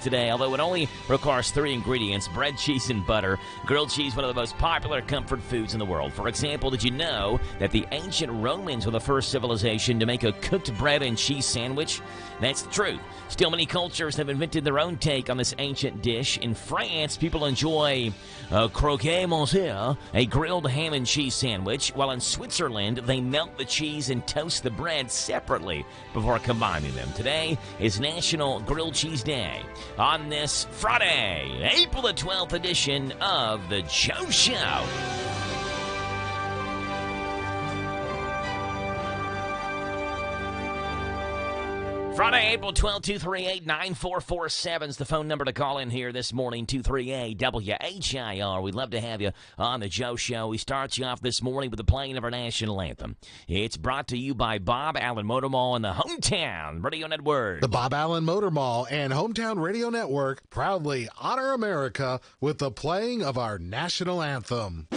today, although it only requires 3 ingredients: bread, cheese, and butter. Grilled cheese, one of the most popular comfort foods in the world. For example, did you know that the ancient Romans were the first civilization to make a cooked bread and cheese sandwich? That's the truth. Still, many cultures have invented their own take on this ancient dish. In France, people enjoy croquet monsieur, a grilled ham and cheese sandwich, while in Switzerland, they melt the cheese and toast the bread separately before combining them. Today is National Grilled Cheese Day. On this Friday, April the 12th edition of The Joe Show. Friday, April 12, 238-9447 is the phone number to call in here this morning, 238-WHIR. We'd love to have you on the Joe Show. We start you off this morning with the playing of our national anthem. It's brought to you by Bob Allen Motor Mall and the Hometown Radio Network. The Bob Allen Motor Mall and Hometown Radio Network proudly honor America with the playing of our national anthem.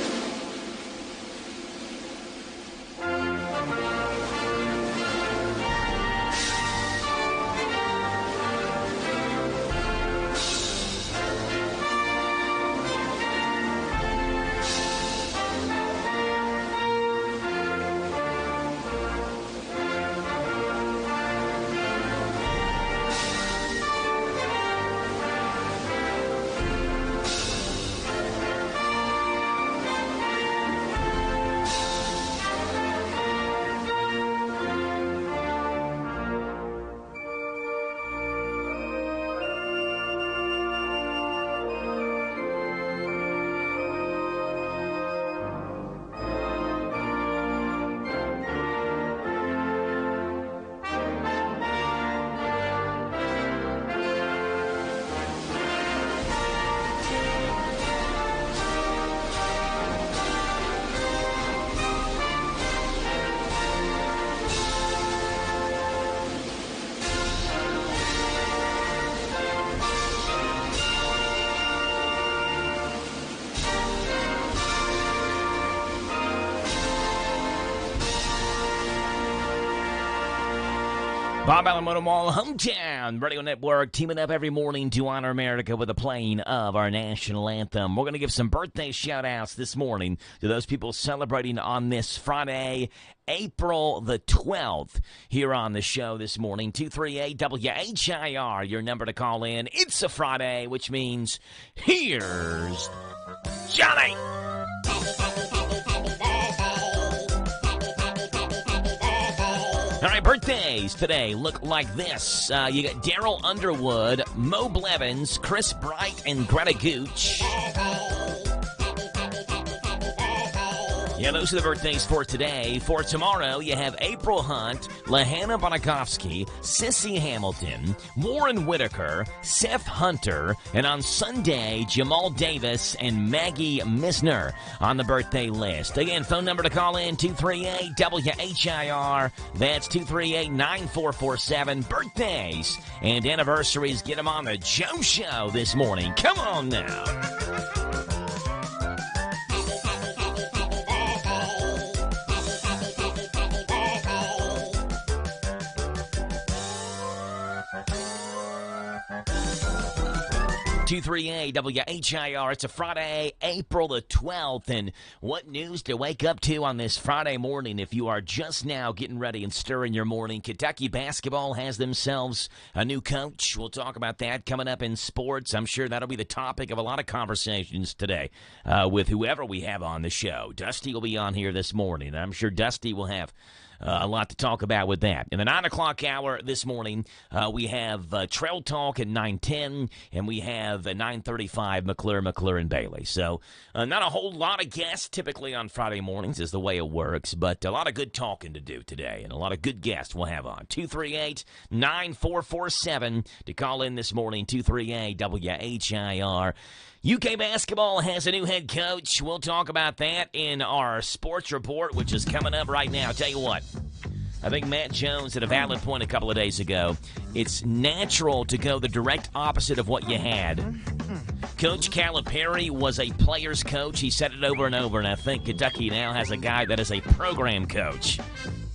Bob Allen Motor Mall, Hometown Radio Network, teaming up every morning to honor America with the playing of our national anthem. We're going to give some birthday shout-outs this morning to those people celebrating on this Friday, April the 12th, here on the show this morning. 238-WHIR, your number to call in. It's a Friday, which means here's Johnny. All right, birthdays today look like this. You got Daryl Underwood, Mo Blevins, Chris Bright, and Greta Gooch. Yeah, those are the birthdays for today. For tomorrow, you have April Hunt, Lahana Bonakovsky, Sissy Hamilton, Warren Whitaker, Seth Hunter, and on Sunday, Jamal Davis and Maggie Misner on the birthday list. Again, phone number to call in, 238-WHIR. That's 238-9447. Birthdays and anniversaries, get them on the Joe Show this morning. Come on now. 238-WHIR. It's a Friday, April the 12th, and what news to wake up to on this Friday morning if you are just now getting ready and stirring your morning. Kentucky basketball has themselves a new coach. We'll talk about that coming up in sports. I'm sure that'll be the topic of a lot of conversations today with whoever we have on the show. Dusty will be on here this morning. I'm sure Dusty will have a lot to talk about with that. In the 9 o'clock hour this morning, we have Trail Talk at 9:10, and we have 9:35 McClure and Bailey. So not a whole lot of guests typically on Friday mornings is the way it works, but a lot of good talking to do today, and a lot of good guests we'll have on. 238-9447 to call in this morning, 238-WHIR. UK basketball has a new head coach. We'll talk about that in our sports report, which is coming up right now. I'll tell you what, I think Matt Jones had a valid point a couple of days ago. It's natural to go the direct opposite of what you had. Coach Calipari was a player's coach. He said it over and over, and I think Kentucky now has a guy that is a program coach.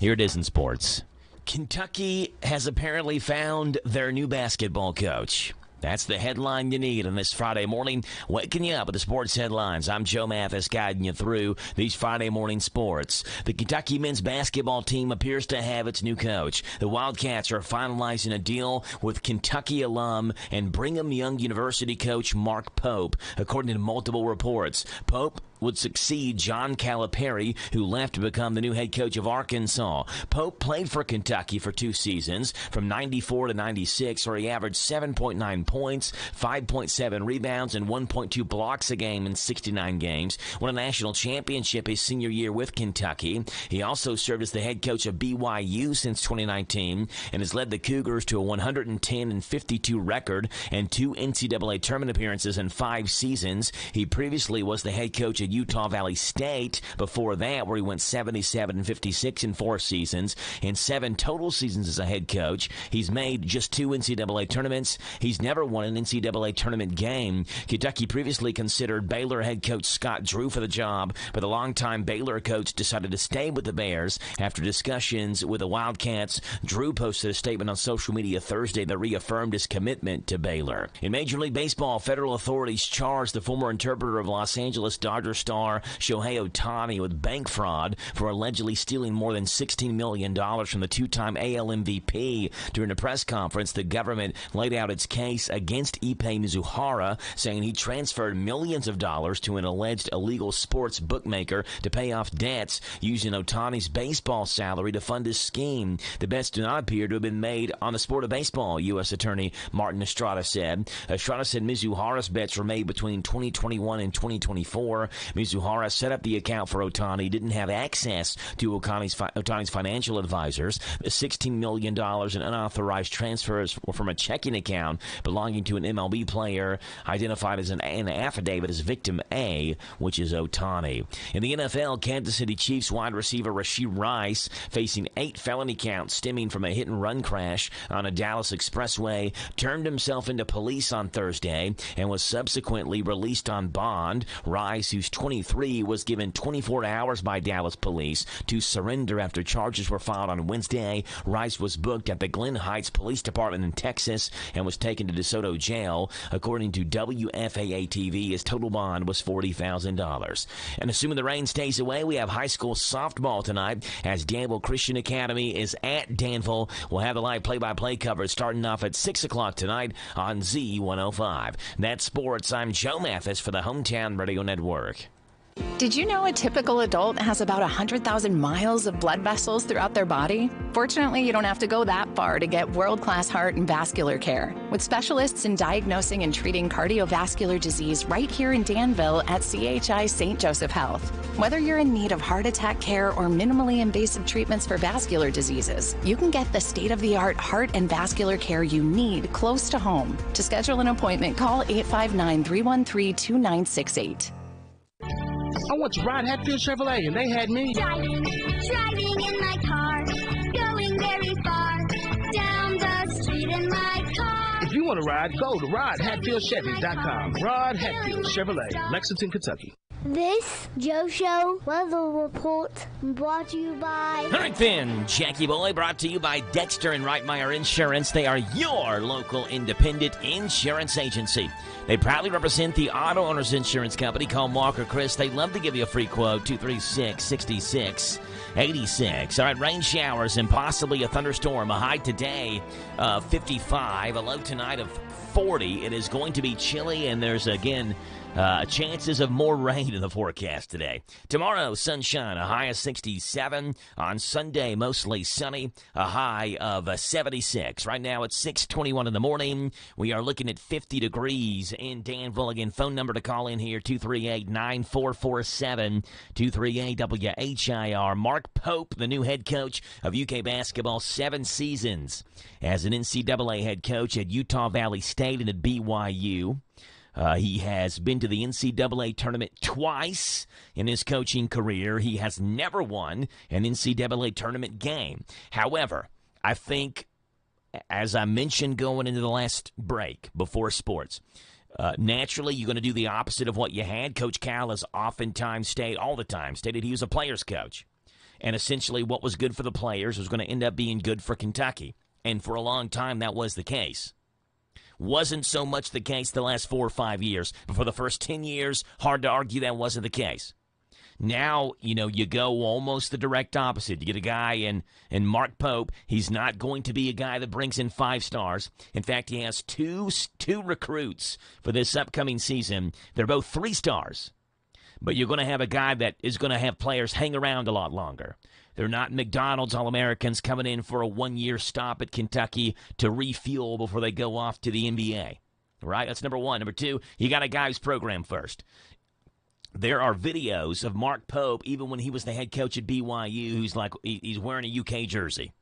Here it is in sports. Kentucky has apparently found their new basketball coach. That's the headline you need on this Friday morning. Waking you up with the sports headlines. I'm Joe Mathis, guiding you through these Friday morning sports. The Kentucky men's basketball team appears to have its new coach. The Wildcats are finalizing a deal with Kentucky alum and Brigham Young University coach Mark Pope, according to multiple reports. Pope would succeed John Calipari, who left to become the new head coach of Arkansas. Pope played for Kentucky for 2 seasons, from 94 to 96, where he averaged 7.9 points, 5.7 rebounds, and 1.2 blocks a game in 69 games. Won a national championship his senior year with Kentucky. He also served as the head coach of BYU since 2019 and has led the Cougars to a 110-52 record and 2 NCAA tournament appearances in 5 seasons. He previously was the head coach at Utah Valley State before that, where he went 77-56 in 4 seasons. In 7 total seasons as a head coach, he's made just 2 NCAA tournaments. He's never won an NCAA tournament game. Kentucky previously considered Baylor head coach Scott Drew for the job, but the longtime Baylor coach decided to stay with the Bears after discussions with the Wildcats. Drew posted a statement on social media Thursday that reaffirmed his commitment to Baylor. In Major League Baseball, federal authorities charged the former interpreter of Los Angeles Dodgers star Shohei Ohtani with bank fraud for allegedly stealing more than $16 million from the 2-time AL MVP. During a press conference, the government laid out its case against Ippei Mizuhara, saying he transferred millions of dollars to an alleged illegal sports bookmaker to pay off debts, using Ohtani's baseball salary to fund his scheme. The bets do not appear to have been made on the sport of baseball, U.S. Attorney Martin Estrada said. Estrada said Mizuhara's bets were made between 2021 and 2024. Mizuhara set up the account for Ohtani, didn't have access to Ohtani's financial advisors. The $16 million in unauthorized transfers were from a checking account belonging to an MLB player identified as an affidavit as victim A, which is Ohtani. In the NFL, Kansas City Chiefs wide receiver Rashee Rice, facing 8 felony counts stemming from a hit-and-run crash on a Dallas expressway, turned himself into police on Thursday and was subsequently released on bond. Rice, who's 23, was given 24 hours by Dallas police to surrender after charges were filed on Wednesday. Rice was booked at the Glen Heights Police Department in Texas and was taken to DeSoto Jail. According to WFAA-TV, his total bond was $40,000. And assuming the rain stays away, we have high school softball tonight as Danville Christian Academy is at Danville. We'll have the live play-by-play coverage starting off at 6 o'clock tonight on Z105. That's sports. I'm Joe Mathis for the Hometown Radio Network. Did you know a typical adult has about 100,000 miles of blood vessels throughout their body? Fortunately, you don't have to go that far to get world-class heart and vascular care. With specialists in diagnosing and treating cardiovascular disease right here in Danville at CHI St. Joseph Health. Whether you're in need of heart attack care or minimally invasive treatments for vascular diseases, you can get the state-of-the-art heart and vascular care you need close to home. To schedule an appointment, call 859-313-2968. I went to ride Hatfield Chevrolet, and they had me driving in my car, going very far, down the street in my car. If you want to ride, go to RodHatfieldChevy.com. Rod Hatfield Chevrolet, Lexington, Kentucky. This Joe Show weather report brought to you by... All right then, Jackie Boy, brought to you by Dexter and Reitmeyer Insurance. They are your local independent insurance agency. They proudly represent the Auto Owners Insurance Company. Call Mark or Chris. They'd love to give you a free quote, 236-6686. All right, rain showers and possibly a thunderstorm. A high today of 55, a low tonight of 40. It is going to be chilly, and there's, again, chances of more rain in the forecast today. Tomorrow, sunshine, a high of 67. On Sunday, mostly sunny, a high of 76. Right now, it's 6:21 in the morning. We are looking at 50 degrees in Danville. Again, phone number to call in here, 238-9447, 238-WHIR. Mark Pope, the new head coach of UK basketball, 7 seasons as an NCAA head coach at Utah Valley State and at BYU. He has been to the NCAA tournament twice in his coaching career. He has never won an NCAA tournament game. However, I think, as I mentioned going into the last break before sports, naturally you're going to do the opposite of what you had. Coach Cal has oftentimes stated he was a player's coach. And essentially what was good for the players was going to end up being good for Kentucky. And for a long time that was the case. Wasn't so much the case the last 4 or 5 years. But for the first 10 years, hard to argue that wasn't the case. Now, you go almost the direct opposite. You get a guy in Mark Pope. He's not going to be a guy that brings in 5 stars. In fact, he has two recruits for this upcoming season. They're both 3 stars. But you're going to have a guy that is going to have players hang around a lot longer. They're not McDonald's All-Americans coming in for a 1-year stop at Kentucky to refuel before they go off to the NBA. Right? That's number one. Number two, you got a guy who's programmed first. There are videos of Mark Pope, even when he was the head coach at BYU, who's like he's wearing a UK jersey.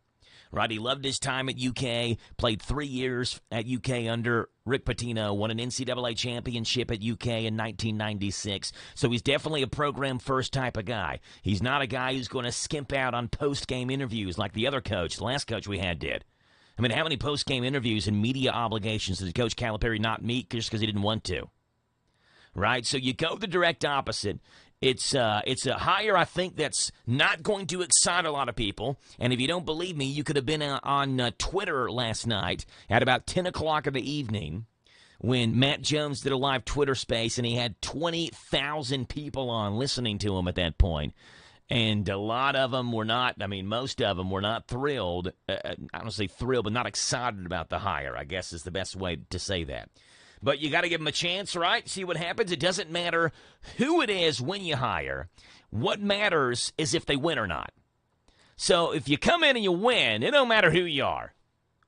Right? He loved his time at UK, played 3 years at UK under Rick Pitino, won an NCAA championship at UK in 1996. So he's definitely a program-first type of guy. He's not a guy who's going to skimp out on post-game interviews like the other coach, the last coach we had did. I mean, how many post-game interviews and media obligations did Coach Calipari not meet just because he didn't want to? Right? So you go the direct opposite. It's a hire, I think, that's not going to excite a lot of people. And if you don't believe me, you could have been on Twitter last night at about 10 o'clock in the evening when Matt Jones did a live Twitter space, and he had 20,000 people on listening to him at that point. And a lot of them were not, most of them were not thrilled. I don't say thrilled, but not excited about the hire, I guess is the best way to say that. But you got to give them a chance, right? See what happens. It doesn't matter who it is when you hire. What matters is if they win or not. So if you come in and you win, it don't matter who you are.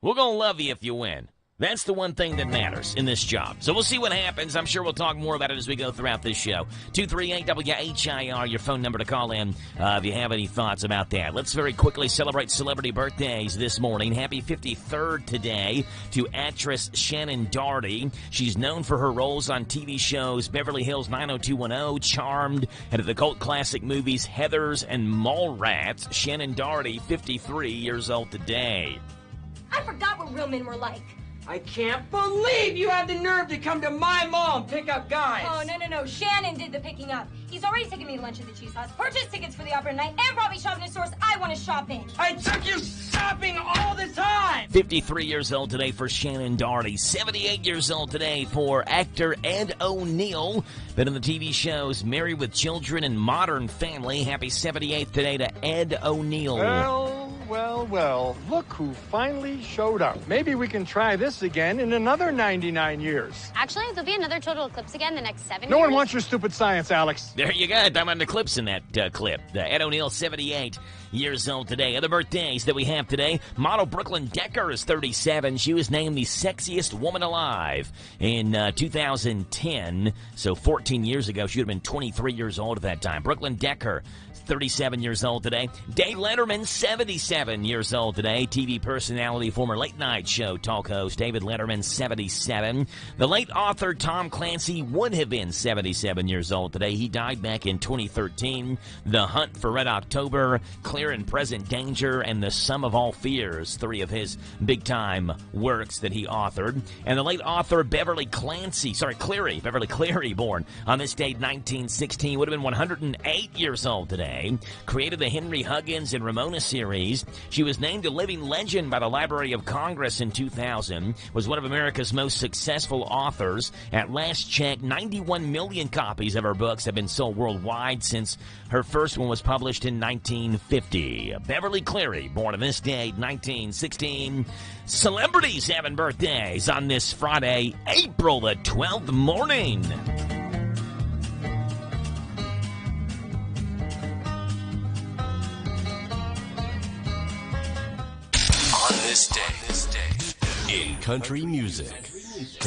We're going to love you if you win. That's the one thing that matters in this job. So we'll see what happens. I'm sure we'll talk more about it as we go throughout this show. 238-WHIR, your phone number to call in if you have any thoughts about that. Let's very quickly celebrate celebrity birthdays this morning. Happy 53rd today to actress Shannon Doherty. She's known for her roles on TV shows Beverly Hills 90210, Charmed, and the cult classic movies Heathers and Mallrats. Shannon Doherty, 53 years old today. I forgot what real men were like. I can't believe you have the nerve to come to my mall and pick up guys. Oh, no. Shannon did the picking up. He's already taken me to lunch at the Cheese House, purchased tickets for the opera night, and brought me shopping in stores I want to shop in. I took you shopping all the time. 53 years old today for Shannon Doherty. 78 years old today for actor Ed O'Neill. Been in the TV shows Married with Children and Modern Family. Happy 78th today to Ed O'Neill. Well, look who finally showed up. Maybe we can try this again in another 99 years. Actually, there'll be another total eclipse again the next 7 years. No one wants your stupid science, Alex. There you go. Talking about the clips in that clip. Ed O'Neill, 78 years old today. Other birthdays that we have today. Model Brooklyn Decker is 37. She was named the sexiest woman alive in 2010. So 14 years ago, she would have been 23 years old at that time. Brooklyn Decker, 37 years old today. Dave Letterman, 77 years old today. TV personality, former late night show talk host David Letterman, 77. The late author Tom Clancy would have been 77 years old today. He died back in 2013. The Hunt for Red October, Clear and Present Danger, and The Sum of All Fears, 3 of his big-time works that he authored. And the late author Beverly Cleary, born on this date, 1916, would have been 108 years old today. Created the Henry Huggins and Ramona series. She was named a living legend by the Library of Congress in 2000. Was one of America's most successful authors. At last check, 91 million copies of her books have been sold worldwide since her first one was published in 1950. Beverly Cleary, born on this date, 1916. Celebrities having birthdays on this Friday, April the 12th morning. This day in country music.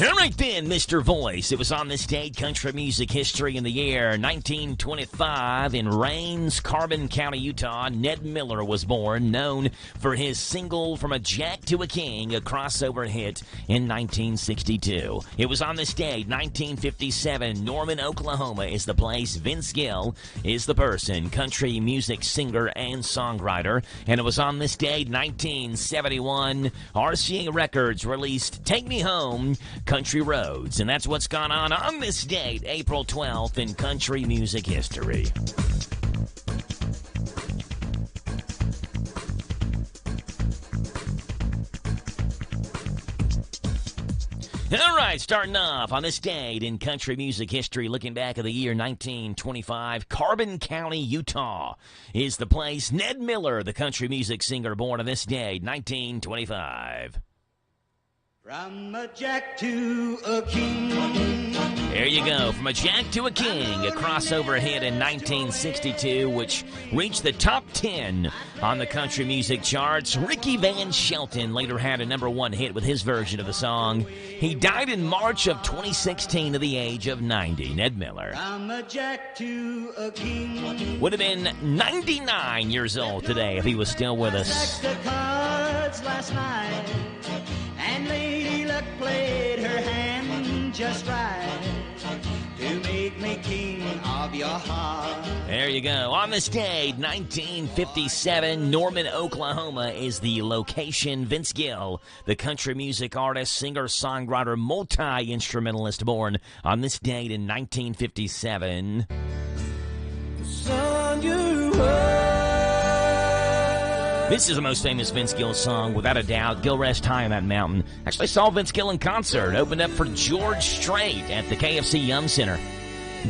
All right then, Mr. Voice. It was on this date, country music history in the year 1925 in Rains, Carbon County, Utah. Ned Miller was born, known for his single From a Jack to a King, a crossover hit in 1962. It was on this date, 1957, Norman, Oklahoma is the place. Vince Gill is the person, country music singer and songwriter. And it was on this date, 1971, RCA Records released Take Me Home, Country Roads. And that's what's gone on this date, April 12th, in country music history. All right, starting off on this date in country music history, looking back at the year 1925, Carbon County, Utah is the place. Ned Miller, the country music singer, born on this date, 1925. From a jack to a king. There you go. From a jack to a king, a crossover hit in 1962, which reached the top 10 on the country music charts. Ricky Van Shelton later had a #1 hit with his version of the song. He died in March of 2016 at the age of 90. Ned Miller. From a jack to a king. Would have been 99 years old today if he was still with us. The cards last night, and Lady Luck played her hand just right to make me king of your heart. There you go. On this day, 1957, Norman, Oklahoma is the location. Vince Gill, the country music artist, singer, songwriter, multi-instrumentalist, born on this date in 1957. Son, you were. This is the most famous Vince Gill song, without a doubt. Gill Rest High on That Mountain. Actually saw Vince Gill in concert. Opened up for George Strait at the KFC Yum Center.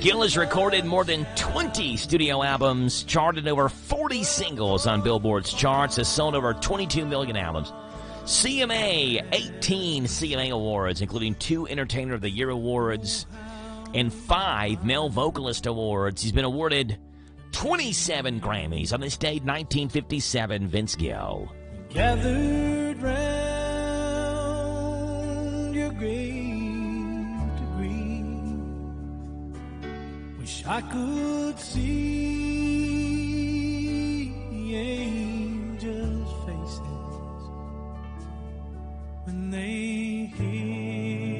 Gill has recorded more than 20 studio albums, charted over 40 singles on Billboard's charts, has sold over 22 million albums. CMA, 18 CMA awards, including 2 Entertainer of the Year awards and 5 Male Vocalist awards. He's been awarded 27 Grammys on this date, 1957, Vince Gill. Gathered round your grave to grieve. Wish I could see the angels' faces when they hear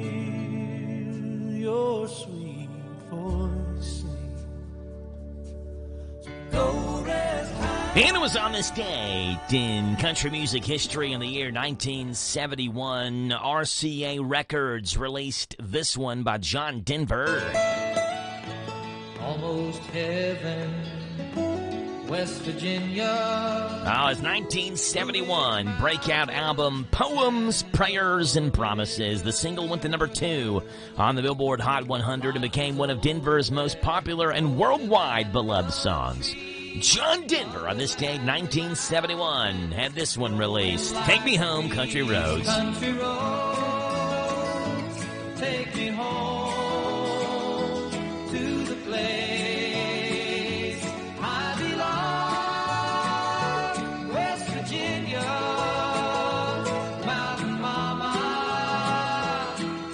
your sweet voice sing. And it was on this date in country music history in the year 1971. RCA Records released this one by John Denver. Almost heaven, West Virginia. Oh, it's 1971 breakout album Poems, Prayers, and Promises. The single went to #2 on the Billboard Hot 100 and became one of Denver's most popular and worldwide beloved songs. John Denver on this day, 1971, had this one released. Take Me Home, Country Roads. Country roads, take me home to the place I belong. West Virginia, Mountain Mama,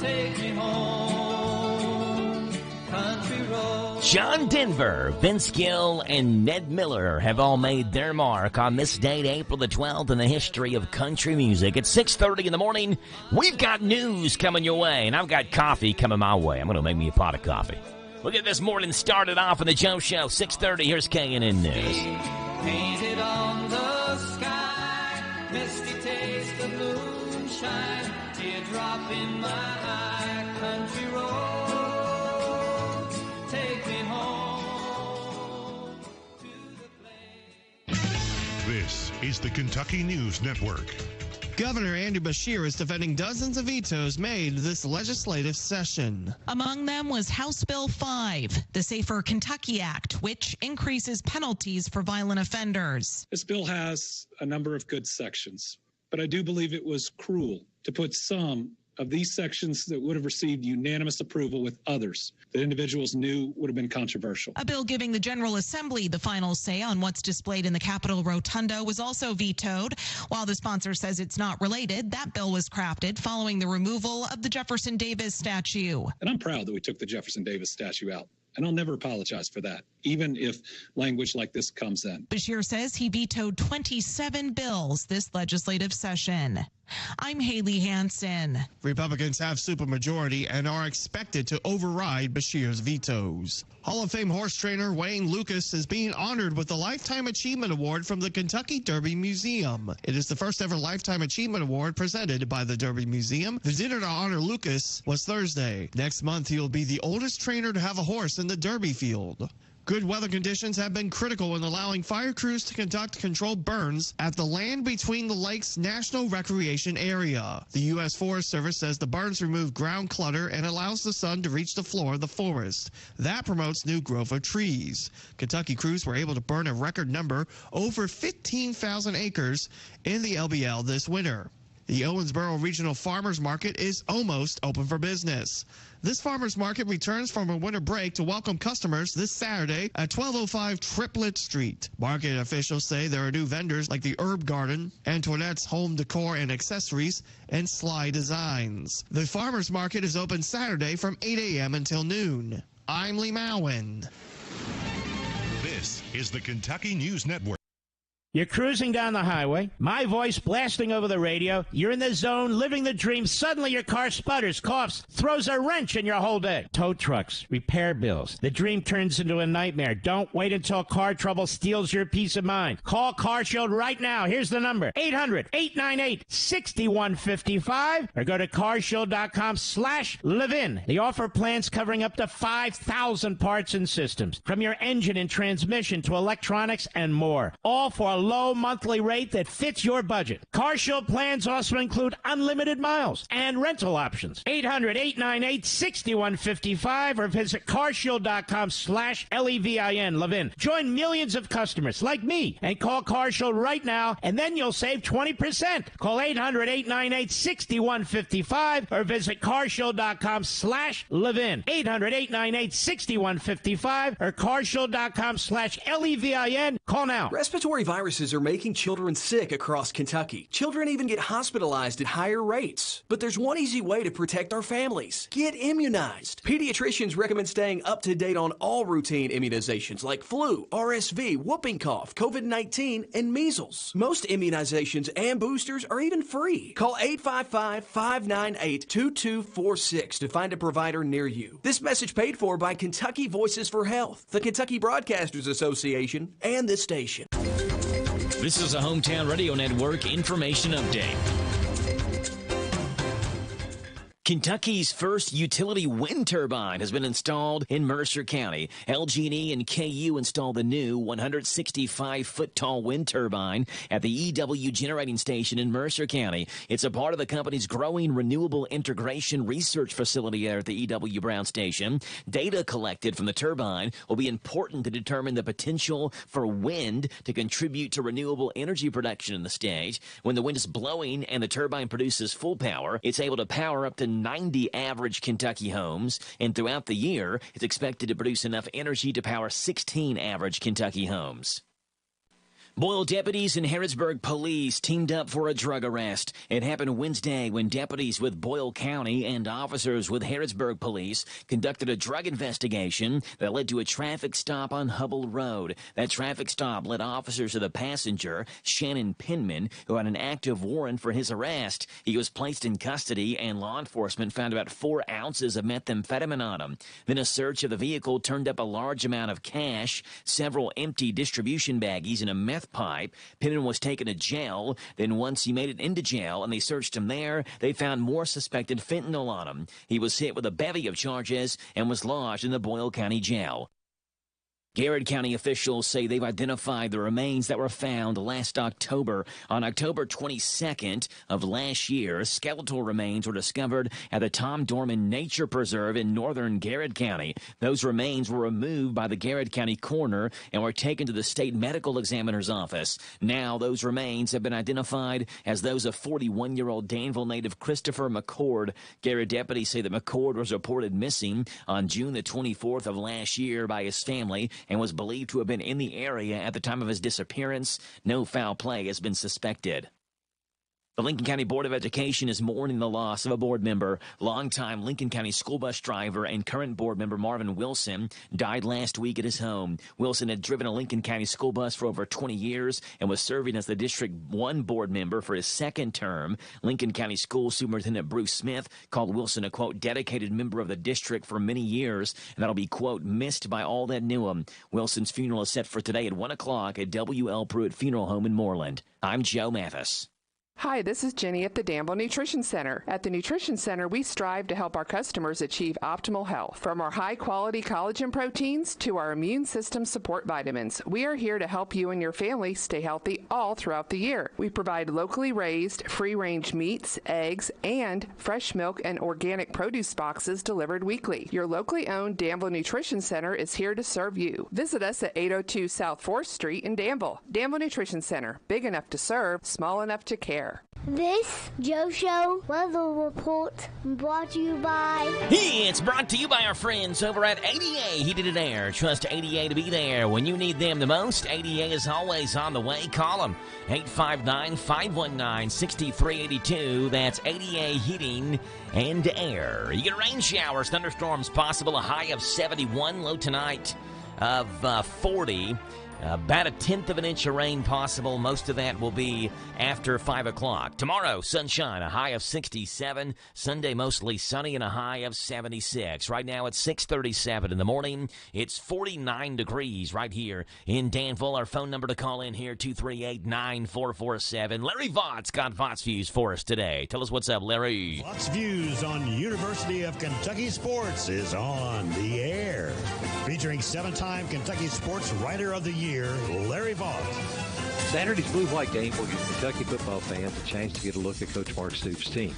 take me home, country roads. John Denver, Vince Gill, and Ned Miller have all made their mark on this date, April the 12th, in the history of country music. At 6:30 in the morning, we've got news coming your way, and I've got coffee coming my way. I'm going to make me a pot of coffee. We'll get this morning started off on the Joe Show. 6:30, here's KNN News. Painted on the sky, misty taste of moonshine, teardrop in my eye, country roads, take me home to the place. This is the Kentucky News Network. Governor Andy Beshear is defending dozens of vetoes made this legislative session. Among them was House Bill 5, the Safer Kentucky Act, which increases penalties for violent offenders. This bill has a number of good sections, but I do believe it was cruel to put some of these sections that would have received unanimous approval with others that individuals knew would have been controversial. A bill giving the General Assembly the final say on what's displayed in the Capitol Rotunda was also vetoed. While the sponsor says it's not related, that bill was crafted following the removal of the Jefferson Davis statue. And I'm proud that we took the Jefferson Davis statue out. And I'll never apologize for that, even if language like this comes in. Beshear says he vetoed 27 bills this legislative session. I'm Haley Hansen. Republicans have supermajority and are expected to override Beshear's vetoes. Hall of Fame horse trainer Wayne Lucas is being honored with the Lifetime Achievement Award from the Kentucky Derby Museum. It is the first ever Lifetime Achievement Award presented by the Derby Museum. The dinner to honor Lucas was Thursday. Next month, he'll be the oldest trainer to have a horse in the Derby field. Good weather conditions have been critical in allowing fire crews to conduct controlled burns at the Land Between the Lakes National Recreation Area. The U.S. Forest Service says the burns remove ground clutter and allows the sun to reach the floor of the forest. That promotes new growth of trees. Kentucky crews were able to burn a record number, over 15,000 acres, in the LBL this winter. The Owensboro Regional Farmers Market is almost open for business. This farmers market returns from a winter break to welcome customers this Saturday at 1205 Triplet Street. Market officials say there are new vendors like the Herb Garden, Antoinette's Home Decor and Accessories, and Sly Designs. The farmers market is open Saturday from 8 a.m. until noon. I'm Lee Mowen. This is the Kentucky News Network. You're cruising down the highway, my voice blasting over the radio, you're in the zone, living the dream, suddenly your car sputters, coughs, throws a wrench in your whole day. Tow trucks, repair bills, the dream turns into a nightmare. Don't wait until car trouble steals your peace of mind. Call CarShield right now. Here's the number, 800-898-6155, or go to carshield.com/live-in. The offer plans covering up to 5,000 parts and systems, from your engine and transmission to electronics and more, all for a low monthly rate that fits your budget. CarShield plans also include unlimited miles and rental options. 800-898-6155 or visit carshield.com/LEVIN. Levin. Join millions of customers like me and call CarShield right now, and then you'll save 20%. Call 800-898-6155 or visit carshield.com/Levin. 800-898-6155 or carshield.com/LEVIN. Call now. Respiratory viruses are making children sick across Kentucky. Children even get hospitalized at higher rates. But there's one easy way to protect our families. Get immunized. Pediatricians recommend staying up to date on all routine immunizations like flu, RSV, whooping cough, COVID-19, and measles. Most immunizations and boosters are even free. Call 855-598-2246 to find a provider near you. This message paid for by Kentucky Voices for Health, the Kentucky Broadcasters Association, and this station. This is a Hometown Radio Network information update. Kentucky's first utility wind turbine has been installed in Mercer County. LG&E and KU installed the new 165-foot-tall wind turbine at the EW generating station in Mercer County. It's a part of the company's growing renewable integration research facility there at the EW Brown station. Data collected from the turbine will be important to determine the potential for wind to contribute to renewable energy production in the state. When the wind is blowing and the turbine produces full power, it's able to power up to 90 average Kentucky homes, and throughout the year, it's expected to produce enough energy to power 16 average Kentucky homes. Boyle deputies and Harrodsburg police teamed up for a drug arrest. It happened Wednesday when deputies with Boyle County and officers with Harrodsburg police conducted a drug investigation that led to a traffic stop on Hubble Road. That traffic stop led officers to the passenger, Shannon Penman, who had an active warrant for his arrest. He was placed in custody, and law enforcement found about 4 ounces of methamphetamine on him. Then a search of the vehicle turned up a large amount of cash, several empty distribution baggies, and a meth pipe. Penman was taken to jail. Then once he made it into jail and they searched him there, they found more suspected fentanyl on him. He was hit with a bevy of charges and was lodged in the Boyle County Jail. Garrett County officials say they've identified the remains that were found last October. On October 22nd of last year, skeletal remains were discovered at the Tom Dorman Nature Preserve in northern Garrett County. Those remains were removed by the Garrett County coroner and were taken to the state medical examiner's office. Now those remains have been identified as those of 41-year-old Danville native Christopher McCord. Garrett deputies say that McCord was reported missing on June the 24th of last year by his family and was believed to have been in the area at the time of his disappearance. No foul play has been suspected. The Lincoln County Board of Education is mourning the loss of a board member. Longtime Lincoln County school bus driver and current board member Marvin Wilson died last week at his home. Wilson had driven a Lincoln County school bus for over 20 years and was serving as the District 1 board member for his second term. Lincoln County School Superintendent Bruce Smith called Wilson a, quote, dedicated member of the district for many years, and that'll be, quote, missed by all that knew him. Wilson's funeral is set for today at 1 o'clock at W.L. Pruitt Funeral Home in Moreland. I'm Joe Mathis. Hi, this is Jenny at the Danville Nutrition Center. At the Nutrition Center, we strive to help our customers achieve optimal health. From our high-quality collagen proteins to our immune system support vitamins, we are here to help you and your family stay healthy all throughout the year. We provide locally raised, free-range meats, eggs, and fresh milk and organic produce boxes delivered weekly. Your locally owned Danville Nutrition Center is here to serve you. Visit us at 802 South 4th Street in Danville. Danville Nutrition Center, big enough to serve, small enough to care. This Joe Show weather report brought to you by... It's brought to you by our friends over at ADA Heated and Air. Trust ADA to be there when you need them the most. ADA is always on the way. Call them 859-519-6382. That's ADA Heating and Air. You get rain showers, thunderstorms possible. A high of 71, low tonight of 40. About 1/10 of an inch of rain possible. Most of that will be after 5 o'clock. Tomorrow, sunshine, a high of 67. Sunday, mostly sunny and a high of 76. Right now, it's 6:37 in the morning. It's 49 degrees right here in Danville. Our phone number to call in here, 238-9447. Larry Vaught's got Vaught's Views for us today. Tell us what's up, Larry. Vaught's Views on University of Kentucky Sports is on the air. Featuring 7-time Kentucky Sports Writer of the Year, Larry Vaught. Saturday's Blue-White game will give Kentucky football fans a chance to get a look at Coach Mark Stoops' team.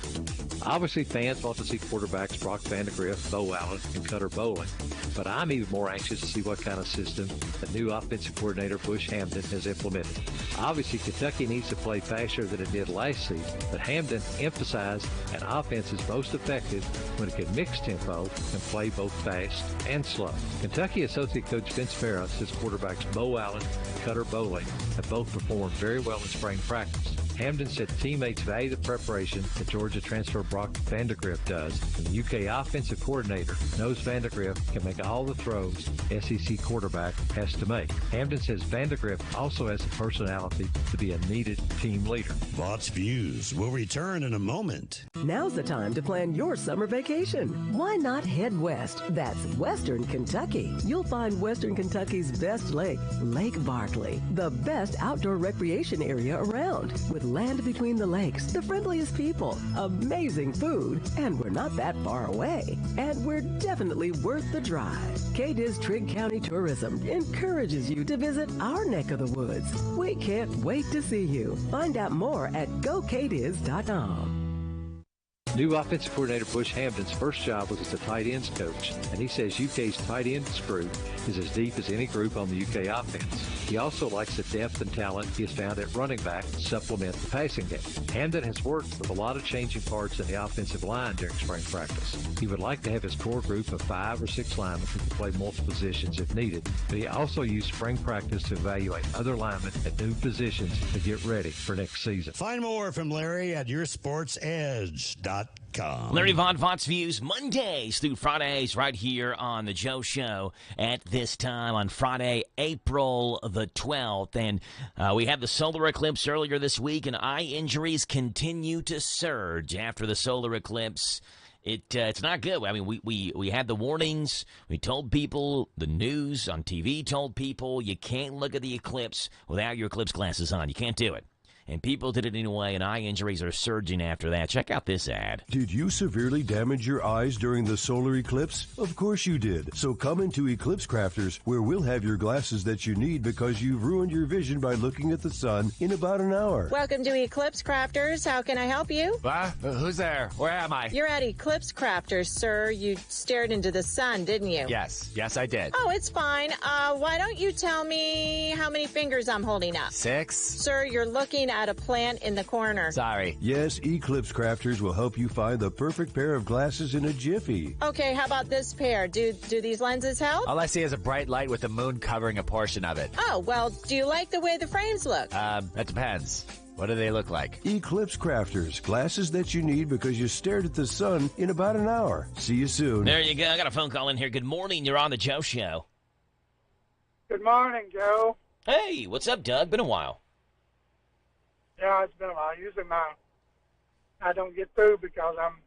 Obviously, fans want to see quarterbacks Brock Vandagriff, Bo Allen, and Cutter Bowling. But I'm even more anxious to see what kind of system the new offensive coordinator Bush Hamdan has implemented. Obviously, Kentucky needs to play faster than it did last season, but Hamdan emphasized an offense is most effective when it can mix tempo and play both fast and slow. Kentucky Associate Coach Vince Ferris says quarterbacks Bo Allen and Cutter Bowling have both performed very well in spring practice. Hamdan said teammates value the preparation that Georgia transfer Brock Vandagriff does, and the UK offensive coordinator knows Vandagriff can make all the throws SEC quarterback has to make. Hamdan says Vandagriff also has the personality to be a needed team leader. Vaught's Views will return in a moment. Now's the time to plan your summer vacation. Why not head west? That's Western Kentucky. You'll find Western Kentucky's best lake, Lake Barkley, the best outdoor recreation area around, with land between the lakes, the friendliest people, amazing food, and we're not that far away. And we're definitely worth the drive. KDIZ Trigg County Tourism encourages you to visit our neck of the woods. We can't wait to see you. Find out more at gokdiz.com. New offensive coordinator Bush Hamdan's first job was as a tight ends coach, and he says UK's tight ends group is as deep as any group on the UK offense. He also likes the depth and talent he has found at running back to supplement the passing game. Hamdan has worked with a lot of changing parts in the offensive line during spring practice. He would like to have his core group of 5 or 6 linemen who can play multiple positions if needed, but he also used spring practice to evaluate other linemen at new positions to get ready for next season. Find more from Larry at yoursportsedge.com. Larry Vaught, Vaught's Views, Mondays through Fridays right here on The Joe Show at this time on Friday, April the 12th. And we had the solar eclipse earlier this week, and eye injuries continue to surge after the solar eclipse. It's not good. I mean, we had the warnings. We told people, the news on TV told people, you can't look at the eclipse without your eclipse glasses on. You can't do it. And people did it anyway, and eye injuries are surging after that. Check out this ad. Did you severely damage your eyes during the solar eclipse? Of course you did. So come into Eclipse Crafters, where we'll have your glasses that you need because you've ruined your vision by looking at the sun in about an hour. Welcome to Eclipse Crafters. How can I help you? Who's there? Where am I? You're at Eclipse Crafters, sir. You stared into the sun, didn't you? Yes, I did. Oh, it's fine. Why don't you tell me how many fingers I'm holding up? 6. Sir, you're looking at a plant in the corner. Sorry. Yes, Eclipse Crafters will help you find the perfect pair of glasses in a jiffy. Okay, how about this pair? Do these lenses help? All I see is a bright light with the moon covering a portion of it. Oh, well, do you like the way the frames look? That depends. What do they look like? Eclipse Crafters, glasses that you need because you stared at the sun in about an hour. See you soon. There you go. I got a phone call in here. Good morning. You're on The Joe Show. Good morning, Joe. Hey, what's up, Doug? Been a while. Yeah, it's been a while. Usually I don't get through because I'm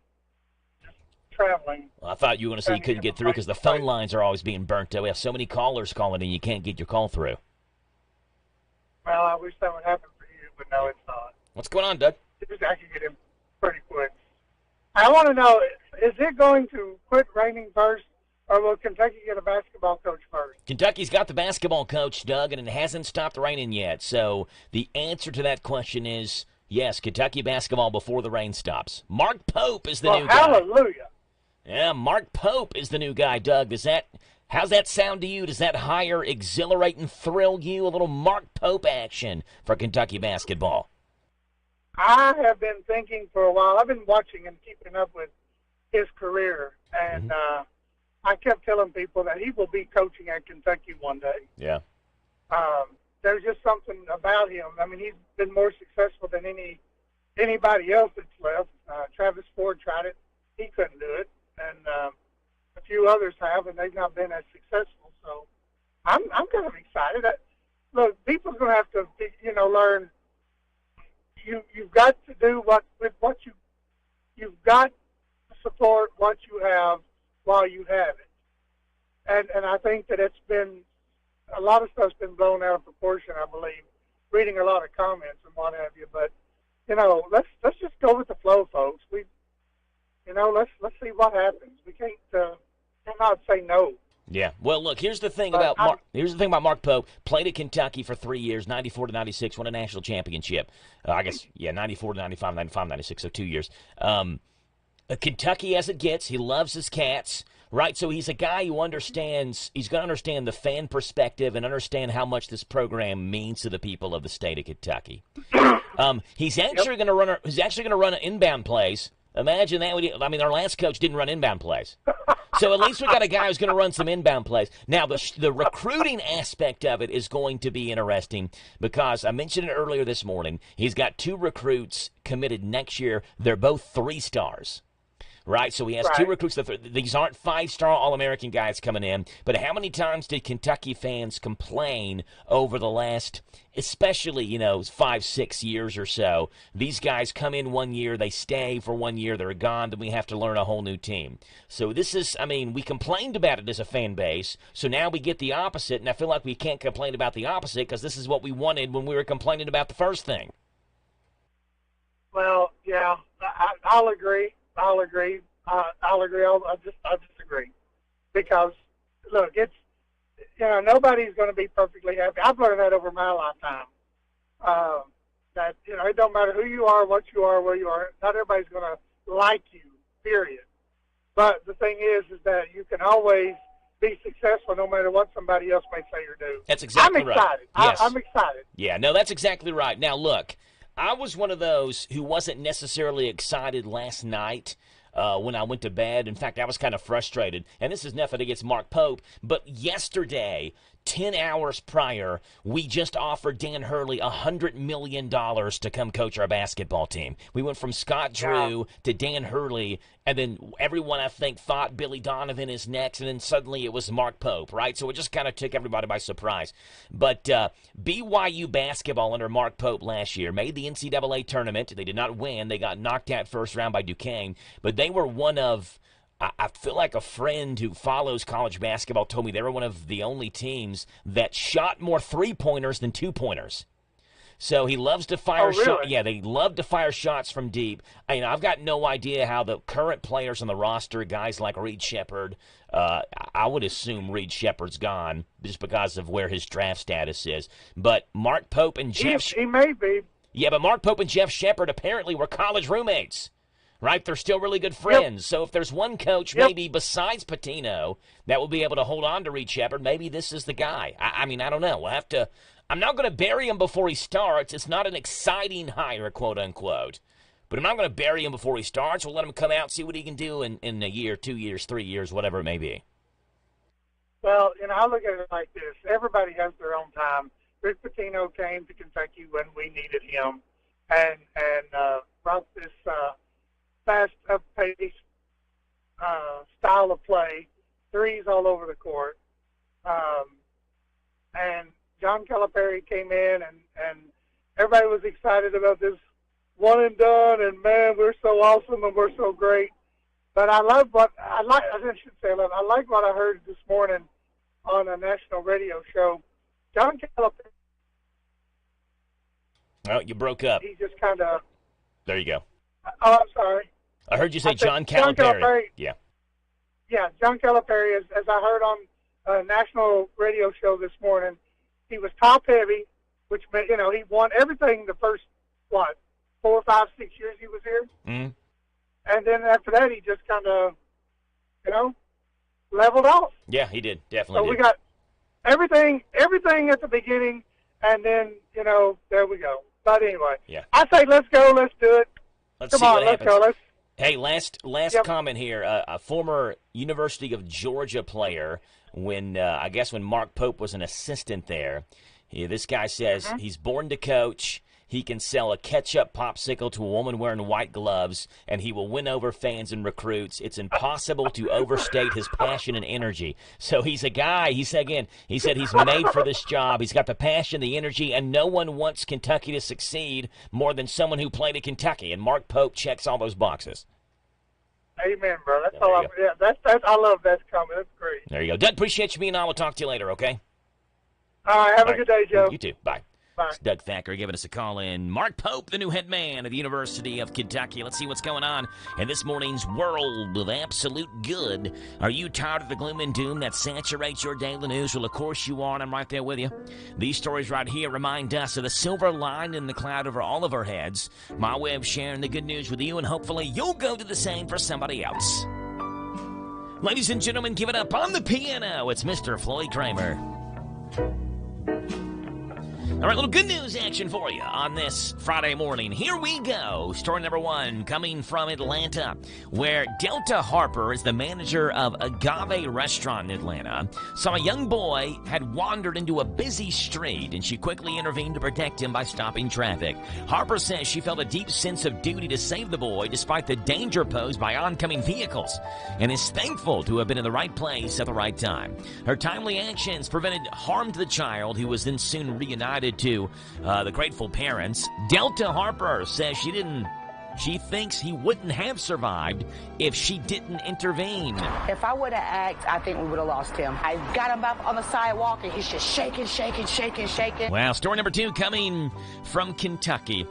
just traveling. Well, I thought you were going to say you couldn't get through because the phone lines are always being burnt. We have so many callers calling in, you can't get your call through. Well, I wish that would happen for you, but no, it's not. What's going on, Doug? I could get him pretty quick. I want to know, is it going to quit raining first, or will Kentucky get a basketball coach first? Kentucky's got the basketball coach, Doug, and it hasn't stopped raining yet. So the answer to that question is yes, Kentucky basketball before the rain stops. Mark Pope is the new guy. Hallelujah. Yeah, Mark Pope is the new guy, Doug. How's that sound to you? Does that hire exhilarate and thrill you? A little Mark Pope action for Kentucky basketball. I have been thinking for a while. I've been watching and keeping up with his career, and I kept telling people that he will be coaching at Kentucky one day. Yeah. There's just something about him. I mean, he's been more successful than anybody else that's left. Travis Ford tried it. He couldn't do it. And a few others have, and they've not been as successful. So I'm kind of excited. Look, people's going to have to, learn. You've got to do you've got to support what you have while you have it. And I think that it's been, a lot of stuff's been blown out of proportion, I believe, reading a lot of comments and what have you. But, let's just go with the flow, folks. Let's see what happens. We cannot say no. Yeah. Well, look, here's the thing about Mark Pope. Played at Kentucky for 3 years, 94 to 96, won a national championship. 94 to 95, 95, 96, so 2 years. Kentucky as it gets. He loves his Cats, right? So he's a guy who understands. He's going to understand the fan perspective and understand how much this program means to the people of the state of Kentucky. He's actually going to run. He's actually going to run inbound plays. Imagine that. Our last coach didn't run inbound plays. So at least we got a guy who's going to run some inbound plays. Now, the recruiting aspect of it is going to be interesting because I mentioned it earlier this morning. He's got 2 recruits committed next year. They're both 3-stars. Right, so he has 2 recruits. These aren't 5-star All-American guys coming in. But how many times did Kentucky fans complain over the last, especially 5-6 years or so? These guys come in 1 year, they stay for 1 year, they're gone, then we have to learn a whole new team. So this is, we complained about it as a fan base. So now we get the opposite, and I feel like we can't complain about the opposite because this is what we wanted when we were complaining about the first thing. Well, yeah, I'll agree. I'll agree. I'll disagree because look, it's nobody's going to be perfectly happy. I've learned that over my lifetime. That it don't matter who you are, what you are, where you are. Not everybody's going to like you. Period. But the thing is that you can always be successful no matter what somebody else may say or do. That's exactly right. I'm excited. Yes. I'm excited. Yeah, no, that's exactly right. Now, look, I was one of those who wasn't necessarily excited last night when I went to bed. In fact, I was kind of frustrated. And this is nothing against Mark Pope, but yesterday, 10 hours prior, we just offered Dan Hurley $100 million to come coach our basketball team. We went from Scott Drew to Dan Hurley, and then everyone, I think, thought Billy Donovan is next, and then suddenly it was Mark Pope, right? So it just kind of took everybody by surprise. But BYU basketball under Mark Pope last year made the NCAA tournament. They did not win. They got knocked out first round by Duquesne, but they were one of I feel like a friend who follows college basketball told me they were one of the only teams that shot more three-pointers than two-pointers. So he loves to fire shots. Yeah, they love to fire shots from deep. I've got no idea how the current players on the roster, guys like Reed Sheppard, I would assume Reed Sheppard's gone just because of where his draft status is. But Mark Pope and Jeff... He may be. Yeah, but Mark Pope and Jeff Sheppard apparently were college roommates. Right? They're still really good friends. Yep. So if there's one coach maybe besides Pitino that will be able to hold on to Reed Sheppard, maybe this is the guy. I don't know. We'll have to – I'm not going to bury him before he starts. It's not an exciting hire, quote, unquote. But I'm not going to bury him before he starts. We'll let him come out and see what he can do in a year, 2 years, 3 years, whatever it may be. Well, I look at it like this. Everybody has their own time. Rick Pitino came to Kentucky when we needed him and brought this fast, up-paced style of play, threes all over the court. And John Calipari came in, and everybody was excited about this one and done, and, man, we're so awesome and we're so great. But I like what I heard this morning on a national radio show. John Calipari. Oh, you broke up. He just kind of There you go. Oh, I'm sorry. I heard you say I said John John Calipari. Calipari. Yeah. Yeah, John Calipari, as I heard on a national radio show this morning, he was top heavy, which meant, he won everything the first, 4, 5, 6 years he was here. Mm. And then after that, he just kind of, leveled off. Yeah, he did. Definitely So did. we got everything at the beginning, and then, there we go. But anyway, Yeah. I say let's go, let's do it. Let's Come see on, what let's happens. go. Let's. Hey, last comment here. A former University of Georgia player, when Mark Pope was an assistant there, this guy says he's born to coach. He can sell a ketchup popsicle to a woman wearing white gloves, and he will win over fans and recruits. It's impossible to overstate his passion and energy. So he's a guy, he said he's made for this job. He's got the passion, the energy, and no one wants Kentucky to succeed more than someone who played at Kentucky. And Mark Pope checks all those boxes. Amen, bro. That's all. I love that comment. That's great. There you go. Doug, appreciate you being on. We'll talk to you later, okay? All right. Have a good day, Joe. You too. Bye. It's Doug Thacker giving us a call in. Mark Pope, the new head man of the University of Kentucky. Let's see what's going on in this morning's world of absolute good. Are you tired of the gloom and doom that saturates your daily news? Well, of course you are, and I'm right there with you. These stories right here remind us of the silver line in the cloud over all of our heads. My way of sharing the good news with you, and hopefully you'll go do the same for somebody else. Ladies and gentlemen, give it up on the piano. It's Mr. Floyd Kramer. All right, little good news action for you on this Friday morning. Here we go. Story number one coming from Atlanta, where Delta Harper is the manager of Agave Restaurant in Atlanta. Saw a young boy had wandered into a busy street, and she quickly intervened to protect him by stopping traffic. Harper says she felt a deep sense of duty to save the boy despite the danger posed by oncoming vehicles, and is thankful to have been in the right place at the right time. Her timely actions prevented harm to the child, who was then soon reunited to the grateful parents. Delta Harper says she thinks he wouldn't have survived if she didn't intervene. If I would have acted, I think we would have lost him. I got him up on the sidewalk and he's just shaking. Well, story number two coming from Kentucky.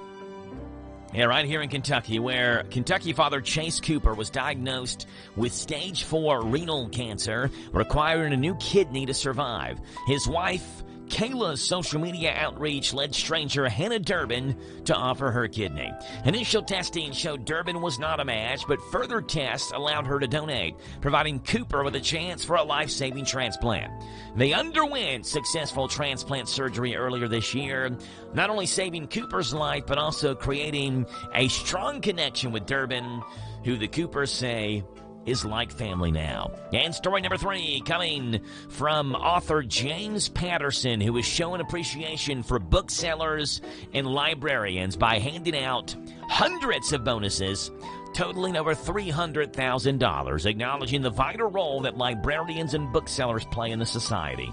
Yeah, right here in Kentucky, where Kentucky father Chase Cooper was diagnosed with stage 4 renal cancer, requiring a new kidney to survive. His wife Kayla's social media outreach led stranger Hannah Durbin to offer her kidney. Initial testing showed Durbin was not a match, but further tests allowed her to donate, providing Cooper with a chance for a life-saving transplant. They underwent successful transplant surgery earlier this year, not only saving Cooper's life, but also creating a strong connection with Durbin, who the Coopers say is like family now. And story number three coming from author James Patterson, who is showing appreciation for booksellers and librarians by handing out hundreds of bonuses totaling over $300,000, acknowledging the vital role that librarians and booksellers play in the society.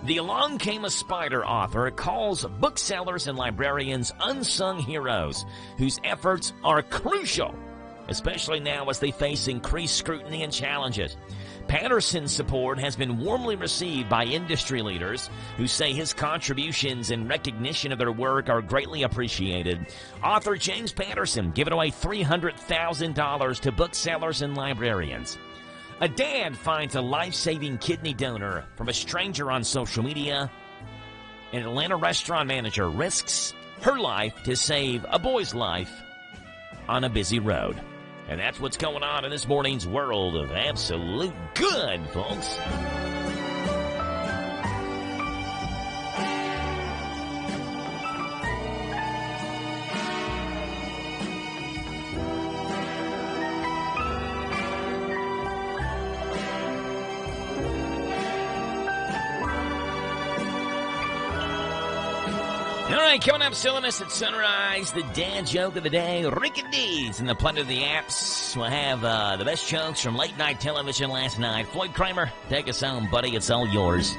The Along Came a Spider author calls booksellers and librarians unsung heroes whose efforts are crucial, especially now as they face increased scrutiny and challenges. Patterson's support has been warmly received by industry leaders who say his contributions and recognition of their work are greatly appreciated. Author James Patterson giving away $300,000 to booksellers and librarians. A dad finds a life-saving kidney donor from a stranger on social media. An Atlanta restaurant manager risks her life to save a boy's life on a busy road. And that's what's going on in this morning's world of absolute good, folks. All right, coming up, still in us at sunrise, the dad joke of the day, Ricky D's, and the Planet of the Apps. We'll have the best jokes from late night television last night. Floyd Kramer, take us home, buddy. It's all yours.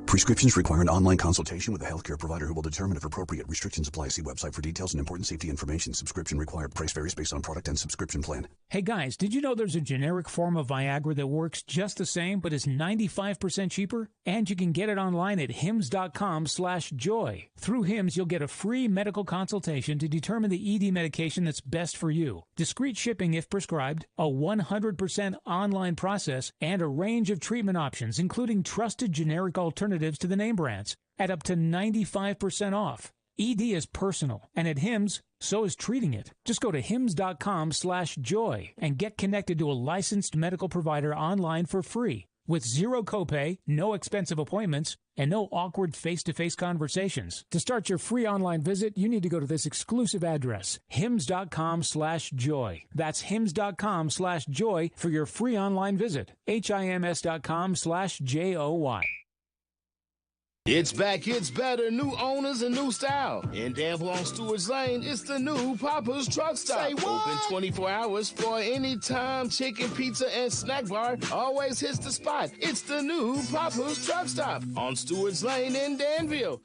Prescriptions require an online consultation with a healthcare provider who will determine if appropriate. Restrictions apply. See website for details and important safety information. Subscription required. Price varies based on product and subscription plan. Hey guys, did you know there's a generic form of Viagra that works just the same but is 95% cheaper? And you can get it online at hims.com/joy. Through Hims, you'll get a free medical consultation to determine the ED medication that's best for you. Discreet shipping if prescribed, a 100% online process, and a range of treatment options, including trusted generic alternatives to the name brands at up to 95% off. ED is personal, and at Hims, so is treating it. Just go to hims.com/joy and get connected to a licensed medical provider online for free with zero copay, no expensive appointments, and no awkward face-to-face conversations. To start your free online visit, you need to go to this exclusive address, hims.com/joy. That's hims.com/joy for your free online visit. HIMS.com/JOY. It's back, it's better, new owners and new style. In Danville on Stewart's Lane, it's the new Papa's Truck Stop. Say what? Open 24 hours for any time chicken, pizza, and snack bar. Always hits the spot. It's the new Papa's Truck Stop on Stewart's Lane in Danville.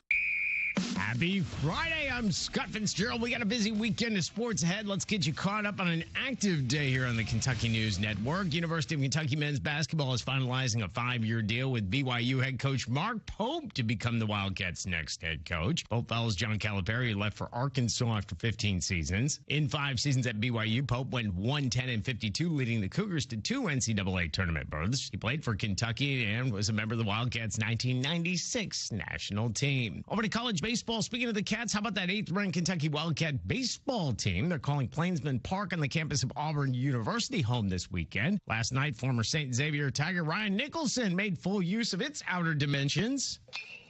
Happy Friday. I'm Scott Fitzgerald. We got a busy weekend of sports ahead. Let's get you caught up on an active day here on the Kentucky News Network. University of Kentucky men's basketball is finalizing a 5-year deal with BYU head coach Mark Pope to become the Wildcats' next head coach. Pope follows John Calipari, who left for Arkansas after 15 seasons. In 5 seasons at BYU, Pope went 110-52, leading the Cougars to 2 NCAA tournament berths. He played for Kentucky and was a member of the Wildcats' 1996 national team. Over to college baseball. Speaking of the Cats, how about that 8th-ranked Kentucky Wildcat baseball team? They're calling Plainsman Park on the campus of Auburn University home this weekend. Last night, former St. Xavier Tiger Ryan Nicholson made full use of its outer dimensions.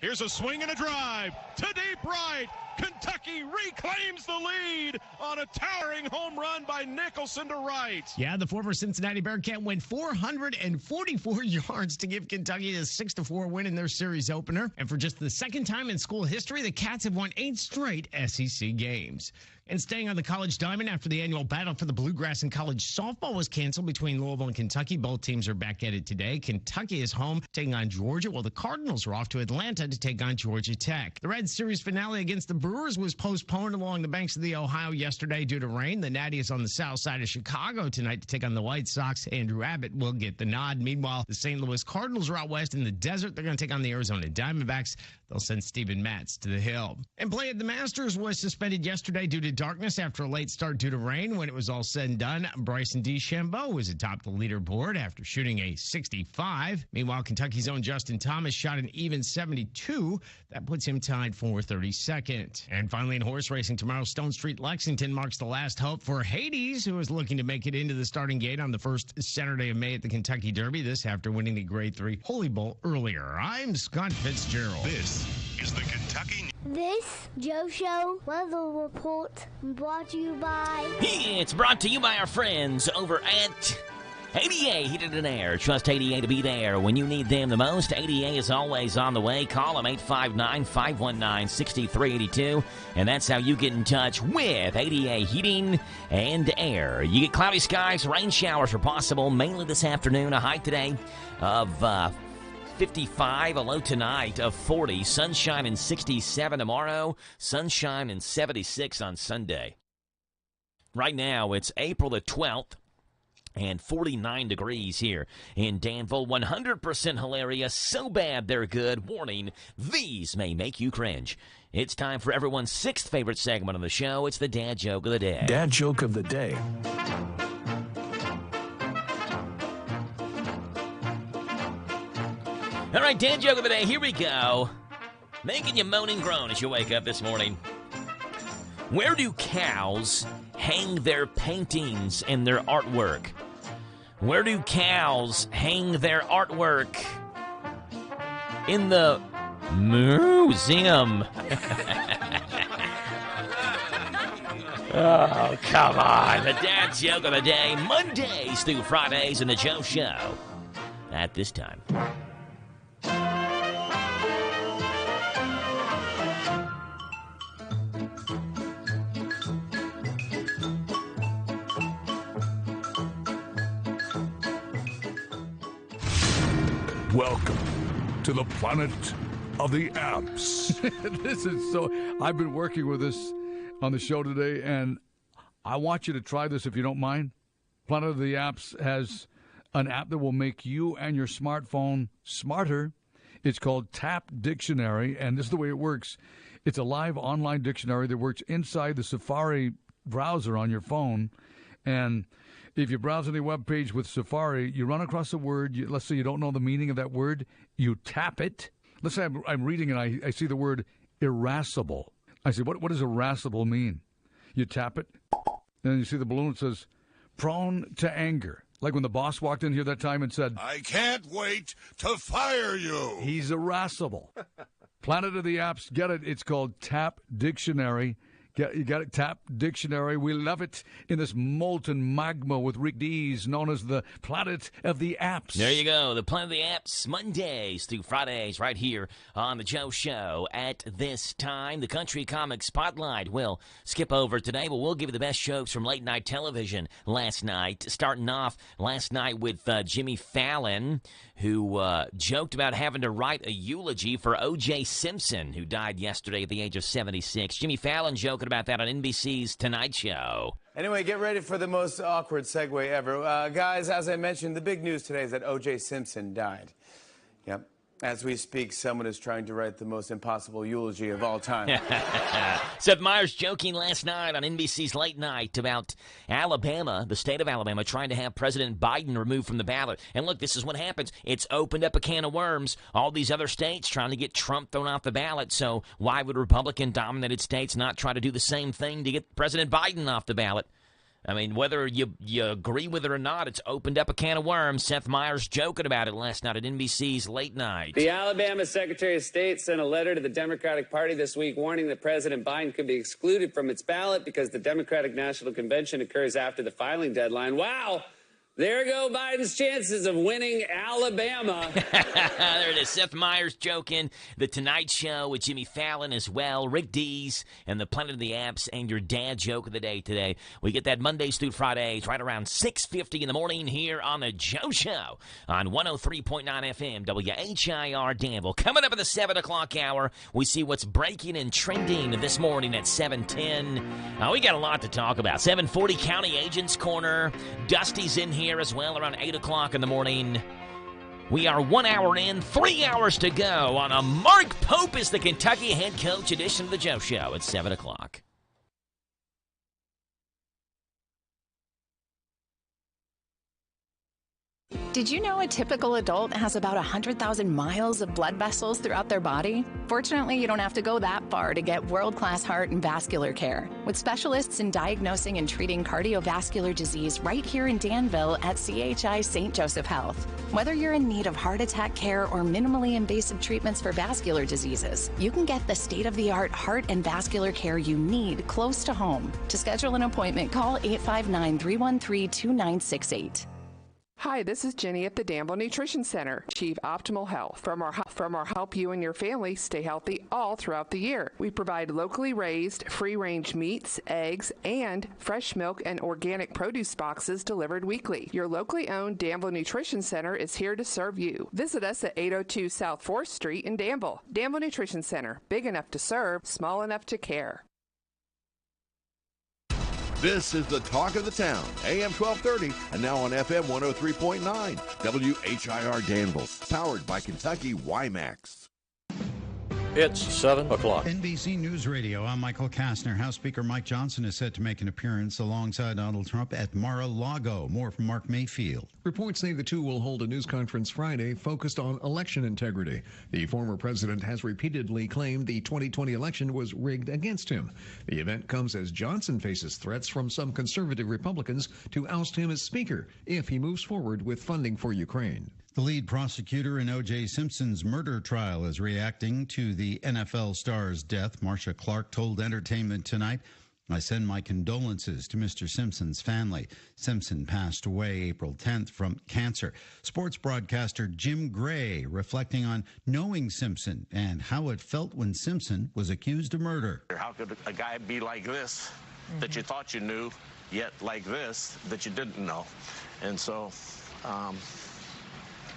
Here's a swing and a drive to deep right. Kentucky reclaims the lead on a towering home run by Nicholson to right. Yeah, the former Cincinnati Bearcat went 444 yards to give Kentucky a 6-4 win in their series opener. And for just the second time in school history, the Cats have won 8 straight SEC games. And staying on the college diamond after the annual battle for the Bluegrass in college softball was canceled between Louisville and Kentucky. Both teams are back at it today. Kentucky is home taking on Georgia, while the Cardinals are off to Atlanta to take on Georgia Tech. The Reds series finale against the Brewers was postponed along the banks of the Ohio yesterday due to rain. The Natty is on the south side of Chicago tonight to take on the White Sox. Andrew Abbott will get the nod. Meanwhile, the St. Louis Cardinals are out west in the desert. They're going to take on the Arizona Diamondbacks. They'll send Steven Matz to the Hill. And play at the Masters was suspended yesterday due to darkness after a late start due to rain. When it was all said and done, Bryson DeChambeau was atop the leaderboard after shooting a 65. Meanwhile, Kentucky's own Justin Thomas shot an even 72. That puts him tied for 32nd. And finally, in horse racing, tomorrow, Stone Street Lexington marks the last hope for Hades, who is looking to make it into the starting gate on the first Saturday of May at the Kentucky Derby. This after winning the Grade 3 Holy Bowl earlier. I'm Scott Fitzgerald. This is the Kentucky. This Joe Show weather report brought to you by. It's brought to you by our friends over at ADA Heated and Air. Trust ADA to be there when you need them the most. ADA is always on the way. Call them 859-519-6382. And that's how you get in touch with ADA Heating and Air. You get cloudy skies, rain showers are possible, mainly this afternoon. A high today of 55, a low tonight of 40. Sunshine and 67 tomorrow. Sunshine and 76 on Sunday. Right now, it's April the 12th. And 49 degrees here in Danville. 100% hilarious. So bad they're good. Warning, these may make you cringe. It's time for everyone's 6th favorite segment on the show. It's the Dad Joke of the Day. Dad Joke of the Day. All right, Dad Joke of the Day. Here we go. Making you moan and groan as you wake up this morning. Where do cows hang their paintings and their artwork? Where do cows hang their artwork? In the museum. Oh, come on. The Dad Joke of the Day, Mondays through Fridays in the Joe Show. At this time. Welcome to the planet of the Apps. This is so. I've been working with this on the show today, and I want you to try this if you don't mind. Planet of the Apps has an app that will make you and your smartphone smarter. It's called Tap Dictionary, and this is the way it works. It's a live online dictionary that works inside the Safari browser on your phone. And if you browse any web page with Safari, you run across a word. Let's say you don't know the meaning of that word. You tap it. Let's say I'm reading and I see the word irascible. I say, what does irascible mean? You tap it, and then you see the balloon that says, prone to anger. Like when the boss walked in here that time and said, I can't wait to fire you. He's irascible. Planet of the Apps, get it. It's called Tap Dictionary. You got it, Tap Dictionary. We love it in this molten magma with Rick Dees, known as the Planet of the Apps. There you go, the Planet of the Apps, Mondays through Fridays, right here on the Joe Show. At this time, the Country Comic Spotlight will skip over today, but we'll give you the best jokes from late night television last night. Starting off last night with Jimmy Fallon, who joked about having to write a eulogy for O.J. Simpson, who died yesterday at the age of 76. Jimmy Fallon joking about that on NBC's Tonight Show. Anyway, get ready for the most awkward segue ever. Guys, as I mentioned, the big news today is that O.J. Simpson died. Yep. As we speak, someone is trying to write the most impossible eulogy of all time. Seth Meyers joking last night on NBC's Late Night about Alabama, the state of Alabama, trying to have President Biden removed from the ballot. And look, this is what happens. It's opened up a can of worms. All these other states trying to get Trump thrown off the ballot. So why would Republican-dominated states not try to do the same thing to get President Biden off the ballot? I mean, whether you agree with it or not, it's opened up a can of worms. Seth Meyers joking about it last night at NBC's Late Night. The Alabama Secretary of State sent a letter to the Democratic Party this week warning that President Biden could be excluded from its ballot because the Democratic National Convention occurs after the filing deadline. Wow! There go Biden's chances of winning Alabama. There it is. Seth Meyers joking. The Tonight Show with Jimmy Fallon as well. Rick Dees and the Planet of the Apps and your dad joke of the day today. We get that Mondays through Fridays right around 6:50 in the morning here on the Joe Show on 103.9 FM WHIR Danville. Coming up at the 7 o'clock hour, we see what's breaking and trending this morning at 7:10. We got a lot to talk about. 7:40 County Agents Corner. Dusty's in here as well around 8 o'clock in the morning. We are 1 hour in, 3 hours to go on a Mark Pope is the Kentucky head coach edition of the Joe Show at 7 o'clock. Did you know a typical adult has about 100,000 miles of blood vessels throughout their body? Fortunately, you don't have to go that far to get world-class heart and vascular care. With specialists in diagnosing and treating cardiovascular disease right here in Danville at CHI St. Joseph Health. Whether you're in need of heart attack care or minimally invasive treatments for vascular diseases, you can get the state-of-the-art heart and vascular care you need close to home. To schedule an appointment, call 859-313-2968. Hi, this is Jenny at the Danville Nutrition Center. Achieve optimal health. From our help you and your family stay healthy all throughout the year. We provide locally raised, free-range meats, eggs, and fresh milk and organic produce boxes delivered weekly. Your locally owned Danville Nutrition Center is here to serve you. Visit us at 802 South 4th Street in Danville. Danville Nutrition Center. Big enough to serve, small enough to care. This is the talk of the town, AM 1230, and now on FM 103.9, WHIR Danville, powered by Kentucky WiMAX. It's 7 o'clock. NBC News Radio, I'm Michael Kastner. House Speaker Mike Johnson is set to make an appearance alongside Donald Trump at Mar-a-Lago. More from Mark Mayfield. Reports say the two will hold a news conference Friday focused on election integrity. The former president has repeatedly claimed the 2020 election was rigged against him. The event comes as Johnson faces threats from some conservative Republicans to oust him as Speaker if he moves forward with funding for Ukraine. The lead prosecutor in O.J. Simpson's murder trial is reacting to the NFL star's death. Marcia Clark told Entertainment Tonight, I send my condolences to Mr. Simpson's family. Simpson passed away April 10th from cancer. Sports broadcaster Jim Gray reflecting on knowing Simpson and how it felt when Simpson was accused of murder. How could a guy be like this that you thought you knew, yet like this that you didn't know? And so,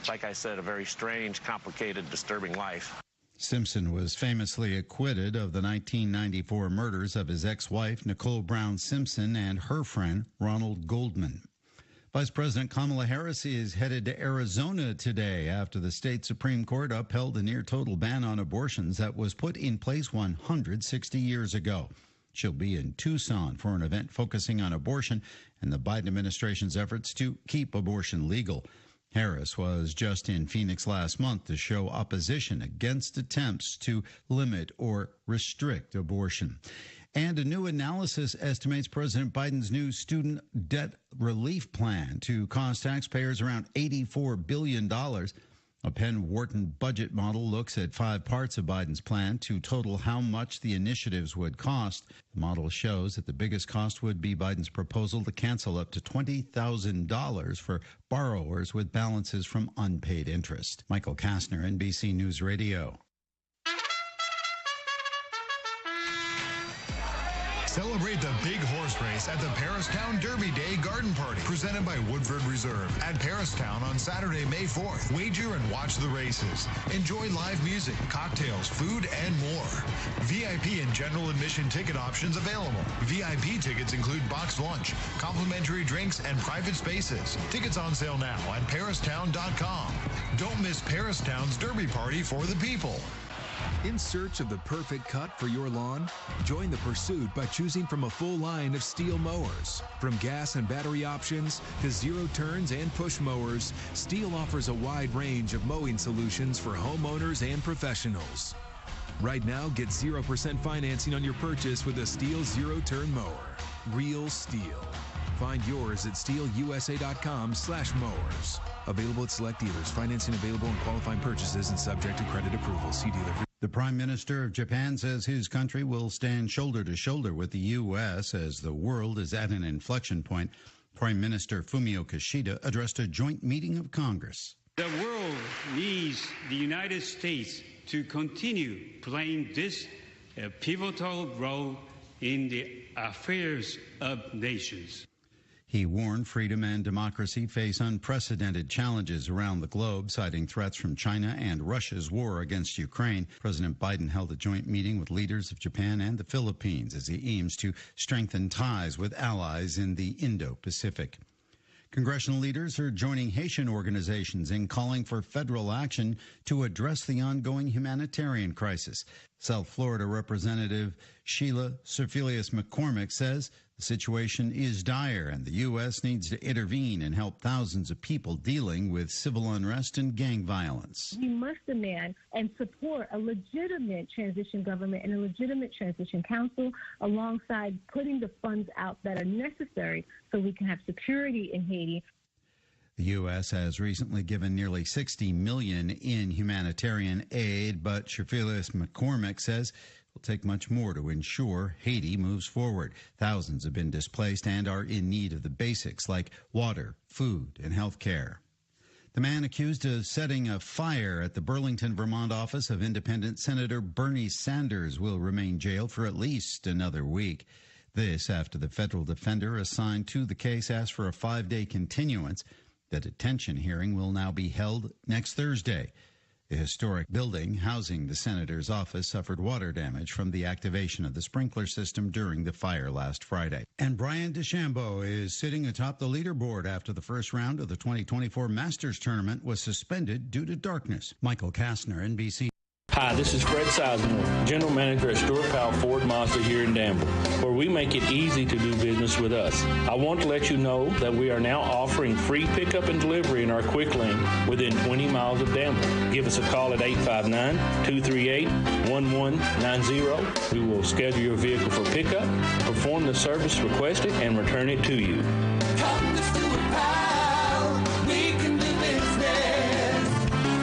like I said, a very strange, complicated, disturbing life. Simpson was famously acquitted of the 1994 murders of his ex-wife, Nicole Brown Simpson, and her friend, Ronald Goldman. Vice President Kamala Harris is headed to Arizona today after the state Supreme Court upheld a near-total ban on abortions that was put in place 160 years ago. She'll be in Tucson for an event focusing on abortion and the Biden administration's efforts to keep abortion legal. Harris was just in Phoenix last month to show opposition against attempts to limit or restrict abortion. And a new analysis estimates President Biden's new student debt relief plan to cost taxpayers around $84 billion. A Penn Wharton budget model looks at 5 parts of Biden's plan to total how much the initiatives would cost. The model shows that the biggest cost would be Biden's proposal to cancel up to $20,000 for borrowers with balances from unpaid interest. Michael Kastner, NBC News Radio. Celebrate the big horse race at the Paristown Derby Day Garden Party, presented by Woodford Reserve at Paristown on Saturday, May 4th. Wager and watch the races. Enjoy live music, cocktails, food, and more. VIP and general admission ticket options available. VIP tickets include boxed lunch, complimentary drinks, and private spaces. Tickets on sale now at Paristown.com. Don't miss Paristown's Derby Party for the people. In search of the perfect cut for your lawn? Join the pursuit by choosing from a full line of steel mowers. From gas and battery options to zero turns and push mowers, Steel offers a wide range of mowing solutions for homeowners and professionals. Right now, get 0% financing on your purchase with a Steel zero-turn mower. Real Steel. Find yours at steelusa.com/mowers. Available at select dealers. Financing available on qualifying purchases and subject to credit approval. See dealer. The Prime Minister of Japan says his country will stand shoulder to shoulder with the U.S. as the world is at an inflection point. Prime Minister Fumio Kishida addressed a joint meeting of Congress. The world needs the United States to continue playing this pivotal role in the affairs of nations. He warned freedom and democracy face unprecedented challenges around the globe, citing threats from China and Russia's war against Ukraine. President Biden held a joint meeting with leaders of Japan and the Philippines as he aims to strengthen ties with allies in the Indo-Pacific. Congressional leaders are joining Haitian organizations in calling for federal action to address the ongoing humanitarian crisis. South Florida Representative Sheila Serfelius McCormick says the situation is dire and the U.S. needs to intervene and help thousands of people dealing with civil unrest and gang violence. We must demand and support a legitimate transition government and a legitimate transition council alongside putting the funds out that are necessary so we can have security in Haiti. The U.S. has recently given nearly $60 million in humanitarian aid, but Serfelius McCormick says will take much more to ensure Haiti moves forward. Thousands have been displaced and are in need of the basics like water, food, and health care. The man accused of setting a fire at the Burlington, Vermont office of Independent Senator Bernie Sanders will remain jailed for at least another week. This after the federal defender assigned to the case asked for a 5-day continuance. The detention hearing will now be held next Thursday. The historic building housing the senator's office suffered water damage from the activation of the sprinkler system during the fire last Friday. And Brian DeChambeau is sitting atop the leaderboard after the first round of the 2024 Masters Tournament was suspended due to darkness. Michael Kastner, NBC. Hi, this is Fred Sizemore, General Manager at Stuart Powell Ford Mazda here in Danville, where we make it easy to do business with us. I want to let you know that we are now offering free pickup and delivery in our quick lane within 20 miles of Danville. Give us a call at 859-238-1190. We will schedule your vehicle for pickup, perform the service requested, and return it to you. Come to Stuart Powell, we can do business.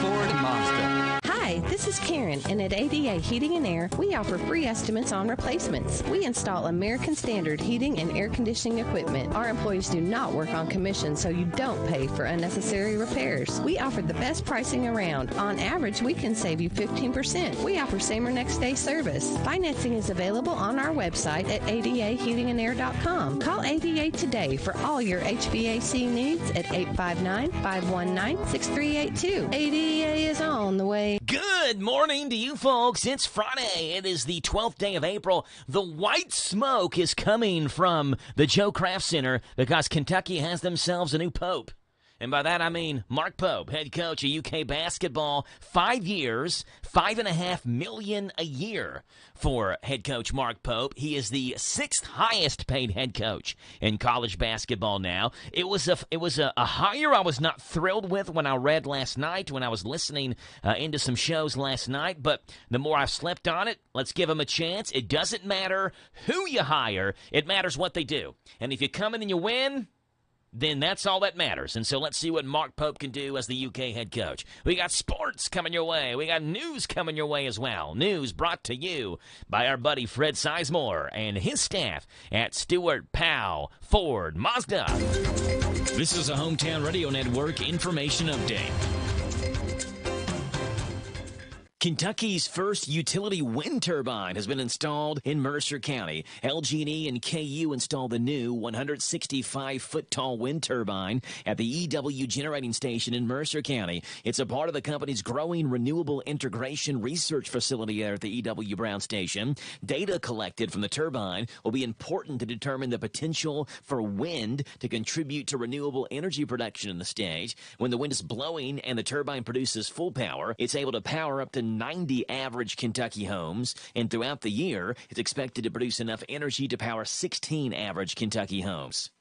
Ford Mazda. Hi, this is Karen, and at ADA Heating and Air, we offer free estimates on replacements. We install American Standard heating and air conditioning equipment. Our employees do not work on commission, so you don't pay for unnecessary repairs. We offer the best pricing around. On average, we can save you 15%. We offer same or next day service. Financing is available on our website at adaheatingandair.com. Call ADA today for all your HVAC needs at 859-519-6382. ADA is on the way. Good morning to you folks. It's Friday. It is the 12th day of April. The white smoke is coming from the Joe Kraft Center because Kentucky has themselves a new pope. And by that I mean Mark Pope, head coach of UK basketball, 5 years, $5.5 million a year for head coach Mark Pope. He is the 6th highest paid head coach in college basketball now. It was a hire I was not thrilled with when I read last night, when I was listening into some shows last night. But the more I've slept on it, let's give him a chance. It doesn't matter who you hire. It matters what they do. And if you come in and you win, then that's all that matters. And so let's see what Mark Pope can do as the UK head coach. We got sports coming your way. We got news coming your way as well. News brought to you by our buddy Fred Sizemore and his staff at Stuart Powell Ford Mazda. This is a Hometown Radio Network information update. Kentucky's first utility wind turbine has been installed in Mercer County. LG&E and KU installed the new 165-foot-tall wind turbine at the EW generating station in Mercer County. It's a part of the company's growing renewable integration research facility there at the EW Brown Station. Data collected from the turbine will be important to determine the potential for wind to contribute to renewable energy production in the state. When the wind is blowing and the turbine produces full power, it's able to power up to 90 average Kentucky homes, and throughout the year, it's expected to produce enough energy to power 16 average Kentucky homes.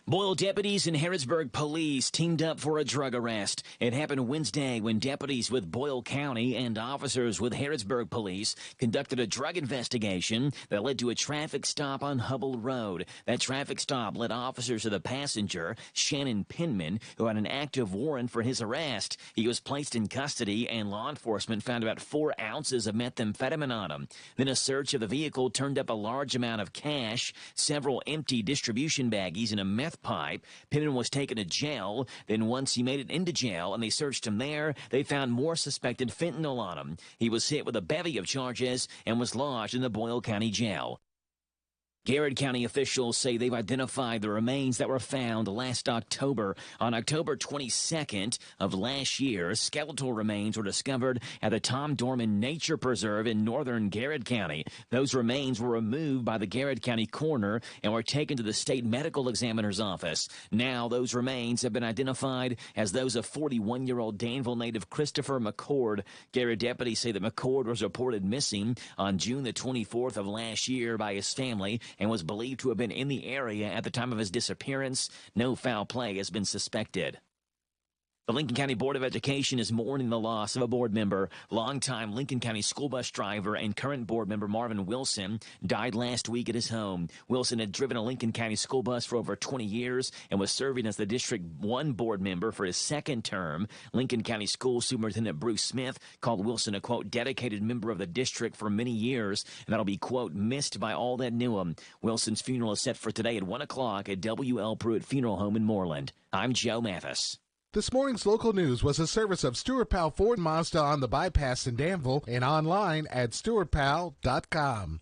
Boyle deputies and Harrodsburg police teamed up for a drug arrest. It happened Wednesday when deputies with Boyle County and officers with Harrodsburg police conducted a drug investigation that led to a traffic stop on Hubble Road. That traffic stop led officers to the passenger, Shannon Penman, who had an active warrant for his arrest. He was placed in custody, and law enforcement found about 4 ounces of methamphetamine on him. Then a search of the vehicle turned up a large amount of cash, several empty distribution baggies, and a meth pipe. Penman was taken to jail. Then once he made it into jail and they searched him there, they found more suspected fentanyl on him. He was hit with a bevy of charges and was lodged in the Boyle County Jail. Garrett County officials say they've identified the remains that were found last October. On October 22nd of last year, skeletal remains were discovered at the Tom Dorman Nature Preserve in northern Garrett County. Those remains were removed by the Garrett County coroner and were taken to the state medical examiner's office. Now those remains have been identified as those of 41-year-old Danville native Christopher McCord. Garrett deputies say that McCord was reported missing on June the 24th of last year by his family and was believed to have been in the area at the time of his disappearance. No foul play has been suspected. The Lincoln County Board of Education is mourning the loss of a board member. Longtime Lincoln County school bus driver and current board member Marvin Wilson died last week at his home. Wilson had driven a Lincoln County school bus for over 20 years and was serving as the District 1 board member for his second term. Lincoln County School Superintendent Bruce Smith called Wilson a, quote, dedicated member of the district for many years, and that'll be, quote, missed by all that knew him. Wilson's funeral is set for today at 1 o'clock at W.L. Pruitt Funeral Home in Moreland. I'm Joe Mathis. This morning's local news was a service of Stuart Powell Ford Mazda on the bypass in Danville and online at stuartpowell.com.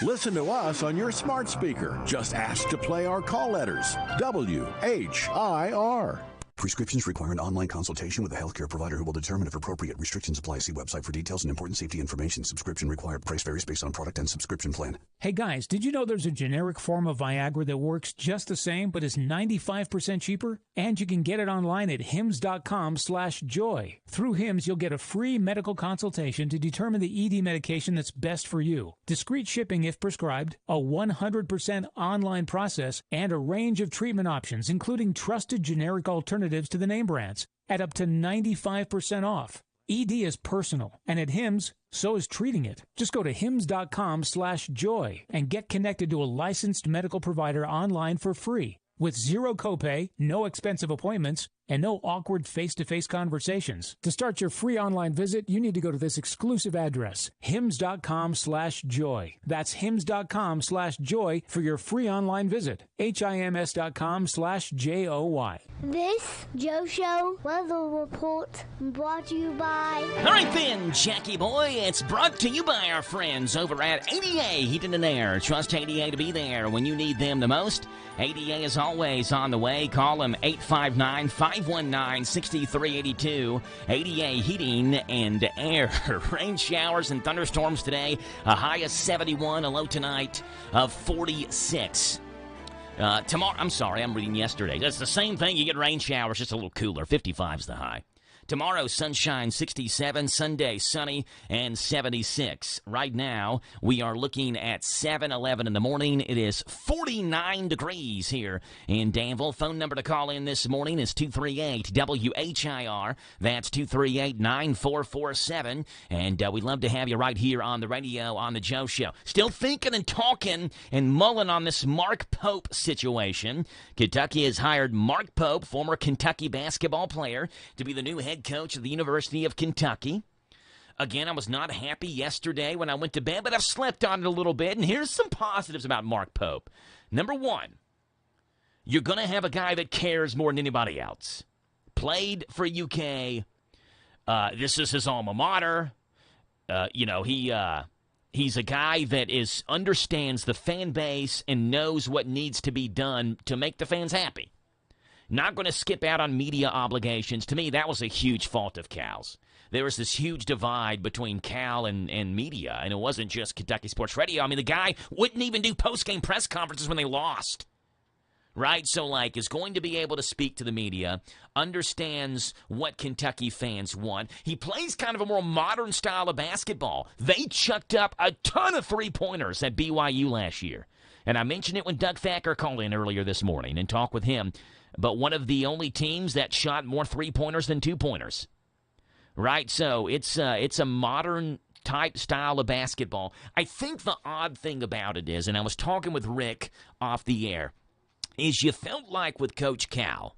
Listen to us on your smart speaker. Just ask to play our call letters. WHIR. Prescriptions require an online consultation with a healthcare provider who will determine if appropriate. Restrictions apply. See website for details and important safety information. Subscription required. Price varies based on product and subscription plan. Hey guys, did you know there's a generic form of Viagra that works just the same but is 95% cheaper? And you can get it online at hims.com/joy. Through Hims, you'll get a free medical consultation to determine the ED medication that's best for you. Discreet shipping if prescribed, a 100% online process, and a range of treatment options, including trusted generic alternatives to the name brands at up to 95% off. ED is personal, and at Hims, so is treating it. Just go to hims.com/joy and get connected to a licensed medical provider online for free with zero copay, no expensive appointments, and no awkward face-to-face conversations. To start your free online visit, you need to go to this exclusive address, hims.com/joy. That's hims.com/joy for your free online visit. HIMS.com/JOY. This Joe Show weather report brought to you by... All right then, Jackie boy, it's brought to you by our friends over at ADA Heating and Air. Trust ADA to be there when you need them the most. ADA is always on the way. Call them 859-5 519-6382. ADA Heating and Air. Rain showers and thunderstorms today. A high of 71, a low tonight of 46. Tomorrow, I'm sorry, I'm reading yesterday. That's the same thing. You get rain showers, just a little cooler. 55's the high. Tomorrow, sunshine, 67. Sunday, sunny, and 76. Right now, we are looking at 7:11 in the morning. It is 49 degrees here in Danville. Phone number to call in this morning is 238-WHIR. That's 238-9447. And we'd love to have you right here on the radio on The Joe Show. Still thinking and talking and mulling on this Mark Pope situation. Kentucky has hired Mark Pope, former Kentucky basketball player, to be the new head coach of the University of Kentucky. Again, I was not happy yesterday when I went to bed, but I've slept on it a little bit, and here's some positives about Mark Pope. Number one, you're going to have a guy that cares more than anybody else. Played for UK. This is his alma mater. He's a guy that understands the fan base and knows what needs to be done to make the fans happy. Not going to skip out on media obligations. To me, that was a huge fault of Cal's. There was this huge divide between Cal and media, and it wasn't just Kentucky Sports Radio. I mean, the guy wouldn't even do post-game press conferences when they lost. Right? So, is going to be able to speak to the media, understands what Kentucky fans want. He plays kind of a more modern style of basketball. They chucked up a ton of three-pointers at BYU last year. And I mentioned it when Doug Thacker called in earlier this morning and talked with him. But one of the only teams that shot more three-pointers than two-pointers. Right? So it's a modern type style of basketball. I think the odd thing about it is, and I was talking with Rick off the air, is you felt like with Coach Cal,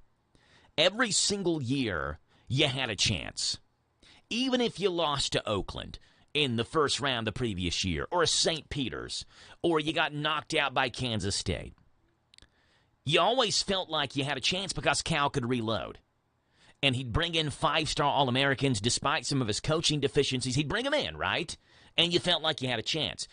every single year you had a chance. Even if you lost to Oakland in the first round the previous year, or St. Peter's, or you got knocked out by Kansas State. You always felt like you had a chance because Cal could reload. And he'd bring in five-star All-Americans despite some of his coaching deficiencies. He'd bring them in, right? And you felt like you had a chance.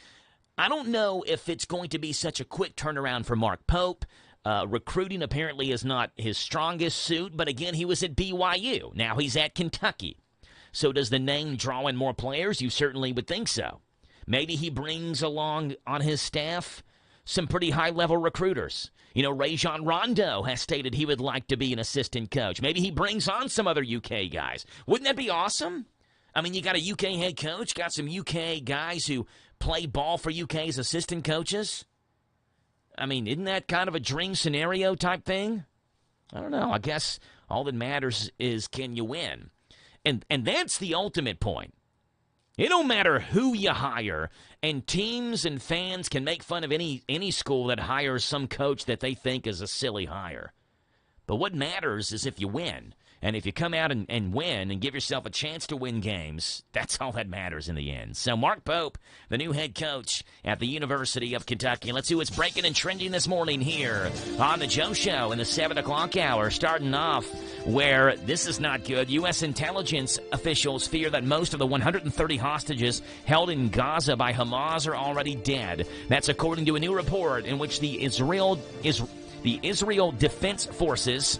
I don't know if it's going to be such a quick turnaround for Mark Pope. Recruiting apparently is not his strongest suit, but again, he was at BYU. Now he's at Kentucky. So does the name draw in more players? You certainly would think so. Maybe he brings along on his staff some pretty high-level recruiters. Rajon Rondo has stated he would like to be an assistant coach. Maybe he brings on some other UK guys. Wouldn't that be awesome? I mean, you got a UK head coach, got some UK guys who play ball for UK as assistant coaches. I mean, isn't that kind of a dream scenario type thing? I don't know. I guess all that matters is can you win? And that's the ultimate point. It don't matter who you hire, and teams and fans can make fun of any school that hires some coach that they think is a silly hire. But what matters is if you win. And if you come out and win and give yourself a chance to win games, that's all that matters in the end. So Mark Pope, the new head coach at the University of Kentucky. Let's see what's breaking and trending this morning here on The Joe Show in the 7 o'clock hour. Starting off where this is not good. U.S. intelligence officials fear that most of the 130 hostages held in Gaza by Hamas are already dead. That's according to a new report in which the Israel Defense Forces...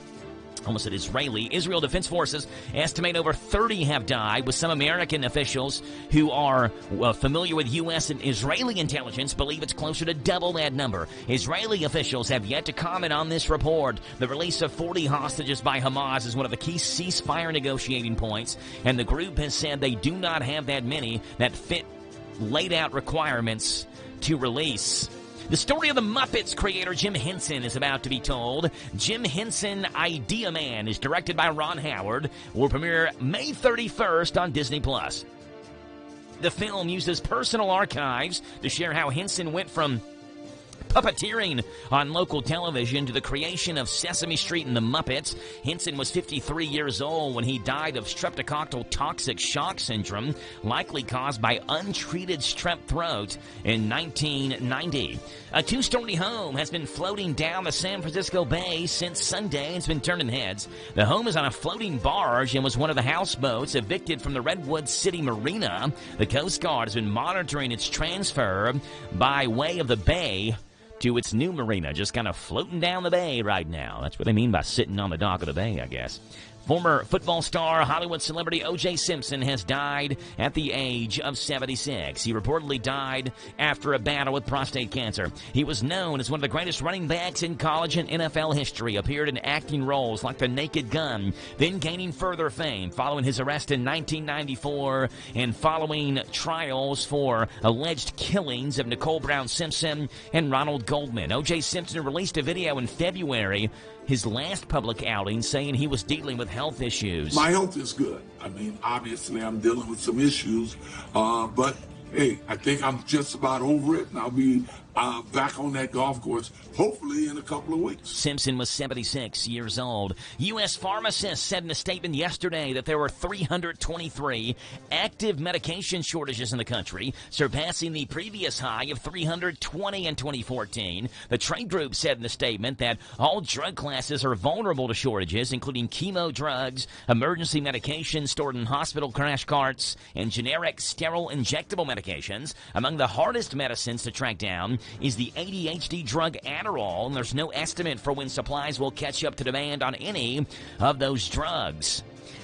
almost said Israel Defense Forces estimate over 30 have died, with some American officials who are familiar with U.S. and Israeli intelligence believe it's closer to double that number. Israeli officials have yet to comment on this report. The release of 40 hostages by Hamas is one of the key ceasefire negotiating points, and the group has said they do not have that many that fit laid-out requirements to release. The story of the Muppets creator Jim Henson is about to be told. Jim Henson Idea Man is directed by Ron Howard. Will premiere May 31st on Disney+. The film uses personal archives to share how Henson went from puppeteering on local television to the creation of Sesame Street and the Muppets. Henson was 53 years old when he died of streptococcal toxic shock syndrome, likely caused by untreated strep throat in 1990. A two-story home has been floating down the San Francisco Bay since Sunday. It's been turning heads. The home is on a floating barge and was one of the houseboats evicted from the Redwood City Marina. The Coast Guard has been monitoring its transfer by way of the bay to its new marina, just kind of floating down the bay right now. That's what they mean by sitting on the dock of the bay, I guess. Former football star, Hollywood celebrity O.J. Simpson has died at the age of 76. He reportedly died after a battle with prostate cancer. He was known as one of the greatest running backs in college and NFL history, appeared in acting roles like The Naked Gun, then gaining further fame following his arrest in 1994 and following trials for alleged killings of Nicole Brown Simpson and Ronald Goldman. O.J. Simpson released a video in February, his last public outing, saying he was dealing with health issues. My health is good. I mean, obviously I'm dealing with some issues, but hey, I think I'm just about over it, and I'll be back on that golf course, hopefully in a couple of weeks. Simpson was 76 years old. U.S. pharmacists said in a statement yesterday that there were 323 active medication shortages in the country, surpassing the previous high of 320 in 2014. The trade group said in the statement that all drug classes are vulnerable to shortages, including chemo drugs, emergency medications stored in hospital crash carts, and generic sterile injectable medications. Among the hardest medicines to track down is the ADHD drug Adderall, and there's no estimate for when supplies will catch up to demand on any of those drugs.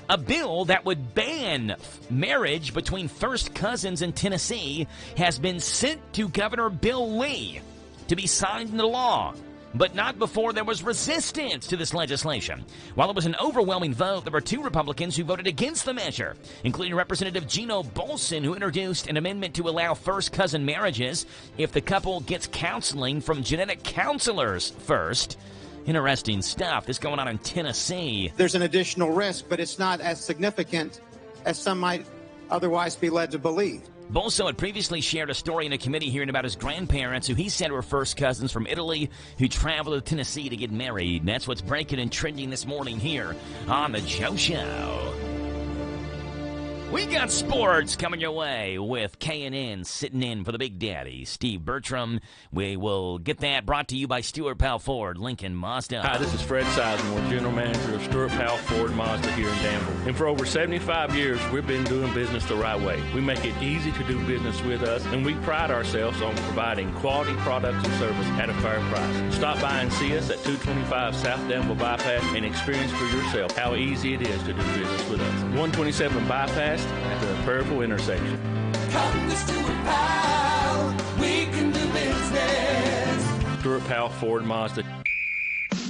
A bill that would ban marriage between first cousins in Tennessee has been sent to Governor Bill Lee to be signed into law, but not before there was resistance to this legislation. While it was an overwhelming vote, there were 2 Republicans who voted against the measure, including Representative Gino Bolson, who introduced an amendment to allow first cousin marriages if the couple gets counseling from genetic counselors first. Interesting stuff. This going on in Tennessee. There's an additional risk, but it's not as significant as some might otherwise be led to believe. Bolso had previously shared a story in a committee hearing about his grandparents, who he said were first cousins from Italy, who traveled to Tennessee to get married. And that's what's breaking and trending this morning here on The Joe Show. We got sports coming your way with K&N sitting in for the Big Daddy, Steve Bertram. We will get that brought to you by Stuart Powell Ford, Lincoln Mazda. Hi, this is Fred Sizemore, General Manager of Stuart Powell Ford Mazda here in Danville. And for over 75 years, we've been doing business the right way. We make it easy to do business with us, and we pride ourselves on providing quality products and service at a fair price. Stop by and see us at 225 South Danville Bypass and experience for yourself how easy it is to do business with us. 127 Bypass at the Prayerful intersection. Come to Stuart Powell, we can do business. Stuart Powell Ford Mazda.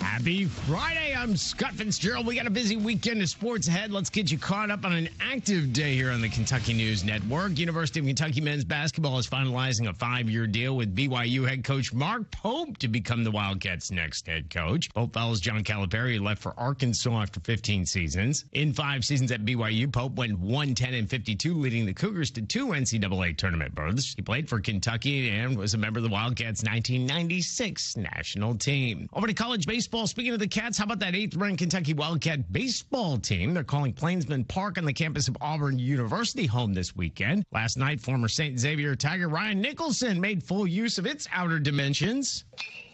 Happy Friday. I'm Scott Fitzgerald. We got a busy weekend of sports ahead. Let's get you caught up on an active day here on the Kentucky News Network. University of Kentucky men's basketball is finalizing a 5-year deal with BYU head coach Mark Pope to become the Wildcats' next head coach. Pope follows John Calipari, who left for Arkansas after 15 seasons. In 5 seasons at BYU, Pope went 110-52, leading the Cougars to 2 NCAA tournament berths. He played for Kentucky and was a member of the Wildcats' 1996 national team. Over to college baseball. Speaking of the Cats, how about that 8th-ranked Kentucky Wildcat baseball team? They're calling Plainsman Park on the campus of Auburn University home this weekend. Last night, former St. Xavier Tiger Ryan Nicholson made full use of its outer dimensions.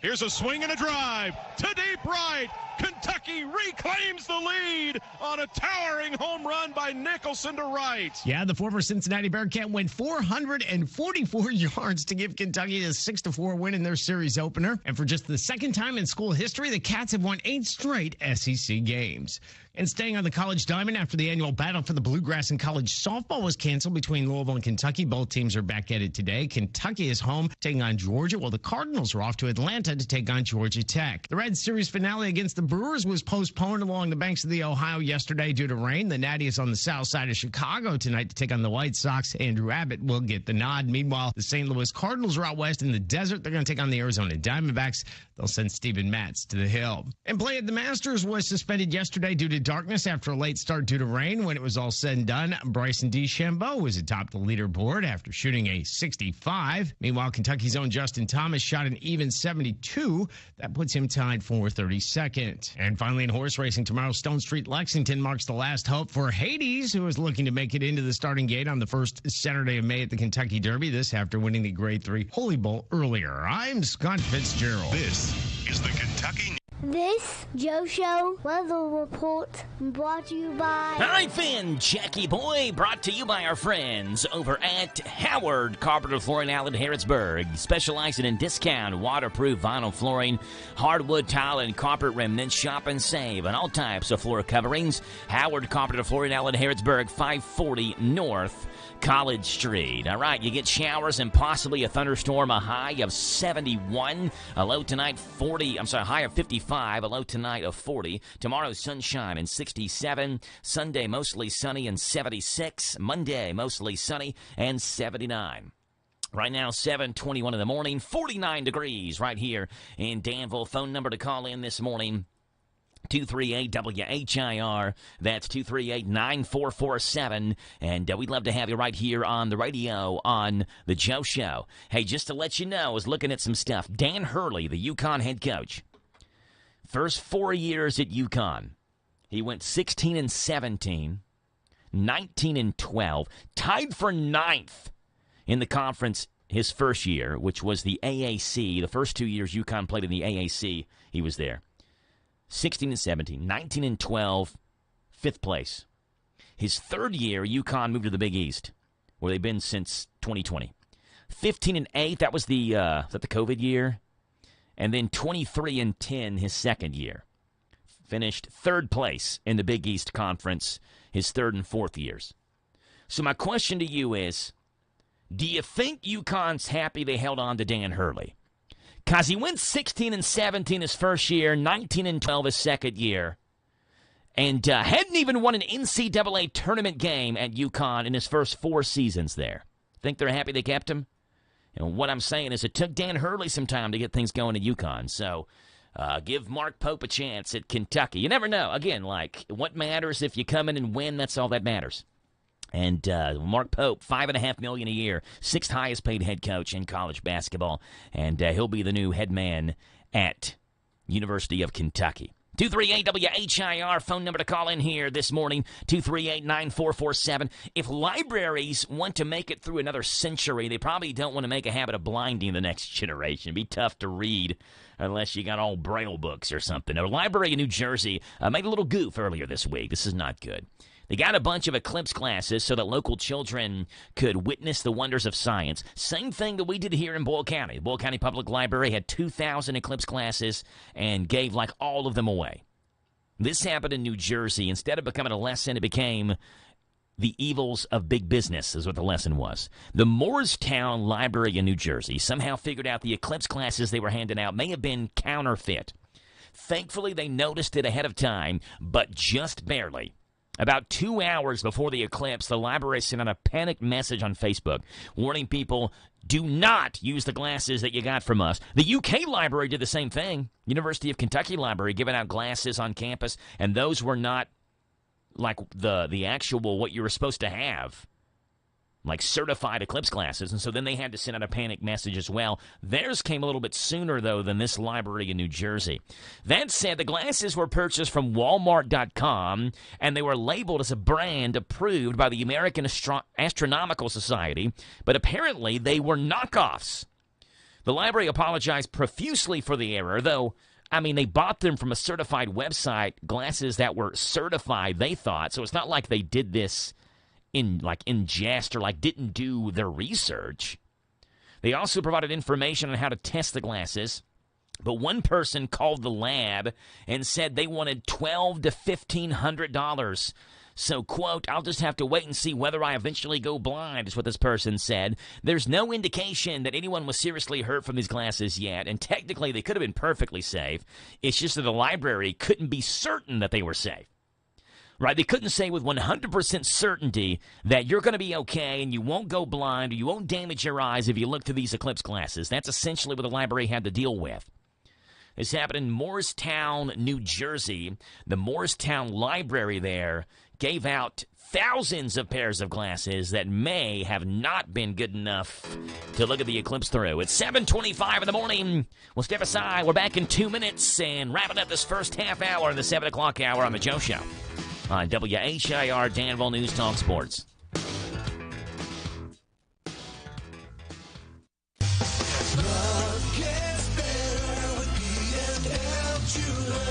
Here's a swing and a drive to deep right. Kentucky reclaims the lead on a towering home run by Nicholson to right. Yeah, the former Cincinnati Bearcat went 444 yards to give Kentucky a 6-4 win in their series opener. And for just the second time in school history, the Cats have won 8 straight SEC games. And staying on the college diamond, after the annual battle for the Bluegrass in college softball was canceled between Louisville and Kentucky, both teams are back at it today. Kentucky is home taking on Georgia, while the Cardinals are off to Atlanta to take on Georgia Tech. The Reds series finale against the Brewers was postponed along the banks of the Ohio yesterday due to rain. The Natty is on the south side of Chicago tonight to take on the White Sox. Andrew Abbott will get the nod. Meanwhile, the St. Louis Cardinals are out west in the desert. They're going to take on the Arizona Diamondbacks. They'll send Steven Matz to the Hill. And play at the Masters was suspended yesterday due to darkness after a late start due to rain. When it was all said and done, Bryson DeChambeau was atop the leaderboard after shooting a 65. Meanwhile, Kentucky's own Justin Thomas shot an even 72. That puts him tied for 32nd. And finally, in horse racing, tomorrow, Stone Street Lexington marks the last hope for Hades, who is looking to make it into the starting gate on the first Saturday of May at the Kentucky Derby. This after winning the Grade 3 Holy Bowl earlier. I'm Scott Fitzgerald. This is the Kentucky This Joe Show weather report brought to you by... All right, then, Jackie Boy, brought to you by our friends over at Howard Carpenter Flooring Outlet, Harrodsburg, specializing in discount waterproof vinyl flooring, hardwood tile, and carpet remnants. Shop and save on all types of floor coverings. Howard Carpenter Flooring Outlet, Harrodsburg, 540 North College Street. All right, you get showers and possibly a thunderstorm, a high of 71, a low tonight high of 55, a low tonight of 40. Tomorrow, sunshine and 67. Sunday, mostly sunny and 76. Monday, mostly sunny and 79. Right now, 7:21 in the morning, 49 degrees right here in Danville. Phone number to call in this morning, 238-WHIR. That's 238-9447. And we'd love to have you right here on the radio on The Joe Show. Hey, just to let you know, I was looking at some stuff. Dan Hurley, the UConn head coach. First 4 years at UConn, he went 16-17, 19-12, tied for 9th in the conference his first year, which was the AAC. The first 2 years UConn played in the AAC, he was there. 16-17, 19-12, 5th place. His third year, UConn moved to the Big East, where they've been since 2020. 15-8, that was the COVID year? And then 23-10 his second year. Finished 3rd place in the Big East Conference his 3rd and 4th years. So my question to you is, do you think UConn's happy they held on to Dan Hurley? Because he went 16-17 his first year, 19-12 his second year, and hadn't even won an NCAA tournament game at UConn in his first 4 seasons there. Think they're happy they kept him? And what I'm saying is it took Dan Hurley some time to get things going at UConn. So give Mark Pope a chance at Kentucky. You never know. Again, like, what matters if you come in and win? That's all that matters. And Mark Pope, $5.5 million a year, 6th highest paid head coach in college basketball. And he'll be the new head man at University of Kentucky. 238-WHIR, phone number to call in here this morning, 238-9447. If libraries want to make it through another century, they probably don't want to make a habit of blinding the next generation. It'd be tough to read unless you got all Braille books or something. A library in New Jersey made a little goof earlier this week. This is not good. They got a bunch of eclipse classes so that local children could witness the wonders of science. Same thing that we did here in Boyle County. Boyle County Public Library had 2,000 eclipse classes and gave like all of them away. This happened in New Jersey. Instead of becoming a lesson, it became the evils of big business is what the lesson was. The Moorestown Library in New Jersey somehow figured out the eclipse classes they were handing out may have been counterfeit. Thankfully, they noticed it ahead of time, but just barely. About 2 hours before the eclipse, the library sent out a panic message on Facebook warning people, do not use the glasses that you got from us. The UK library did the same thing. University of Kentucky Library giving out glasses on campus, and those were not like the actual what you were supposed to have, like certified eclipse glasses, and so then they had to send out a panic message as well. Theirs came a little bit sooner, though, than this library in New Jersey. That said, the glasses were purchased from Walmart.com, and they were labeled as a brand approved by the American Astronomical Society, but apparently they were knockoffs. The library apologized profusely for the error, though, I mean, they bought them from a certified website, glasses that were certified, they thought, so it's not like they did this in jest or didn't do their research. They also provided information on how to test the glasses, but one person called the lab and said they wanted $1,200 to $1,500. So, quote, I'll just have to wait and see whether I eventually go blind, is what this person said. There's no indication that anyone was seriously hurt from these glasses yet, and technically they could have been perfectly safe. It's just that the library couldn't be certain that they were safe. Right, they couldn't say with 100% certainty that you're going to be okay and you won't go blind or you won't damage your eyes if you look through these eclipse glasses. That's essentially what the library had to deal with. This happened in Moorestown, New Jersey. The Moorestown Library there gave out thousands of pairs of glasses that may have not been good enough to look at the eclipse through. It's 7:25 in the morning. We'll step aside. We're back in 2 minutes and wrapping up this first half hour in the 7 o'clock hour on The Joe Show on WHIR Danville News Talk Sports. Love gets better with P&L Jewelers.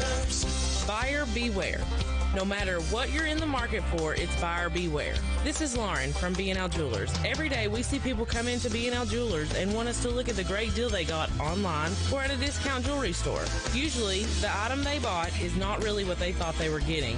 Buyer beware. No matter what you're in the market for, it's buyer beware. This is Lauren from B&L Jewelers. Every day we see people come into B&L Jewelers and want us to look at the great deal they got online or at a discount jewelry store. Usually, the item they bought is not really what they thought they were getting,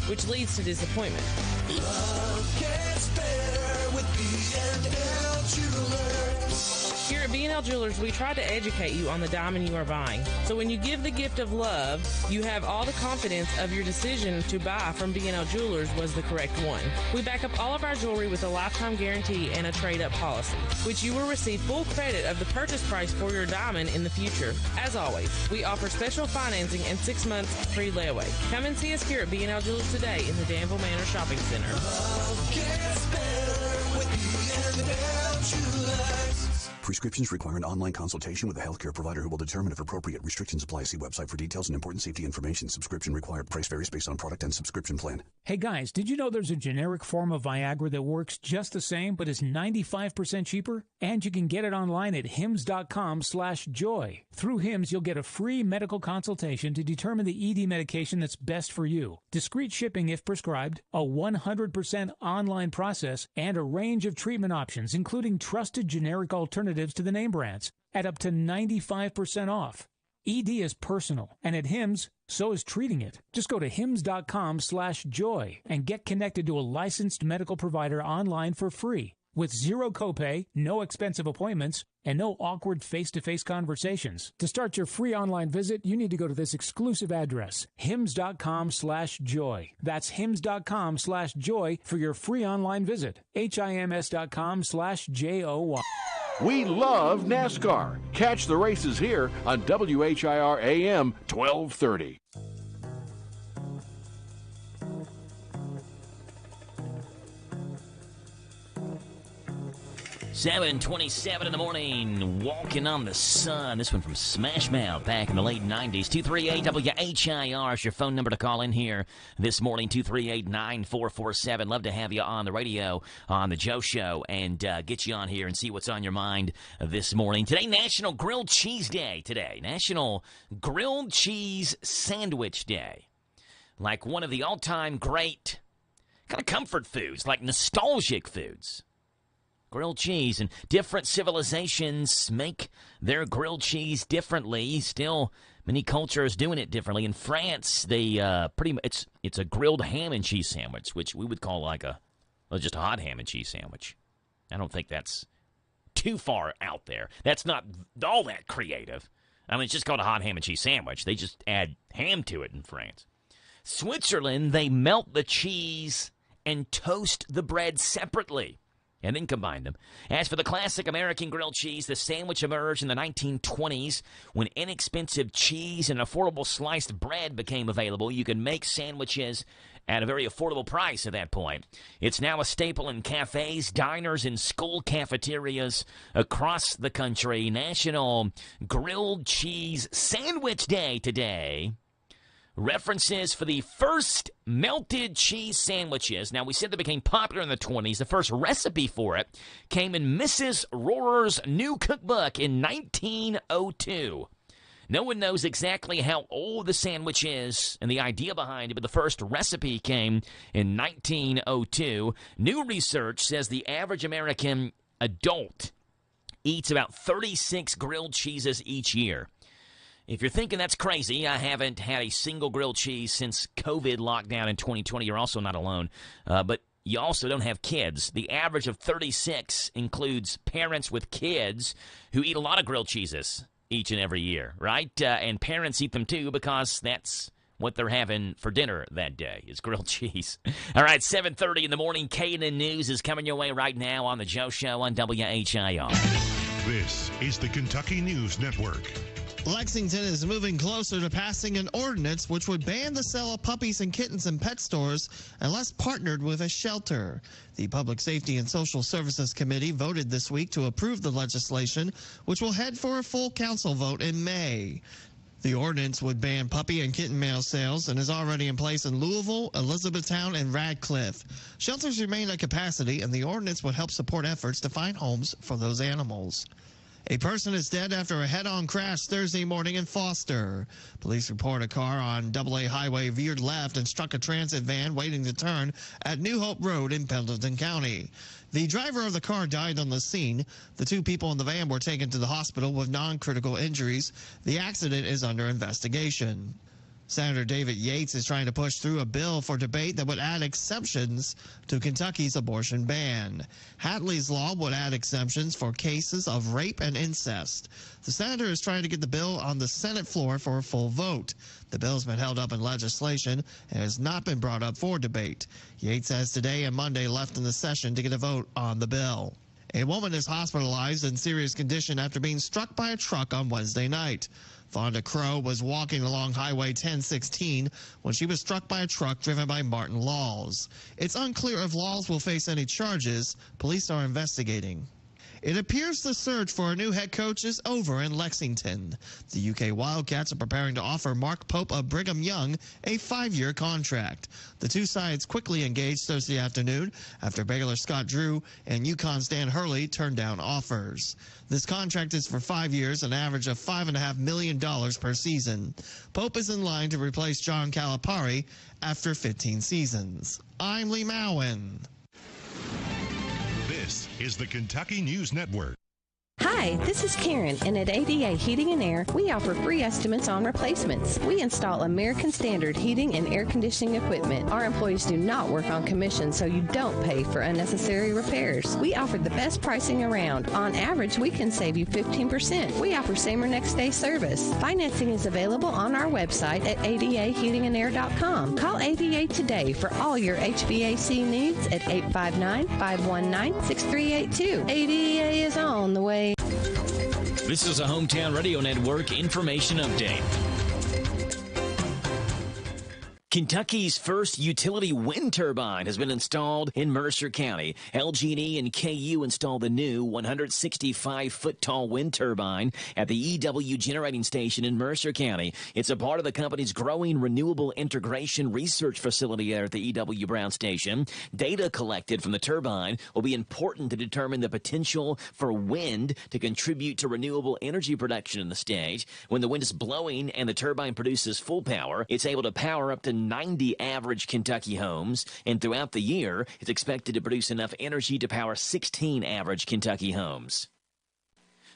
which leads to disappointment. Love gets better with B&L Jewelers. Here at B&L Jewelers, we try to educate you on the diamond you are buying. So when you give the gift of love, you have all the confidence of your decision to buy from B&L Jewelers was the correct one. We back up all of our jewelry with a lifetime guarantee and a trade-up policy, which you will receive full credit of the purchase price for your diamond in the future. As always, we offer special financing and 6 months free layaway. Come and see us here at B&L Jewelers today in the Danville Manor Shopping Center. Love gets better with B&L Jewelers. Prescriptions require an online consultation with a healthcare provider who will determine if appropriate. Restrictions apply. See website for details and important safety information. Subscription required. Price varies based on product and subscription plan. Hey guys, did you know there's a generic form of Viagra that works just the same but is 95% cheaper? And you can get it online at hims.com/joy. Through Hims, you'll get a free medical consultation to determine the ED medication that's best for you. Discreet shipping if prescribed, a 100% online process, and a range of treatment options, including trusted generic alternatives to the name brands at up to 95% off. ED is personal, and at Hims, so is treating it. Just go to hims.com/joy and get connected to a licensed medical provider online for free with zero copay, no expensive appointments, and no awkward face-to-face conversations. To start your free online visit, you need to go to this exclusive address, hims.com/joy. That's hims.com/joy for your free online visit. hims.com/joy. We love NASCAR. Catch the races here on WHIR AM 1230. $7:27 in the morning, walking on the sun. This one from Smash Mouth back in the late 90s. 238-WHIR is your phone number to call in here this morning, 238-9447. Love to have you on the radio on the Joe Show and get you on here and see what's on your mind this morning. Today, National Grilled Cheese Day today. National Grilled Cheese Sandwich Day. Like one of the all-time great kind of comfort foods, like nostalgic foods. Grilled cheese, and different civilizations make their grilled cheese differently. Still, many cultures doing it differently. In France, they it's a grilled ham and cheese sandwich, which we would call like just a hot ham and cheese sandwich. I don't think that's too far out there. That's not all that creative. I mean, it's just called a hot ham and cheese sandwich. They just add ham to it in France. Switzerland, they melt the cheese and toast the bread separately and then combine them. As for the classic American grilled cheese, the sandwich emerged in the 1920s when inexpensive cheese and affordable sliced bread became available. You could make sandwiches at a very affordable price at that point. It's now a staple in cafes, diners, and school cafeterias across the country. National Grilled Cheese Sandwich Day today. References for the first melted cheese sandwiches. Now, we said they became popular in the 20s. The first recipe for it came in Mrs. Rohrer's new cookbook in 1902. No one knows exactly how old the sandwich is and the idea behind it, but the first recipe came in 1902. New research says the average American adult eats about 36 grilled cheeses each year. If you're thinking that's crazy, I haven't had a single grilled cheese since COVID lockdown in 2020. You're also not alone. But you also don't have kids. The average of 36 includes parents with kids who eat a lot of grilled cheeses each and every year, right? And parents eat them too because that's what they're having for dinner that day is grilled cheese. All right, 7:30 in the morning. K&N News is coming your way right now on the Joe Show on WHIR. This is the Kentucky News Network. Lexington is moving closer to passing an ordinance which would ban the sale of puppies and kittens in pet stores unless partnered with a shelter. The Public Safety and Social Services Committee voted this week to approve the legislation, which will head for a full council vote in May. The ordinance would ban puppy and kitten mail sales and is already in place in Louisville, Elizabethtown, and Radcliffe. Shelters remain at capacity, and the ordinance would help support efforts to find homes for those animals. A person is dead after a head-on crash Thursday morning in Foster. Police report a car on AA Highway veered left and struck a transit van waiting to turn at New Hope Road in Pendleton County. The driver of the car died on the scene. The 2 people in the van were taken to the hospital with non-critical injuries. The accident is under investigation. Senator David Yates is trying to push through a bill for debate that would add exemptions to Kentucky's abortion ban. Hatley's law would add exemptions for cases of rape and incest. The senator is trying to get the bill on the Senate floor for a full vote. The bill has been held up in legislation and has not been brought up for debate. Yates has today and Monday left in the session to get a vote on the bill. A woman is hospitalized in serious condition after being struck by a truck on Wednesday night. Fonda Crow was walking along Highway 1016 when she was struck by a truck driven by Martin Laws. It's unclear if Laws will face any charges. Police are investigating. It appears the search for a new head coach is over in Lexington. The UK Wildcats are preparing to offer Mark Pope of Brigham Young a 5-year contract. The 2 sides quickly engaged Thursday afternoon after Baylor Scott Drew and UConn's Dan Hurley turned down offers. This contract is for 5 years, an average of $5.5 million per season. Pope is in line to replace John Calipari after 15 seasons. I'm Lee Mowen. This is the Kentucky News Network. Hi, this is Karen, and at ADA Heating and Air, we offer free estimates on replacements. We install American Standard heating and air conditioning equipment. Our employees do not work on commission, so you don't pay for unnecessary repairs. We offer the best pricing around. On average, we can save you 15%. We offer same or next day service. Financing is available on our website at adaheatingandair.com. Call ADA today for all your HVAC needs at 859-519-6382. ADA is on the way. This is a Hometown Radio Network information update. Kentucky's first utility wind turbine has been installed in Mercer County. LG&E and KU installed the new 165-foot-tall wind turbine at the EW generating station in Mercer County. It's a part of the company's growing renewable integration research facility there at the EW Brown Station. Data collected from the turbine will be important to determine the potential for wind to contribute to renewable energy production in the state. When the wind is blowing and the turbine produces full power, it's able to power up to 90 average Kentucky homes, and throughout the year, it's expected to produce enough energy to power 16 average Kentucky homes.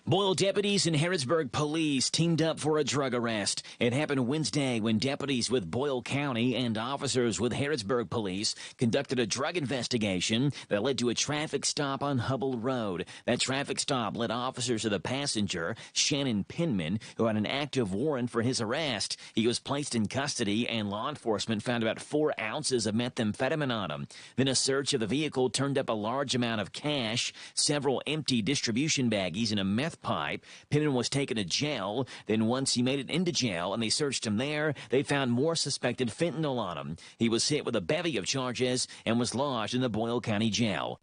Boyle deputies and Harrodsburg police teamed up for a drug arrest. It happened Wednesday when deputies with Boyle County and officers with Harrodsburg police conducted a drug investigation that led to a traffic stop on Hubble Road. That traffic stop led officers to the passenger, Shannon Penman, who had an active warrant for his arrest. He was placed in custody, and law enforcement found about 4 ounces of methamphetamine on him. Then a search of the vehicle turned up a large amount of cash, several empty distribution baggies, and a meth pipe. Penman was taken to jail. Then once he made it into jail and they searched him there, they found more suspected fentanyl on him. He was hit with a bevy of charges and was lodged in the Boyle County Jail.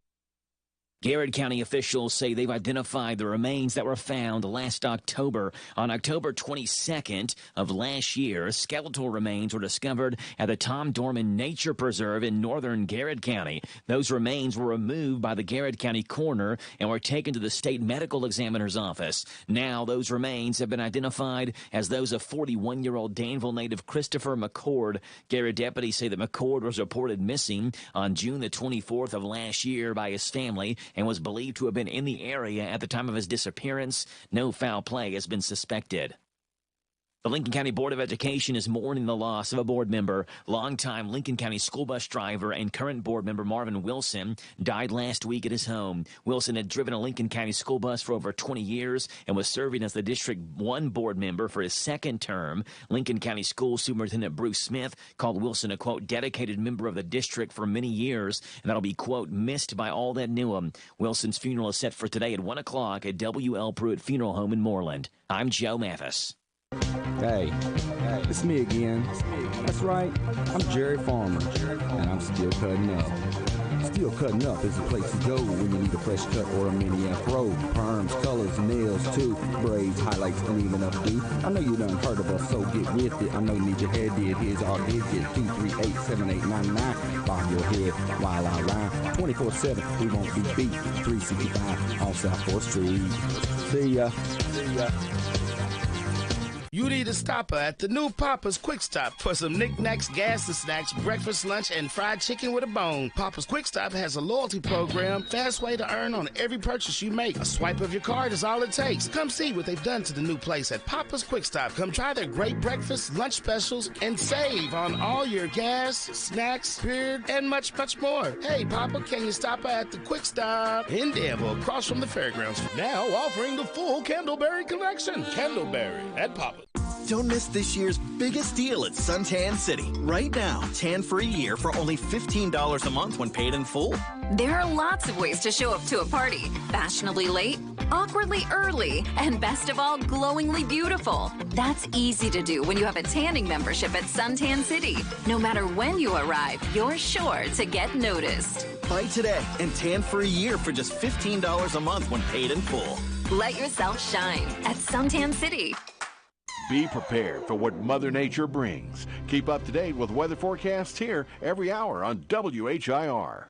Garrett County officials say they've identified the remains that were found last October. On October 22nd of last year, skeletal remains were discovered at the Tom Dorman Nature Preserve in northern Garrett County. Those remains were removed by the Garrett County coroner and were taken to the state medical examiner's office. Now those remains have been identified as those of 41-year-old Danville native Christopher McCord. Garrett deputies say that McCord was reported missing on June the 24th of last year by his family and was believed to have been in the area at the time of his disappearance. No foul play has been suspected. The Lincoln County Board of Education is mourning the loss of a board member. Longtime Lincoln County school bus driver and current board member Marvin Wilson died last week at his home. Wilson had driven a Lincoln County school bus for over 20 years and was serving as the District 1 board member for his second term. Lincoln County School Superintendent Bruce Smith called Wilson a, quote, dedicated member of the district for many years, and that'll be, quote, missed by all that knew him. Wilson's funeral is set for today at 1 o'clock at W.L. Pruitt Funeral Home in Moreland. I'm Joe Mathis. Hey, it's me again. That's right, I'm Jerry Farmer, and I'm still cutting up. Still Cutting Up is the place to go when you need a fresh cut or a mini afro. Perms, colors, nails too, braids, highlights, and even updo. I know you done heard of us, so get with it. I know you need your hair did. Here's our digit, 238-7899. Bob your head while I rhyme. 24/7, we won't be beat. 365 on South 4th Street. See ya. You need a stopper at the new Papa's Quick Stop for some knickknacks, gas and snacks, breakfast, lunch, and fried chicken with a bone. Papa's Quick Stop has a loyalty program, fast way to earn on every purchase you make. A swipe of your card is all it takes. Come see what they've done to the new place at Papa's Quick Stop. Come try their great breakfast, lunch specials, and save on all your gas, snacks, beer, and much, much more. Hey, Papa, can you stop at the Quick Stop in Danville, across from the fairgrounds? Now offering the full Candleberry collection. Candleberry at Papa's. Don't miss this year's biggest deal at Suntan City. Right now, tan for a year for only $15 a month when paid in full. There are lots of ways to show up to a party. Fashionably late, awkwardly early, and best of all, glowingly beautiful. That's easy to do when you have a tanning membership at Suntan City. No matter when you arrive, you're sure to get noticed. Buy today and tan for a year for just $15 a month when paid in full. Let yourself shine at Suntan City. Be prepared for what Mother Nature brings. Keep up to date with weather forecasts here every hour on WHIR.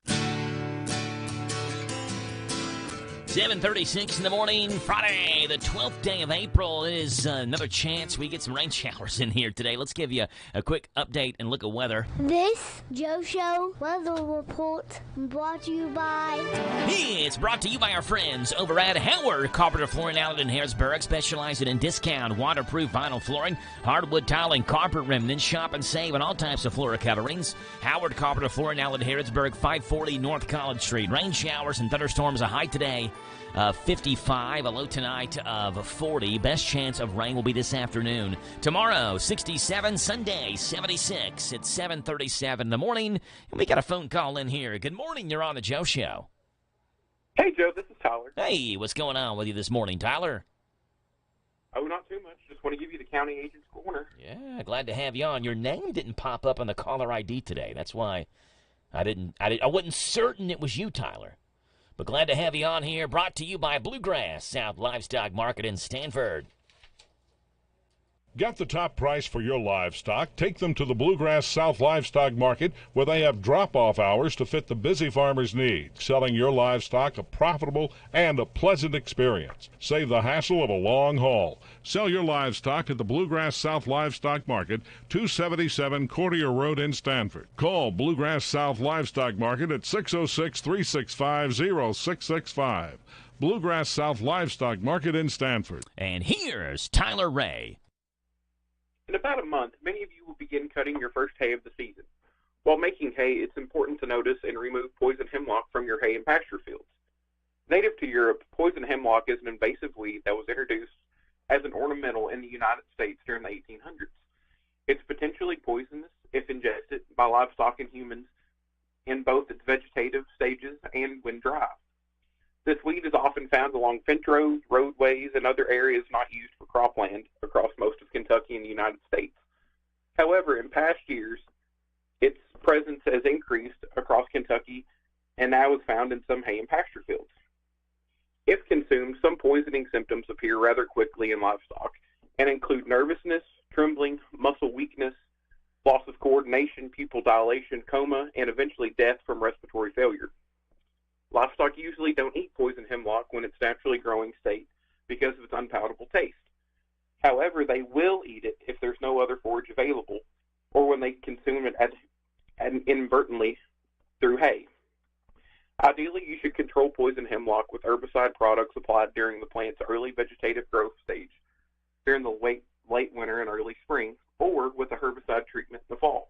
7:36 in the morning, Friday, the 12th day of April. It is another chance we get some rain showers in here today. Let's give you a quick update and look at weather. This Joe Show weather report brought to you by... It's brought to you by our friends over at Howard Carpenter Flooring Outlet in Harrisburg, specializing in discount waterproof vinyl flooring, hardwood tile, and carpet remnants. Shop and save on all types of floor coverings. Howard Carpenter Flooring Outlet in Harrisburg, 540 North College Street. Rain showers and thunderstorms, a high today. 55, a low tonight of 40. Best chance of rain will be this afternoon. Tomorrow, 67, Sunday, 76. It's 7:37 in the morning, and we got a phone call in here. Good morning, you're on the Joe Show. Hey, Joe, this is Tyler. Hey, what's going on with you this morning, Tyler? Oh, not too much. Just want to give you the County Agent's Corner. Yeah, glad to have you on. Your name didn't pop up on the caller ID today. That's why I wasn't certain it was you, Tyler. But glad to have you on here. Brought to you by Bluegrass South Livestock Market in Stanford. Get the top price for your livestock. Take them to the Bluegrass South Livestock Market, where they have drop-off hours to fit the busy farmer's needs. Selling your livestock a profitable and a pleasant experience. Save the hassle of a long haul. Sell your livestock at the Bluegrass South Livestock Market, 277 Courtier Road in Stanford. Call Bluegrass South Livestock Market at 606-365-0665. Bluegrass South Livestock Market in Stanford. And here's Tyler Ray. In about a month, many of you will begin cutting your first hay of the season. While making hay, it's important to notice and remove poison hemlock from your hay and pasture fields. Native to Europe, poison hemlock is an invasive weed that was introduced as an ornamental in the United States during the 1800s. It's potentially poisonous if ingested by livestock and humans in both its vegetative stages and when dry. This weed is often found along fence roads, roadways, and other areas not used for cropland across most of Kentucky and the United States. However, in past years, its presence has increased across Kentucky and now is found in some hay and pasture fields. If consumed, some poisoning symptoms appear rather quickly in livestock and include nervousness, trembling, muscle weakness, loss of coordination, pupil dilation, coma, and eventually death from respiratory failure. Livestock usually don't eat poison hemlock when its naturally growing state because of its unpalatable taste. However, they will eat it if there's no other forage available or when they consume it inadvertently through hay. Ideally, you should control poison hemlock with herbicide products applied during the plant's early vegetative growth stage, during the late winter and early spring, or with a herbicide treatment in the fall.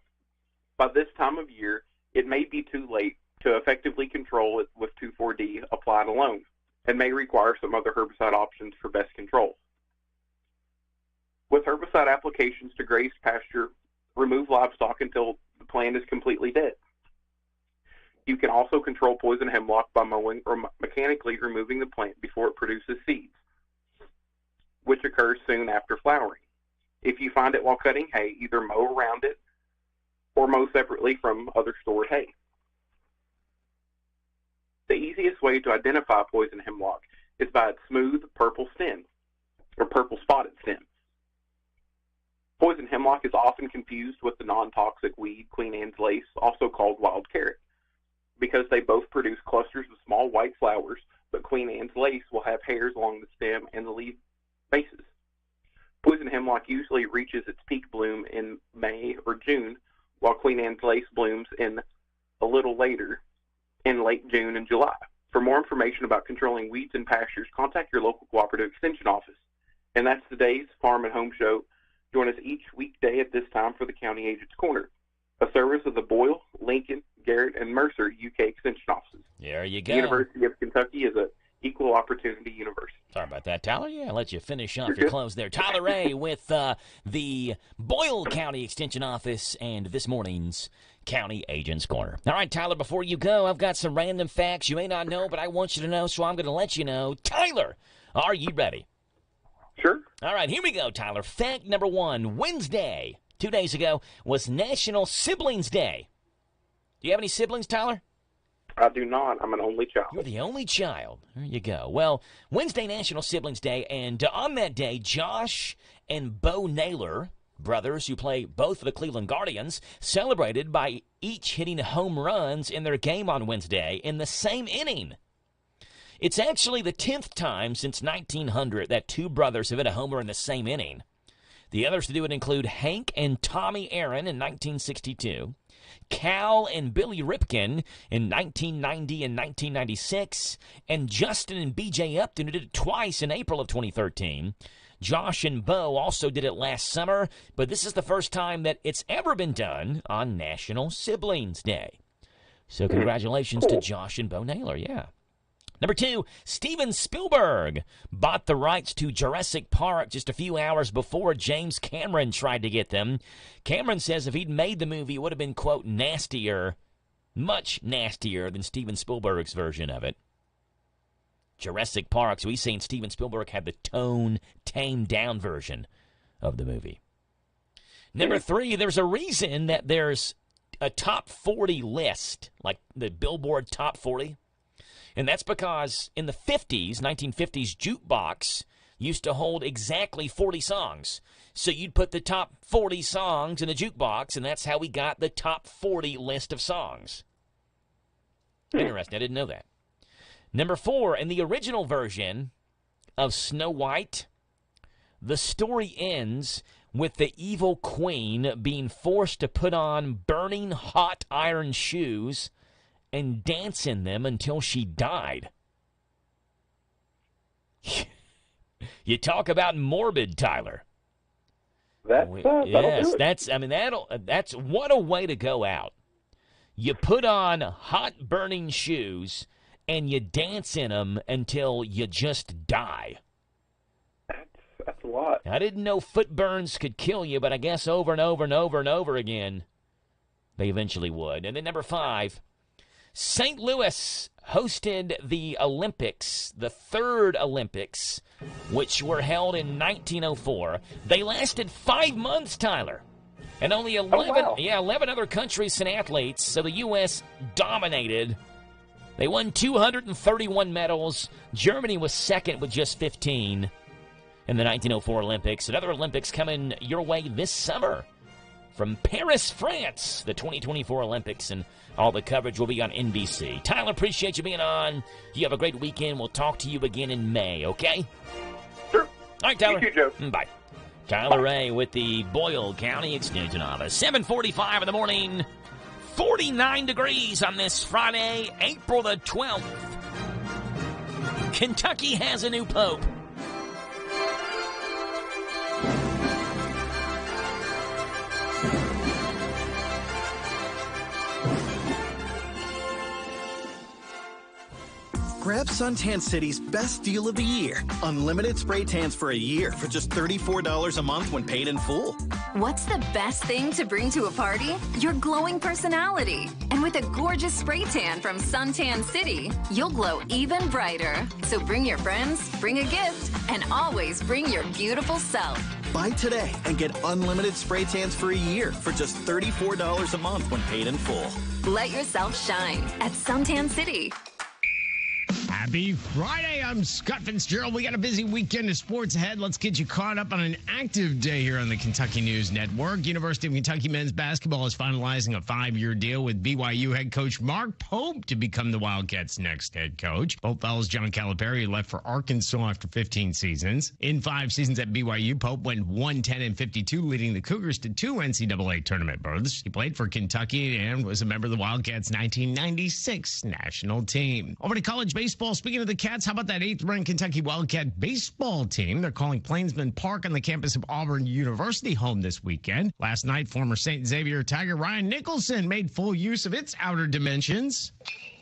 By this time of year, it may be too late to effectively control it with 2,4-D applied alone, and may require some other herbicide options for best control. With herbicide applications to grazed pasture, remove livestock until the plant is completely dead. You can also control poison hemlock by mowing or mechanically removing the plant before it produces seeds, which occurs soon after flowering. If you find it while cutting hay, either mow around it or mow separately from other stored hay. The easiest way to identify poison hemlock is by its smooth purple stem, or purple spotted stem. Poison hemlock is often confused with the non-toxic weed Queen Anne's lace, also called wild carrot, because they both produce clusters of small white flowers, but Queen Anne's lace will have hairs along the stem and the leaf bases. Poison hemlock usually reaches its peak bloom in May or June, while Queen Anne's lace blooms in a little later in late June and July. For more information about controlling weeds in pastures, contact your local cooperative extension office. And that's today's Farm and Home Show. Join us each weekday at this time for the County Agent's Corner, a service of the Boyle, Lincoln, Garrett, and Mercer UK Extension offices. There you go. The University of Kentucky is an equal opportunity university. Sorry about that, Tyler. Yeah, I'll let you finish off your close there. Tyler Ray with the Boyle County Extension Office and this morning's County Agent's Corner. All right, Tyler, before you go, I've got some random facts you may not know, but I want you to know, so I'm going to let you know. Tyler, are you ready? Sure. All right, here we go, Tyler. Fact number 1. Wednesday, 2 days ago, was National Siblings Day. Do you have any siblings, Tyler? I do not. I'm an only child. You're the only child. There you go. Well, Wednesday, National Siblings Day, and on that day, Josh and Bo Naylor, brothers who play both for the Cleveland Guardians, celebrated by each hitting home runs in their game on Wednesday in the same inning. It's actually the 10th time since 1900 that two brothers have hit a homer in the same inning. The others to do it include Hank and Tommy Aaron in 1962, Cal and Billy Ripken in 1990 and 1996, and Justin and B.J. Upton, who did it twice in April of 2013. Josh and Bo also did it last summer, but this is the first time that it's ever been done on National Siblings Day. So congratulations to Josh and Bo Naylor, yeah. Number 2, Steven Spielberg bought the rights to Jurassic Park just a few hours before James Cameron tried to get them. Cameron says if he'd made the movie, it would have been, quote, nastier, much nastier than Steven Spielberg's version of it. Jurassic Park, so he's saying Steven Spielberg had the tamed down version of the movie. Number 3, there's a reason that there's a top 40 list, like the Billboard Top 40. And that's because in the 50s, 1950s, jukebox used to hold exactly 40 songs. So you'd put the top 40 songs in the jukebox, and that's how we got the top 40 list of songs. Interesting. I didn't know that. Number 4, in the original version of Snow White, the story ends with the evil queen being forced to put on burning hot iron shoes and dance in them until she died. You talk about morbid, Tyler. That'll yes, do it. that's what a way to go out. You put on hot burning shoes and you dance in them until you just die. That's a lot. I didn't know foot burns could kill you, but I guess over and over and over and over again, they eventually would. And then number 5, St. Louis hosted the Olympics, the third Olympics, which were held in 1904. They lasted 5 months, Tyler. And only 11 other countries sent athletes, so the U.S. dominated. They won 231 medals. Germany was second with just 15 in the 1904 Olympics. Another Olympics coming your way this summer from Paris, France, the 2024 Olympics, and all the coverage will be on NBC. Tyler, appreciate you being on. You have a great weekend. We'll talk to you again in May, okay? Sure. All right, Tyler. You too, Joe. Bye. Tyler Ray with the Boyle County Extension Office. 7:45 in the morning, 49 degrees on this Friday, April the 12th. Kentucky has a new pope. Grab Suntan City's best deal of the year. Unlimited spray tans for a year for just $34 a month when paid in full. What's the best thing to bring to a party? Your glowing personality. And with a gorgeous spray tan from Suntan City, you'll glow even brighter. So bring your friends, bring a gift, and always bring your beautiful self. Buy today and get unlimited spray tans for a year for just $34 a month when paid in full. Let yourself shine at Suntan City. Happy Friday. I'm Scott Fitzgerald. We got a busy weekend of sports ahead. Let's get you caught up on an active day here on the Kentucky News Network. University of Kentucky men's basketball is finalizing a 5-year deal with BYU head coach Mark Pope to become the Wildcats' next head coach. Both fellows, John Calipari, left for Arkansas after 15 seasons. In 5 seasons at BYU, Pope went 110-52, leading the Cougars to 2 NCAA tournament berths. He played for Kentucky and was a member of the Wildcats' 1996 national team. Over to college baseball. Speaking of the Cats, how about that 8th-ranked Kentucky Wildcat baseball team? They're calling Plainsman Park on the campus of Auburn University home this weekend. Last night, former St. Xavier Tiger Ryan Nicholson made full use of its outer dimensions.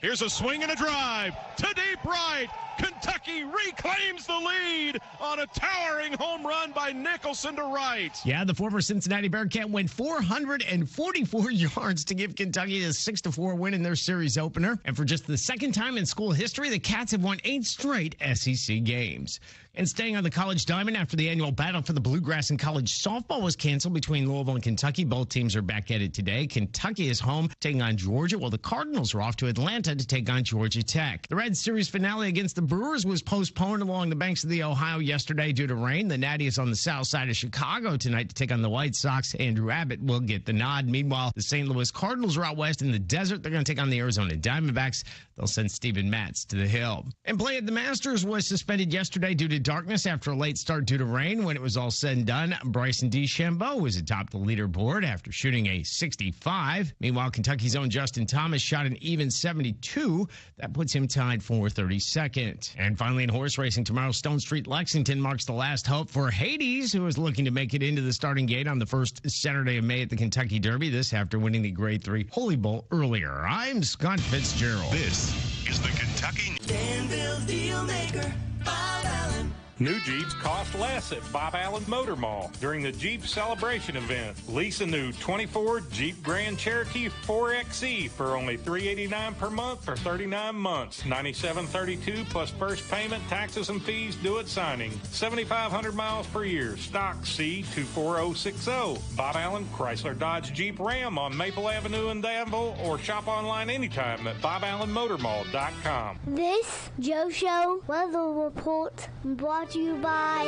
Here's a swing and a drive to deep right. Kentucky reclaims the lead on a towering home run by Nicholson to right. Yeah, the former Cincinnati Bearcat went 444 yards to give Kentucky a 6-4 win in their series opener. And for just the second time in school history, the Cats have won 8 straight SEC games. And staying on the college diamond after the annual battle for the Bluegrass in college softball was canceled between Louisville and Kentucky. Both teams are back at it today. Kentucky is home taking on Georgia, while the Cardinals are off to Atlanta to take on Georgia Tech. The Reds series finale against the Brewers was postponed along the banks of the Ohio yesterday due to rain. The Natty is on the south side of Chicago tonight to take on the White Sox. Andrew Abbott will get the nod. Meanwhile, the St. Louis Cardinals are out west in the desert. They're going to take on the Arizona Diamondbacks. They'll send Steven Matz to the Hill. And play at the Masters was suspended yesterday due to darkness after a late start due to rain. When it was all said and done, Bryson DeChambeau was atop the leaderboard after shooting a 65. Meanwhile, Kentucky's own Justin Thomas shot an even 72. That puts him tied for 32nd. And finally, in horse racing, tomorrow, Stone Street Lexington marks the last hope for Hades, who is looking to make it into the starting gate on the first Saturday of May at the Kentucky Derby. This after winning the Grade 3 Holy Bull earlier. I'm Scott Fitzgerald. This is the Kentucky Danville Deal Maker, Bob Allen. New Jeeps cost less at Bob Allen Motor Mall during the Jeep Celebration event. Lease a new 24 Jeep Grand Cherokee 4XE for only $389 per month for 39 months. $97.32 plus first payment, taxes and fees due at signing. 7,500 miles per year. Stock C24060. Bob Allen Chrysler Dodge Jeep Ram on Maple Avenue in Danville, or shop online anytime at BobAllenMotorMall.com. This Joe Show weather report brought to you by...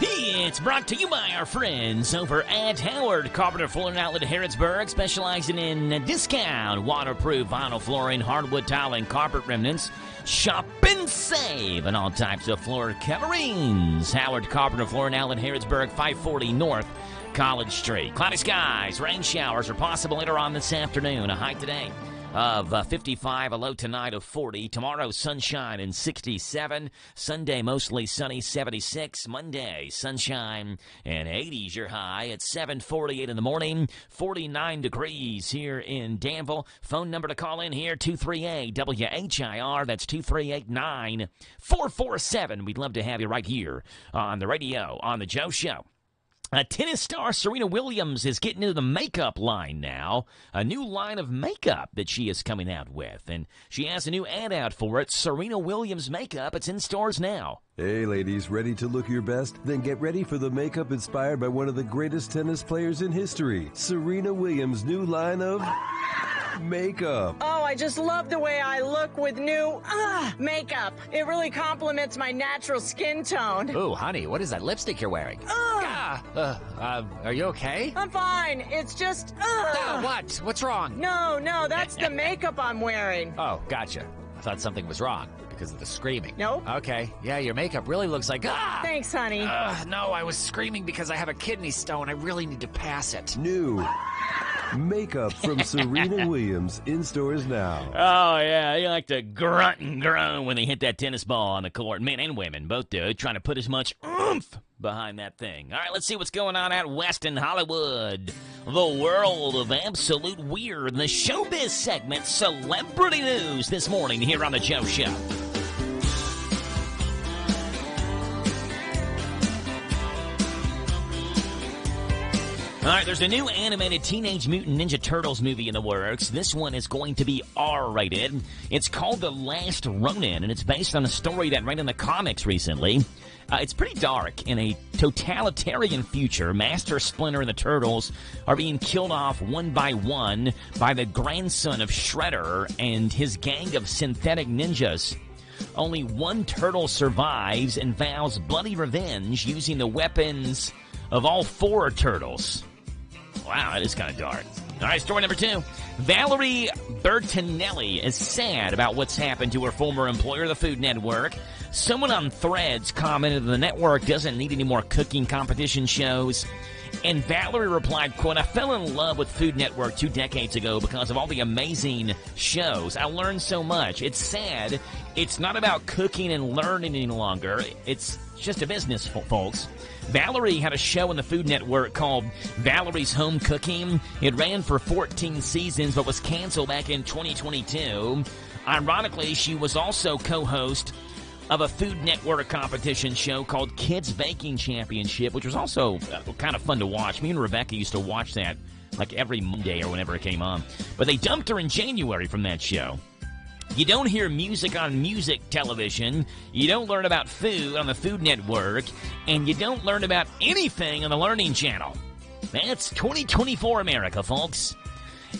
It's brought to you by our friends over at Howard Carpenter Flooring Outlet Harrodsburg, specializing in discount waterproof vinyl flooring, hardwood tile, and carpet remnants. Shop and save on all types of floor coverings. Howard Carpenter Flooring Outlet Harrodsburg, 540 North College Street. Cloudy skies, rain showers are possible later on this afternoon. A high today of 55, a low tonight of 40. Tomorrow, sunshine and 67. Sunday, mostly sunny, 76. Monday, sunshine and 80s your high at 7:48 in the morning. 49 degrees here in Danville. Phone number to call in here, 238-WHIR. That's 238-9447. We'd love to have you right here on the radio, on The Joe Show. Tennis star Serena Williams is getting into the makeup line now. A new line of makeup that she is coming out with. And she has a new ad out for it. Serena Williams Makeup. It's in stores now. Hey, ladies, ready to look your best? Then get ready for the makeup inspired by one of the greatest tennis players in history. Serena Williams' new line of... makeup. Oh, I just love the way I look with new makeup. It really complements my natural skin tone. Ooh, honey, what is that lipstick you're wearing? Are you okay? I'm fine. It's just what? What's wrong? No, that's the makeup I'm wearing. Oh, gotcha. I thought something was wrong because of the screaming. Nope. Okay. Yeah, your makeup really looks like Thanks, honey. No, I was screaming because I have a kidney stone. I really need to pass it. New makeup from Serena Williams in stores now. Oh, yeah. You like to grunt and groan when they hit that tennis ball on the court. Men and women both do. Trying to put as much oomph behind that thing. All right, let's see what's going on out west in Hollywood. The world of absolute weird. The showbiz segment, Celebrity News, this morning here on The Joe Show. All right, there's a new animated Teenage Mutant Ninja Turtles movie in the works. This one is going to be R-rated. It's called The Last Ronin, and it's based on a story that ran in the comics recently. It's pretty dark. In a totalitarian future, Master Splinter and the Turtles are being killed off one by one by the grandson of Shredder and his gang of synthetic ninjas. Only one turtle survives and vows bloody revenge using the weapons of all four turtles. Wow, that is kind of dark. All right, story number 2. Valerie Bertinelli is sad about what's happened to her former employer, the Food Network. Someone on Threads commented the network doesn't need any more cooking competition shows. And Valerie replied, quote, I fell in love with Food Network 2 decades ago because of all the amazing shows. I learned so much. It's sad. It's not about cooking and learning any longer. It's just a business, folks. Valerie had a show on the Food Network called Valerie's Home Cooking. It ran for 14 seasons but was canceled back in 2022. Ironically, she was also co-host of a Food Network competition show called Kids Baking Championship, which was also kind of fun to watch. Me and Rebecca used to watch that like every Monday or whenever it came on. But they dumped her in January from that show. You don't hear music on music television, you don't learn about food on the Food Network, and you don't learn about anything on the Learning Channel. That's 2024 America, folks.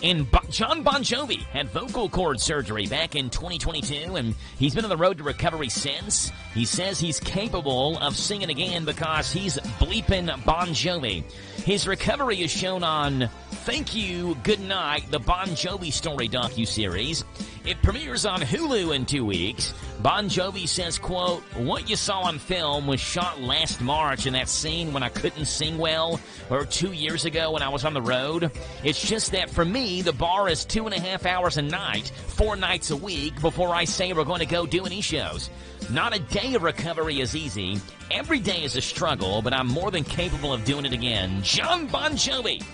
And John Bon Jovi had vocal cord surgery back in 2022, and he's been on the road to recovery since. He says he's capable of singing again because he's bleeping Bon Jovi. His recovery is shown on Thank You, Good Night, the Bon Jovi Story docuseries. It premieres on Hulu in 2 weeks. Bon Jovi says, quote, what you saw on film was shot last March in that scene when I couldn't sing well, or 2 years ago when I was on the road. It's just that for me, the bar is 2.5 hours a night, 4 nights a week before I say we're going to go do any shows. Not a day of recovery is easy. Every day is a struggle, but I'm more than capable of doing it again. John Bon Jovi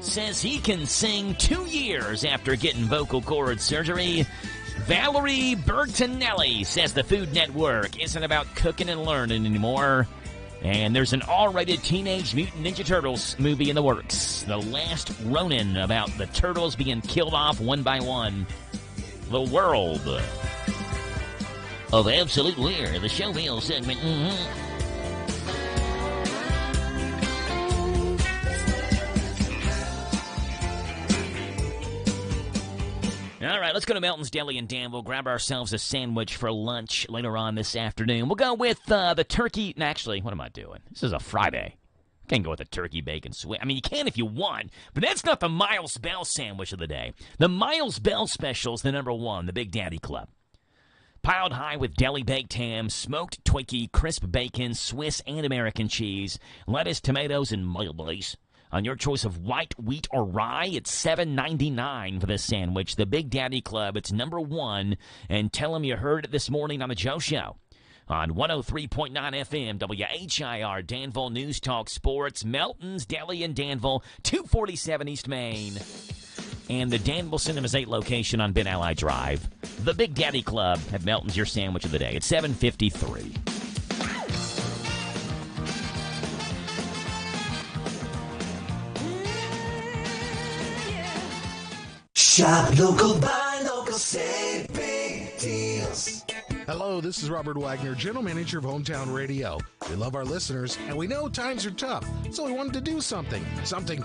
says he can sing 2 years after getting vocal cord surgery. Valerie Bertinelli says the Food Network isn't about cooking and learning anymore. And there's an R-rated Teenage Mutant Ninja Turtles movie in the works. The Last Ronin, about the turtles being killed off one by one. The world of Absolute Weird, the show wheel segment. All right, let's go to Melton's Deli in Danville, grab ourselves a sandwich for lunch later on this afternoon. We'll go with the turkey. Actually, what am I doing? This is a Friday. Can't go with the turkey bacon sweet. I mean, you can if you want, but that's not the Miles Bell sandwich of the day. The Miles Bell special is the number 1, the Big Daddy Club. Piled high with deli baked ham, smoked Twinkie, crisp bacon, Swiss and American cheese, lettuce, tomatoes, and mayonnaise. On your choice of white, wheat, or rye, it's $7.99 for this sandwich. The Big Daddy Club, it's number 1. And tell them you heard it this morning on The Joe Show. On 103.9 FM, WHIR, Danville News Talk Sports, Melton's Deli in Danville, 247 East Main. And the Danville Cinemas 8 location on Ben Ally Drive. The Big Daddy Club at Melton's, your sandwich of the day. It's $7.53. Shop local, buy local, save big deals. Hello, this is Robert Wagner, General Manager of Hometown Radio. We love our listeners, and we know times are tough, so we wanted to do something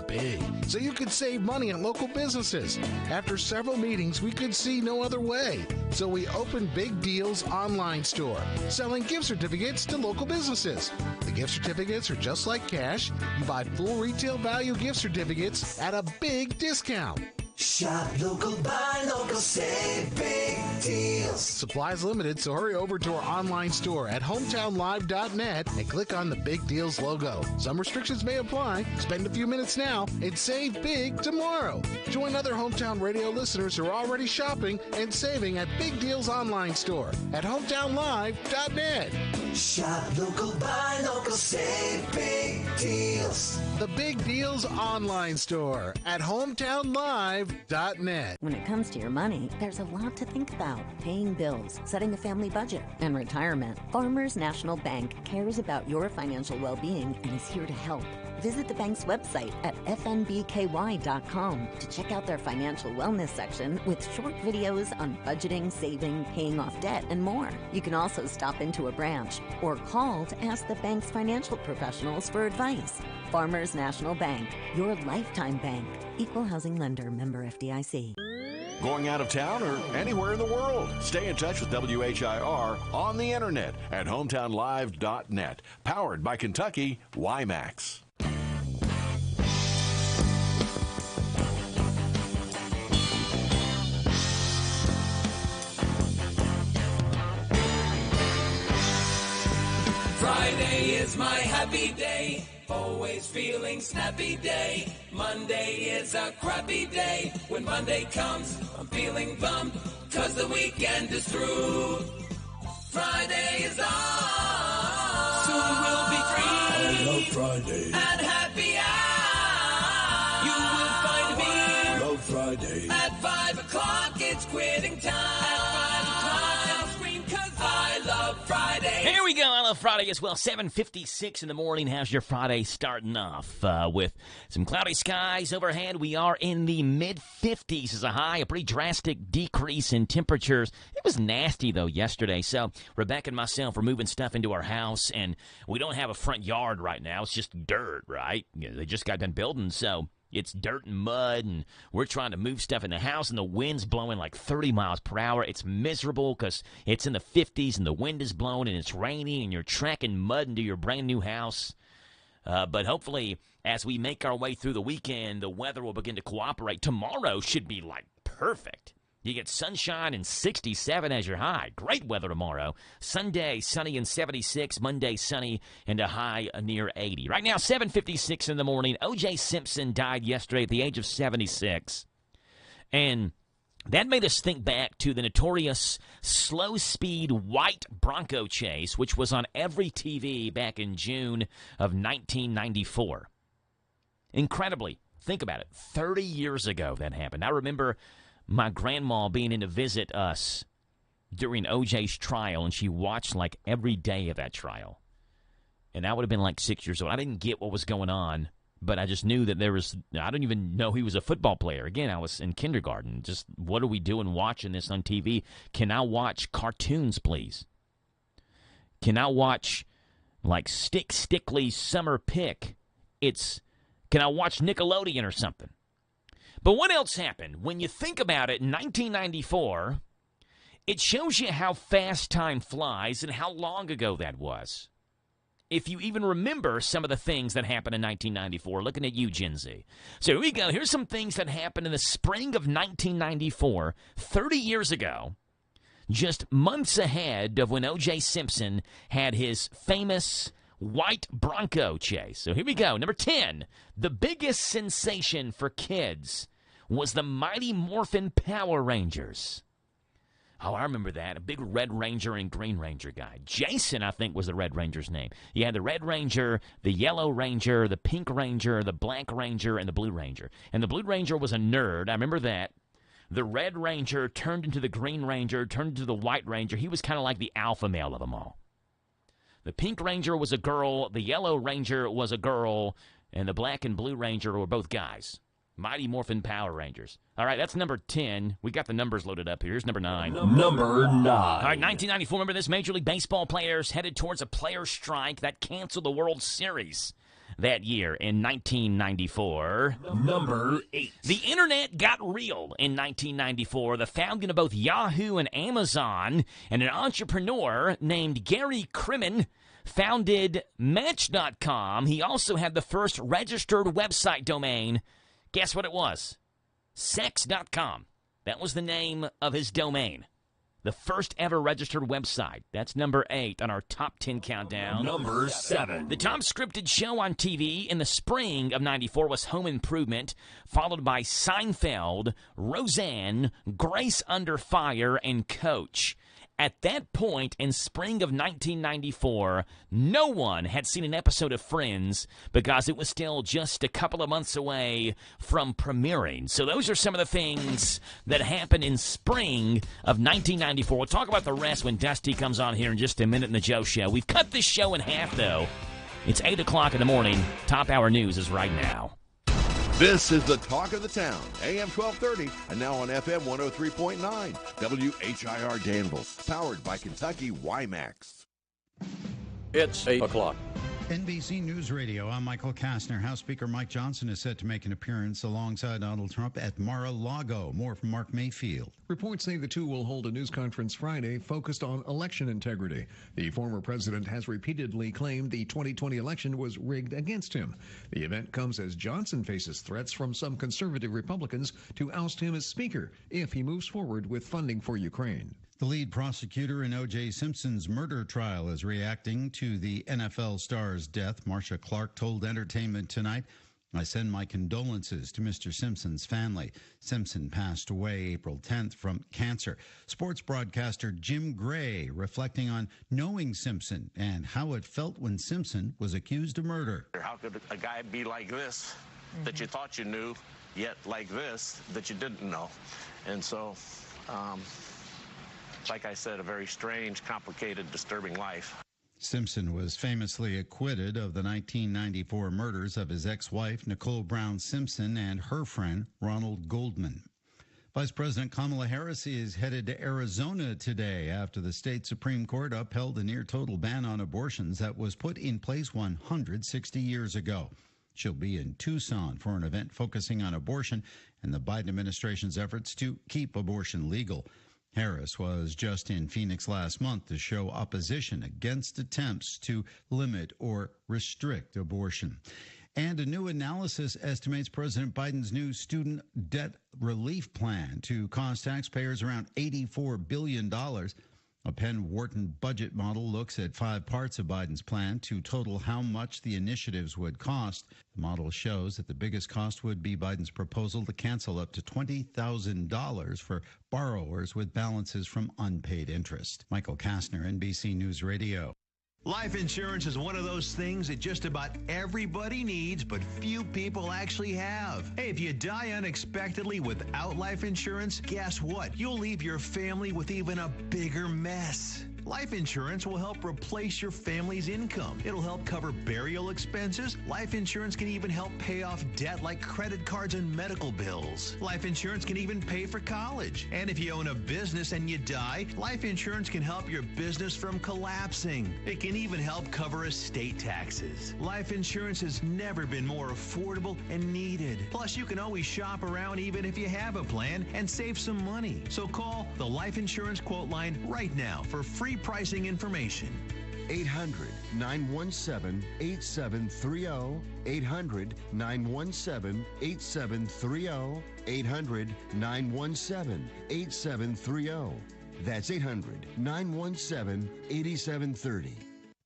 big, so you could save money on local businesses. After several meetings, we could see no other way, so we opened Big Deals Online Store, selling gift certificates to local businesses. The gift certificates are just like cash. You buy full retail value gift certificates at a big discount. Shop local, buy local, save big deals. Supplies limited, so hurry over to our online store at hometownlive.net and click on the Big Deals logo. Some restrictions may apply. Spend a few minutes now and save big tomorrow. Join other Hometown Radio listeners who are already shopping and saving at Big Deals online store at hometownlive.net. Shop local, buy local, save big deals. The Big Deals online store at hometownlive.net. When it comes to your money, there's a lot to think about. Paying bills, setting a family budget, and retirement. Farmers National Bank cares about your financial well-being and is here to help. Visit the bank's website at fnbky.com to check out their financial wellness section with short videos on budgeting, saving, paying off debt, and more. You can also stop into a branch or call to ask the bank's financial professionals for advice. Farmers National Bank, your lifetime bank. Equal housing lender, member FDIC. Going out of town or anywhere in the world? Stay in touch with WHIR on the internet at hometownlive.net. Powered by Kentucky WiMAX. Friday is my happy day, always feeling snappy day. Monday is a crappy day. When Monday comes, I'm feeling bummed, 'cause the weekend is through. Friday is on, soon we'll be free. I love Friday. And happy hour, you will find me. I love Friday. At 5 o'clock, it's quitting time. At 5 o'clock, I'll scream 'cause I love Friday. Here we go. I love Friday as well. 7:56 in the morning. How's your Friday starting off? With some cloudy skies overhead. We are in the mid-50s as a high. A pretty drastic decrease in temperatures. It was nasty, though, yesterday. So Rebecca and myself are moving stuff into our house, and we don't have a front yard right now. It's just dirt, right? They just got done building, so it's dirt and mud, and we're trying to move stuff in the house, and the wind's blowing like 30 miles per hour. It's miserable because it's in the 50s, and the wind is blowing, and it's raining, and you're tracking mud into your brand-new house. But hopefully, as we make our way through the weekend, the weather will begin to cooperate. Tomorrow should be, like, perfect. You get sunshine and 67 as your high. Great weather tomorrow. Sunday, sunny and 76. Monday, sunny and a high near 80. Right now, 7:56 in the morning. O.J. Simpson died yesterday at the age of 76. And that made us think back to the notorious slow-speed white Bronco chase, which was on every TV back in June of 1994. Incredibly, think about it. 30 years ago that happened. I remember my grandma being in to visit us during OJ's trial, and she watched like every day of that trial. And I would have been like 6 years old. I didn't get what was going on, but I just knew that there was, I didn't even know he was a football player. Again, I was in kindergarten. Just, what are we doing watching this on TV? Can I watch cartoons, please? Can I watch, like, Stickly's Summer Pick? Can I watch Nickelodeon or something? But what else happened? When you think about it, in 1994, it shows you how fast time flies and how long ago that was. If you even remember some of the things that happened in 1994, looking at you, Gen Z. So here we go. Here's some things that happened in the spring of 1994, 30 years ago, just months ahead of when O.J. Simpson had his famous white Bronco chase. So here we go. Number 10, the biggest sensation for kids was the Mighty Morphin Power Rangers. Oh, I remember that. A big Red Ranger and Green Ranger guy. Jason, I think, was the Red Ranger's name. You had the Red Ranger, the Yellow Ranger, the Pink Ranger, the Black Ranger, and the Blue Ranger. And the Blue Ranger was a nerd. I remember that. The Red Ranger turned into the Green Ranger, turned into the White Ranger. He was kind of like the alpha male of them all. The Pink Ranger was a girl, the Yellow Ranger was a girl, and the Black and Blue Ranger were both guys. Mighty Morphin Power Rangers. All right, that's number 10. We got the numbers loaded up here. Here's number 9. Number 9. All right, 1994. Remember this? Major League Baseball players headed towards a player strike that canceled the World Series that year in 1994. Number 8. The internet got real in 1994. The founding of both Yahoo and Amazon, and an entrepreneur named Gary Crimmon founded Match.com. He also had the first registered website domain. Guess what it was? Sex.com. That was the name of his domain. The first ever registered website. That's number 8 on our top 10 countdown. Number 7. The top scripted show on TV in the spring of 94 was Home Improvement, followed by Seinfeld, Roseanne, Grace Under Fire, and Coach. At that point in spring of 1994, no one had seen an episode of Friends because it was still just a couple of months away from premiering. So those are some of the things that happened in spring of 1994. We'll talk about the rest when Dusty comes on here in just a minute in the Joe Show. We've cut this show in half, though. It's 8 o'clock in the morning. Top Hour News is right now. This is the talk of the town, AM 1230, and now on FM 103.9, WHIR Danville, powered by Kentucky WiMAX. It's 8 o'clock. NBC News Radio, I'm Michael Kastner. House Speaker Mike Johnson is set to make an appearance alongside Donald Trump at Mar-a-Lago. More from Mark Mayfield. Reports say the two will hold a news conference Friday focused on election integrity. The former president has repeatedly claimed the 2020 election was rigged against him. The event comes as Johnson faces threats from some conservative Republicans to oust him as Speaker if he moves forward with funding for Ukraine. The lead prosecutor in O.J. Simpson's murder trial is reacting to the NFL star's death. Marcia Clark told Entertainment Tonight, "I send my condolences to Mr. Simpson's family. Simpson passed away April 10th from cancer." Sports broadcaster Jim Gray reflecting on knowing Simpson and how it felt when Simpson was accused of murder. How could a guy be like this that you thought you knew, yet like this that you didn't know? And so, like I said, a very strange, complicated, disturbing life. Simpson was famously acquitted of the 1994 murders of his ex-wife, Nicole Brown Simpson, and her friend, Ronald Goldman. Vice President Kamala Harris is headed to Arizona today after the state Supreme Court upheld a near-total ban on abortions that was put in place 160 years ago. She'll be in Tucson for an event focusing on abortion and the Biden administration's efforts to keep abortion legal. Harris was just in Phoenix last month to show opposition against attempts to limit or restrict abortion. And a new analysis estimates President Biden's new student debt relief plan to cost taxpayers around $84 billion. A Penn Wharton budget model looks at 5 parts of Biden's plan to total how much the initiatives would cost. The model shows that the biggest cost would be Biden's proposal to cancel up to $20,000 for borrowers with balances from unpaid interest. Michael Kastner, NBC News Radio. Life insurance is one of those things that just about everybody needs, but few people actually have. Hey, if you die unexpectedly without life insurance, guess what? You'll leave your family with even a bigger mess. Life insurance will help replace your family's income. It'll help cover burial expenses. Life insurance can even help pay off debt like credit cards and medical bills. Life insurance can even pay for college. And if you own a business and you die, life insurance can help your business from collapsing. It can even help cover estate taxes. Life insurance has never been more affordable and needed. Plus, you can always shop around even if you have a plan and save some money. So call the Life Insurance Quote Line right now for free pricing information. 800-917-8730. 800-917-8730. 800-917-8730. That's 800-917-8730.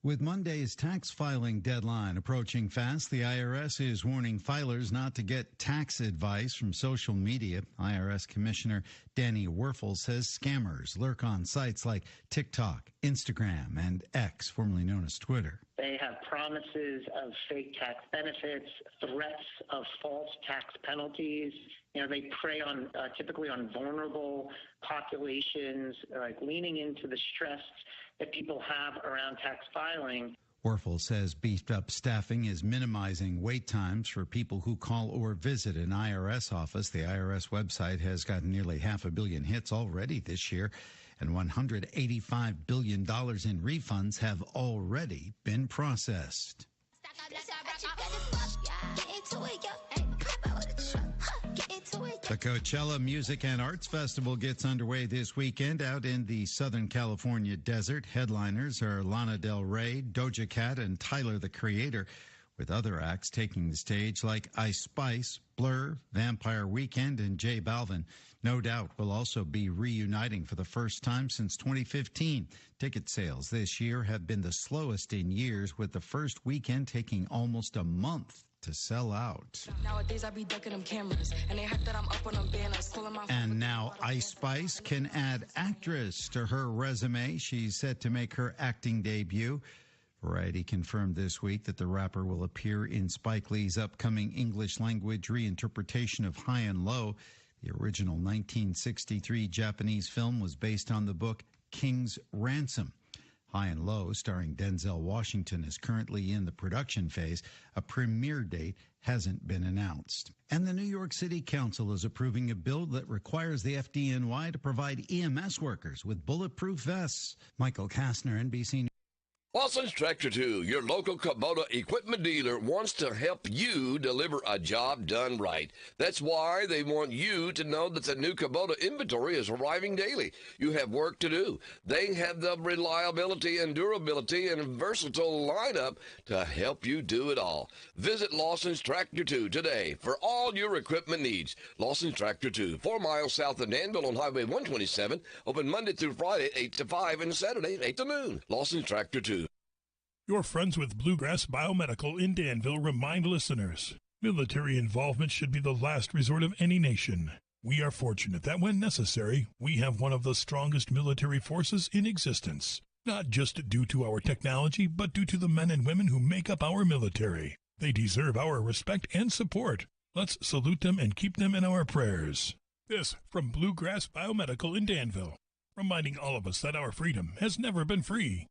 With Monday's tax filing deadline approaching fast, the IRS is warning filers not to get tax advice from social media. IRS Commissioner Danny Werfel says scammers lurk on sites like TikTok, Instagram, and X, formerly known as Twitter. They have promises of fake tax benefits, threats of false tax penalties. You know, they prey on typically on vulnerable populations, like leaning into the stress that people have around tax filing. Werfel says beefed up staffing is minimizing wait times for people who call or visit an IRS office. The IRS website has gotten nearly 500 million hits already this year, and $185 billion in refunds have already been processed. The Coachella Music and Arts Festival gets underway this weekend out in the Southern California desert. Headliners are Lana Del Rey, Doja Cat, and Tyler, the Creator, with other acts taking the stage like Ice Spice, Blur, Vampire Weekend, and J Balvin. No Doubt will also be reuniting for the first time since 2015. Ticket sales this year have been the slowest in years, with the first weekend taking almost a month to sell out. Nowadays I be ducking them cameras, and they hype that I'm up on them banners, calling my. And now Ice Spice can add actress to her resume. She's set to make her acting debut. Variety confirmed this week that the rapper will appear in Spike Lee's upcoming English language reinterpretation of High and Low. The original 1963 Japanese film was based on the book King's Ransom. High and Low, starring Denzel Washington, is currently in the production phase. A premiere date hasn't been announced. And the New York City Council is approving a bill that requires the FDNY to provide EMS workers with bulletproof vests. Michael Kastner, NBC News. Lawson's Tractor 2, your local Kubota equipment dealer, wants to help you deliver a job done right. That's why they want you to know that the new Kubota inventory is arriving daily. You have work to do. They have the reliability and durability and versatile lineup to help you do it all. Visit Lawson's Tractor 2 today for all your equipment needs. Lawson's Tractor 2, 4 miles south of Danville on Highway 127, open Monday through Friday, 8 to 5, and Saturday, 8 to noon. Lawson's Tractor 2. Your friends with Bluegrass Biomedical in Danville remind listeners, military involvement should be the last resort of any nation. We are fortunate that when necessary, we have one of the strongest military forces in existence, not just due to our technology, but due to the men and women who make up our military. They deserve our respect and support. Let's salute them and keep them in our prayers. This from Bluegrass Biomedical in Danville, reminding all of us that our freedom has never been free.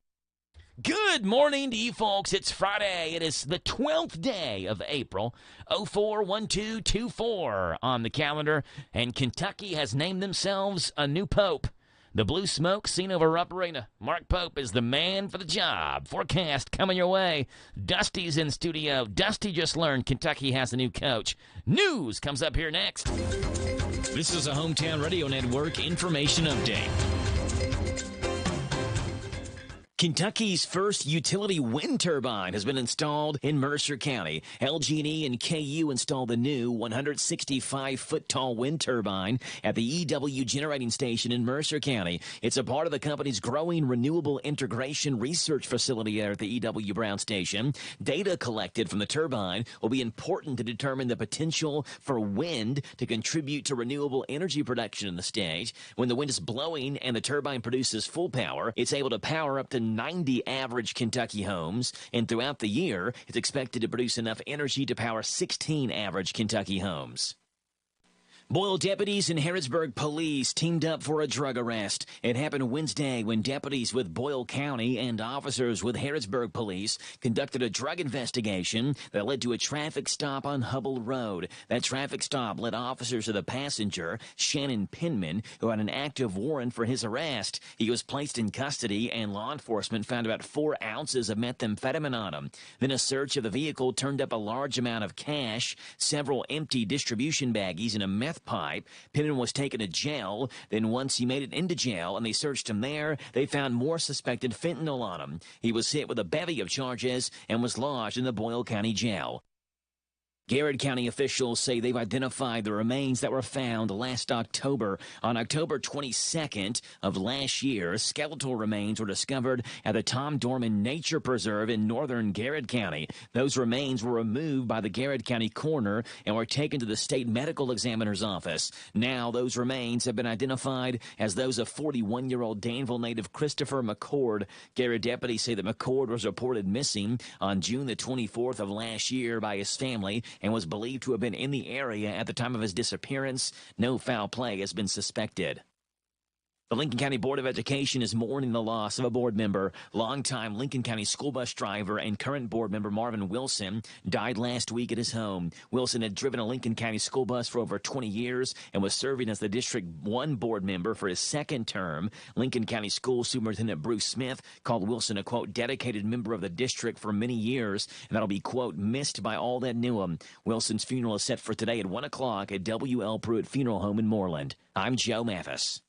Good morning to you folks. It's Friday. It is the 12th day of April, 041224 on the calendar, and Kentucky has named themselves a new pope. The blue smoke seen over Rupp Arena. Mark Pope is the man for the job. Forecast coming your way. Dusty's in studio. Dusty just learned Kentucky has a new coach. News comes up here next. This is a Hometown Radio Network information update. Kentucky's first utility wind turbine has been installed in Mercer County. LG&E and KU installed the new 165-foot-tall wind turbine at the EW generating station in Mercer County. It's a part of the company's growing renewable integration research facility there at the EW Brown Station. Data collected from the turbine will be important to determine the potential for wind to contribute to renewable energy production in the state. When the wind is blowing and the turbine produces full power, it's able to power up to 90 average Kentucky homes, and throughout the year, it's expected to produce enough energy to power 16 average Kentucky homes. Boyle deputies and Harrodsburg police teamed up for a drug arrest. It happened Wednesday when deputies with Boyle County and officers with Harrodsburg police conducted a drug investigation that led to a traffic stop on Hubble Road. That traffic stop led officers to the passenger, Shannon Penman, who had an active warrant for his arrest. He was placed in custody, and law enforcement found about 4 ounces of methamphetamine on him. Then a search of the vehicle turned up a large amount of cash, several empty distribution baggies, and a meth pipe. Penman was taken to jail. Then once he made it into jail and they searched him there, they found more suspected fentanyl on him. He was hit with a bevy of charges and was lodged in the Boyle County Jail. Garrett County officials say they've identified the remains that were found last October. On October 22nd of last year, skeletal remains were discovered at the Tom Dorman Nature Preserve in northern Garrett County. Those remains were removed by the Garrett County coroner and were taken to the state medical examiner's office. Now those remains have been identified as those of 41-year-old Danville native Christopher McCord. Garrett deputies say that McCord was reported missing on June the 24th of last year by his family and was believed to have been in the area at the time of his disappearance. No foul play has been suspected. The Lincoln County Board of Education is mourning the loss of a board member. Longtime Lincoln County school bus driver and current board member Marvin Wilson died last week at his home. Wilson had driven a Lincoln County school bus for over 20 years and was serving as the District 1 board member for his second term. Lincoln County School Superintendent Bruce Smith called Wilson a, quote, dedicated member of the district for many years, and that'll be, quote, missed by all that knew him. Wilson's funeral is set for today at 1 o'clock at W.L. Pruitt Funeral Home in Moreland. I'm Joe Mathis.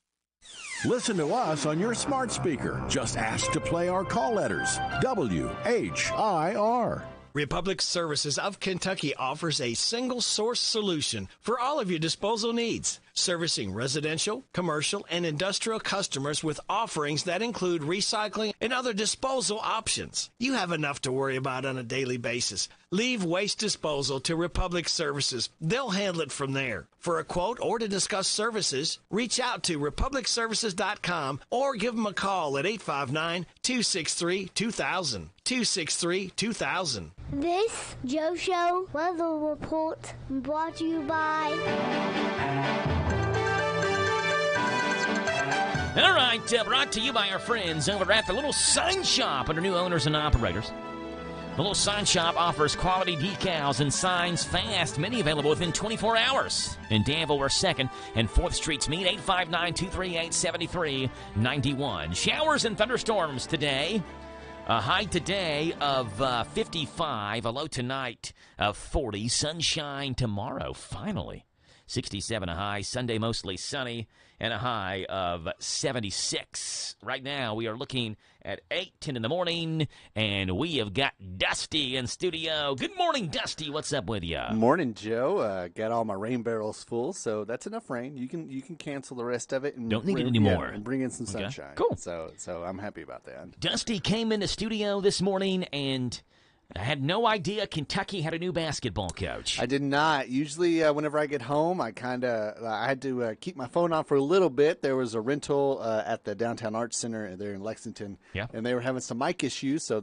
Listen to us on your smart speaker. Just ask to play our call letters. WHIR. Republic Services of Kentucky offers a single-source solution for all of your disposal needs, servicing residential, commercial, and industrial customers with offerings that include recycling and other disposal options. You have enough to worry about on a daily basis. Leave waste disposal to Republic Services. They'll handle it from there. For a quote or to discuss services, reach out to republicservices.com or give them a call at 859-263-2000. 263-2000. This Joe Show weather report brought to you by All right, brought to you by our friends over at the Little Sign Shop under new owners and operators. The Little Sign Shop offers quality decals and signs fast, many available within 24 hours. In Danville, where 2nd and 4th Streets meet, 859-238-7391. Showers and thunderstorms today. A high today of 55, a low tonight of 40. Sunshine tomorrow, finally. 67 a high. Sunday mostly sunny and a high of 76. Right now we are looking at 8:10 in the morning, and we have got Dusty in studio. Good morning, Dusty. What's up with you? Morning, Joe. Got all my rain barrels full, so that's enough rain. You can cancel the rest of it and don't need it anymore. And bring in some sunshine. Cool. So I'm happy about that. Dusty came into studio this morning and I had no idea Kentucky had a new basketball coach. I did not. Usually whenever I get home, I had to keep my phone on for a little bit. There was a rental at the Downtown Arts Center there in Lexington, and they were having some mic issues, so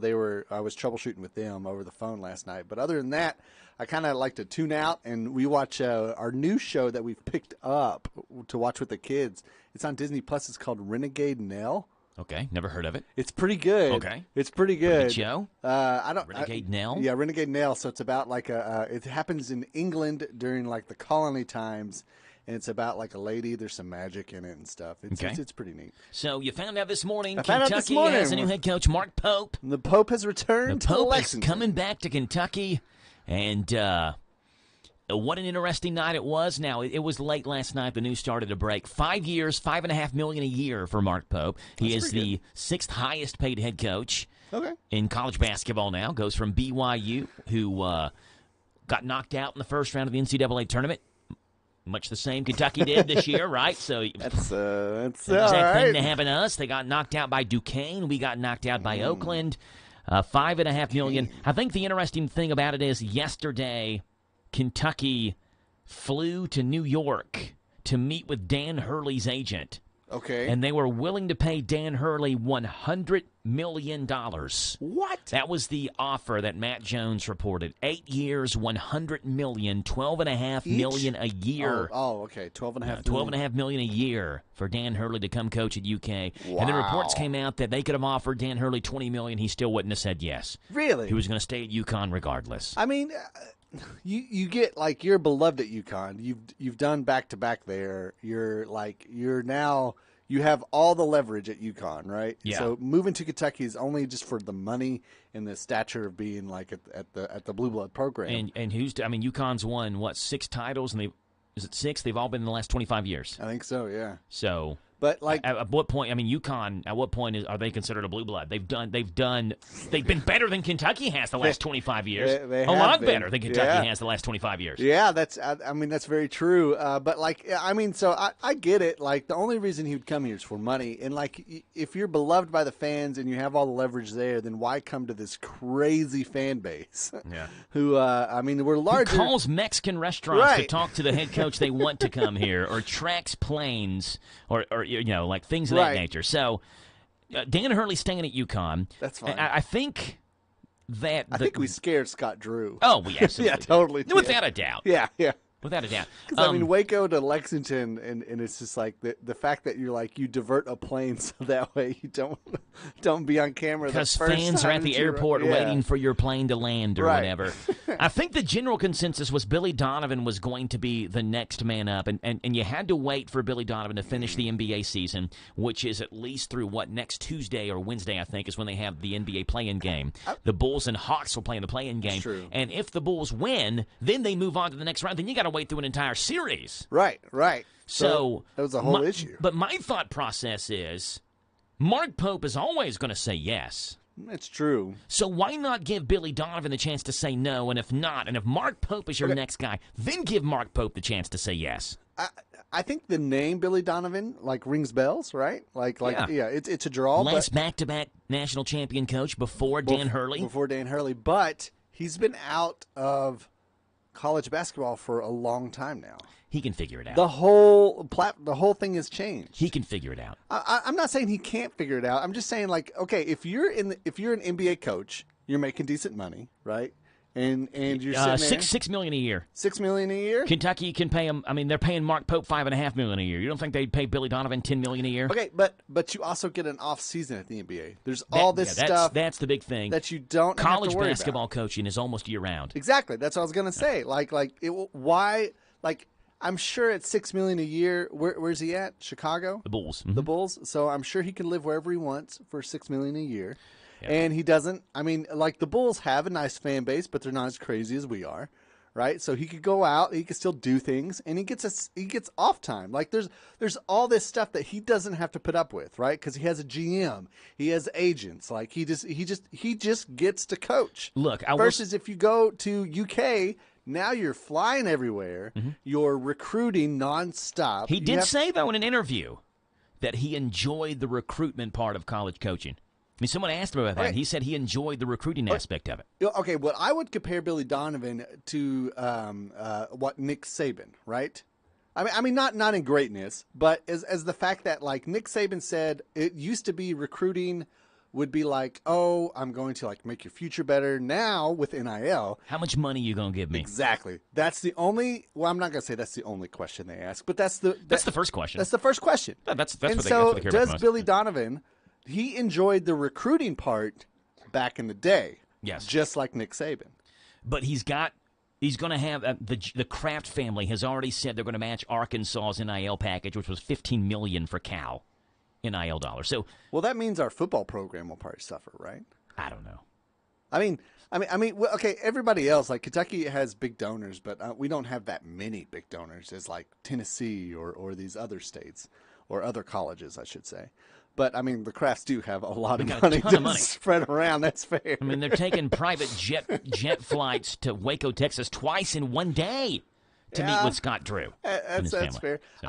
I was troubleshooting with them over the phone last night. But other than that, I kind of like to tune out, and we watch our new show that we've picked up to watch with the kids. It's on Disney Plus. It's called Renegade Nell. Okay, never heard of it. It's pretty good. Okay, it's pretty good. Pretty good show. Renegade Nell. Yeah, Renegade Nell. So it's about like it happens in England during like the colony times, and it's about like a lady. There's some magic in it and stuff. It's pretty neat. So you found out this morning. Kentucky has a new head coach, Mark Pope. The Pope has returned. The Pope to is coming back to Kentucky, and. What an interesting night it was. Now, it was late last night. The news started to break. 5 years, $5.5 million a year for Mark Pope. He is the 6th highest paid head coach in college basketball now. Goes from BYU, who got knocked out in the first round of the NCAA tournament. Much the same Kentucky did this year, right? So that's the exact thing to happen to us. They got knocked out by Duquesne. We got knocked out by Oakland. $5.5 million. I think the interesting thing about it is yesterday Kentucky flew to New York to meet with Dan Hurley's agent. Okay. And they were willing to pay Dan Hurley $100 million. What? That was the offer that Matt Jones reported. 8 years, $100 million, $12.5 million a year. Oh, okay. $12.5 million a year for Dan Hurley to come coach at UK. Wow. And then reports came out that they could have offered Dan Hurley $20 million. He still wouldn't have said yes. Really? He was going to stay at UConn regardless. I mean, you get like you're beloved at UConn. You've done back-to-back there. You have all the leverage at UConn, right? Yeah. So moving to Kentucky is only just for the money and the stature of being like at the Blue Blood program. And UConn's won 6 titles, and is it 6? They've all been in the last 25 years. I think so, yeah. So, but like, at what point? I mean, UConn. At what point are they considered a blue blood? They've been better than Kentucky has the last 25 years. They a lot been. better than Kentucky has the last 25 years. Yeah, that's very true. But I get it. Like the only reason he would come here is for money, and like if you're beloved by the fans and you have all the leverage there, then why come to this crazy fan base? Yeah. Who we're larger. Who calls Mexican restaurants to talk to the head coach they want to come here, or tracks planes, or like things of that nature. So, Dan Hurley's staying at UConn. That's fine. I think that I think we scared Scott Drew. Oh, we absolutely yeah, totally. Without a doubt. Yeah. Without a doubt. Because, Waco to Lexington, and it's just like the fact that you're like, you divert a plane so that way you don't be on camera. Because fans are at the airport waiting for your plane to land or whatever. I think the general consensus was Billy Donovan was going to be the next man up, and you had to wait for Billy Donovan to finish the NBA season, which is at least through next Tuesday or Wednesday, I think, is when they have the NBA play-in game. The Bulls and Hawks will play in the play-in game. True. And if the Bulls win, then they move on to the next round. Then you got to wait through an entire series. Right. So that was a whole issue. But my thought process is Mark Pope is always going to say yes. It's true. So why not give Billy Donovan the chance to say no? And if not, and if Mark Pope is your next guy, then give Mark Pope the chance to say yes. I think the name Billy Donovan rings bells, right? It's a draw. Last back-to-back national champion coach before Dan Hurley. Before Dan Hurley, but he's been out of college basketball for a long time now. He can figure it out. The whole thing has changed. He can figure it out. I'm not saying he can't figure it out. I'm just saying, okay, if you're an NBA coach, you're making decent money, right? And you're sitting there. $6 million a year. $6 million a year. Kentucky can pay him. I mean, they're paying Mark Pope $5.5 million a year. You don't think they'd pay Billy Donovan $10 million a year? Okay, but you also get an off season at the NBA. There's all this stuff. That's the big thing that you don't College have to worry basketball about. coaching is almost year round. Exactly. That's what I was gonna say. Why? Like, I'm sure at $6 million a year. Where's he at? Chicago. The Bulls. The Bulls. So I'm sure he can live wherever he wants for $6 million a year. Yeah. And he doesn't. I mean, like, the Bulls have a nice fan base, but they're not as crazy as we are, right? So he could go out, he could still do things, and he gets off time. Like, there's all this stuff that he doesn't have to put up with, right? Because he has a GM, he has agents. Like, he just gets to coach. Look, versus if you go to UK. Now you're flying everywhere. Mm-hmm. You're recruiting nonstop. He did say, though, in an interview that he enjoyed the recruitment part of college coaching. I mean, someone asked him about that. Right. And he said he enjoyed the recruiting aspect of it. Okay, well, I would compare Billy Donovan to what Nick Saban, right? I mean, not in greatness, but as the fact that, like, Nick Saban said, it used to be recruiting would be like, oh, I'm going to, like, make your future better. Now with NIL, how much money you gonna give me? Exactly. That's the only. Well, I'm not gonna say that's the only question they ask, but that's the first question. That's the first question. That's and what so they care about does most. Billy Donovan? He enjoyed the recruiting part back in the day. Yes, just like Nick Saban. But he's going to have the Kraft family has already said they're going to match Arkansas's NIL package, which was $15 million for Cal. NIL dollars. So, well, that means our football program will probably suffer, right? I don't know. I mean, well, okay. Everybody else, like Kentucky, has big donors, but we don't have that many big donors as like Tennessee or these other states or other colleges, I should say. But I mean, the Crafts do have a lot of money to spread around. That's fair. I mean, they're taking private jet flights to Waco, Texas, twice in one day. To meet with Scott Drew. That's fair. So.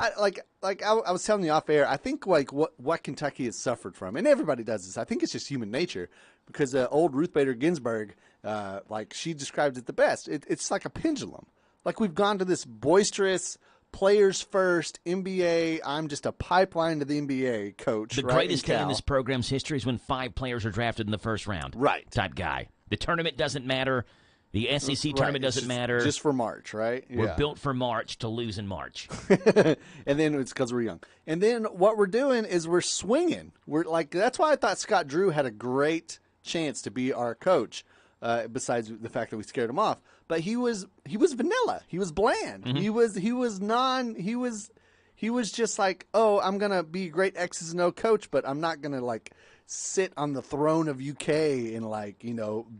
I was telling you off air, I think like what Kentucky has suffered from, and everybody does this, I think it's just human nature, because old Ruth Bader Ginsburg, like she described it the best. It's like a pendulum. Like we've gone to this boisterous, players first, NBA, I'm just a pipeline to the NBA coach. The greatest thing in this program's history is when 5 players are drafted in the first round. Right. Type guy. The tournament doesn't matter. The SEC tournament doesn't matter. Just for March, right? We're built for March to lose in March. And then it's because we're young. And then what we're doing is we're swinging. We're like, that's why I thought Scott Drew had a great chance to be our coach, besides the fact that we scared him off. But he was vanilla. He was bland. Mm-hmm. He was just like, oh, I'm going to be a great X's and O coach, but I'm not going to like sit on the throne of UK and like,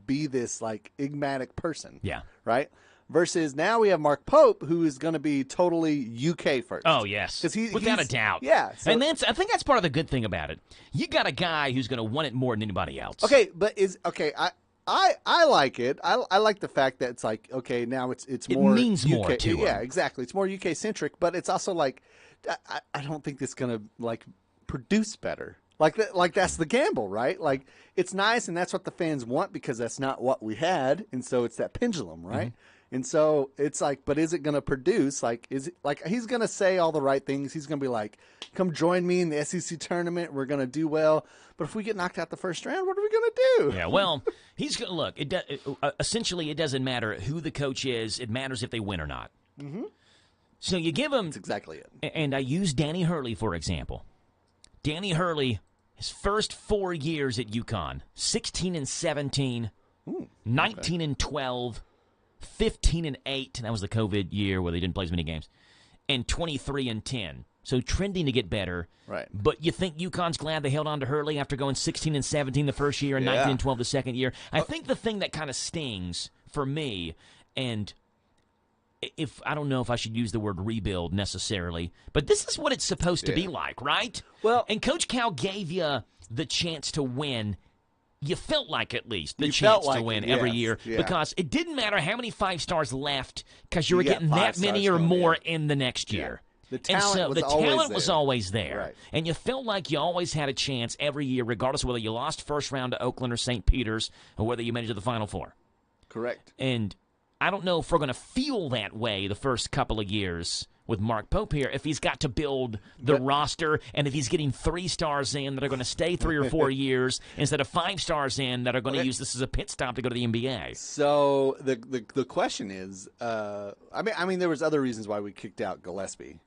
be this like enigmatic person. Yeah. Right? Versus now we have Mark Pope, who is going to be totally UK first. Oh, yes. Without a doubt. Yeah. So, and I think that's part of the good thing about it. You got a guy who's going to want it more than anybody else. Okay, but I like it. I like the fact that it's like, okay, now it's more. It means UK, more to him. Yeah, exactly. It's more UK centric, but it's also like, I don't think it's going to like produce better. Like that's the gamble, right? Like it's nice, and that's what the fans want because that's not what we had, and so it's that pendulum, right? Mm-hmm. And so it's like, but is it going to produce? Like, is it like he's going to say all the right things? He's going to be like, "Come join me in the SEC tournament. We're going to do well." But if we get knocked out the first round, what are we going to do? Yeah, well, he's going to look. Essentially, it doesn't matter who the coach is. It matters if they win or not. Mm-hmm. So you give him. That's exactly it. And I use Danny Hurley for example. Danny Hurley. His first 4 years at UConn, 16-17, 19-12, 15-8. That was the COVID year where they didn't play as many games, and 23-10. So trending to get better. Right. But you think UConn's glad they held on to Hurley after going 16-17 the first year and 19-12 the second year? I think the thing that kind of stings for me, and if I don't know if I should use the word rebuild necessarily, but this is what it's supposed to be like, right? Well, and Coach Cal gave you the chance to win. You felt like at least the chance to win every year because it didn't matter how many 5 stars left because you were getting that many or more in the next year. The talent was always there. Right. And you felt like you always had a chance every year, regardless of whether you lost first round to Oakland or St. Peter's or whether you made it to the Final Four. Correct. And I don't know if we're going to feel that way the first couple of years with Mark Pope here if he's got to build the roster and if he's getting 3 stars in that are going to stay 3 or 4 years instead of 5 stars in that are going to use this as a pit stop to go to the NBA. So the question is, I mean, there was other reasons why we kicked out Gillespie,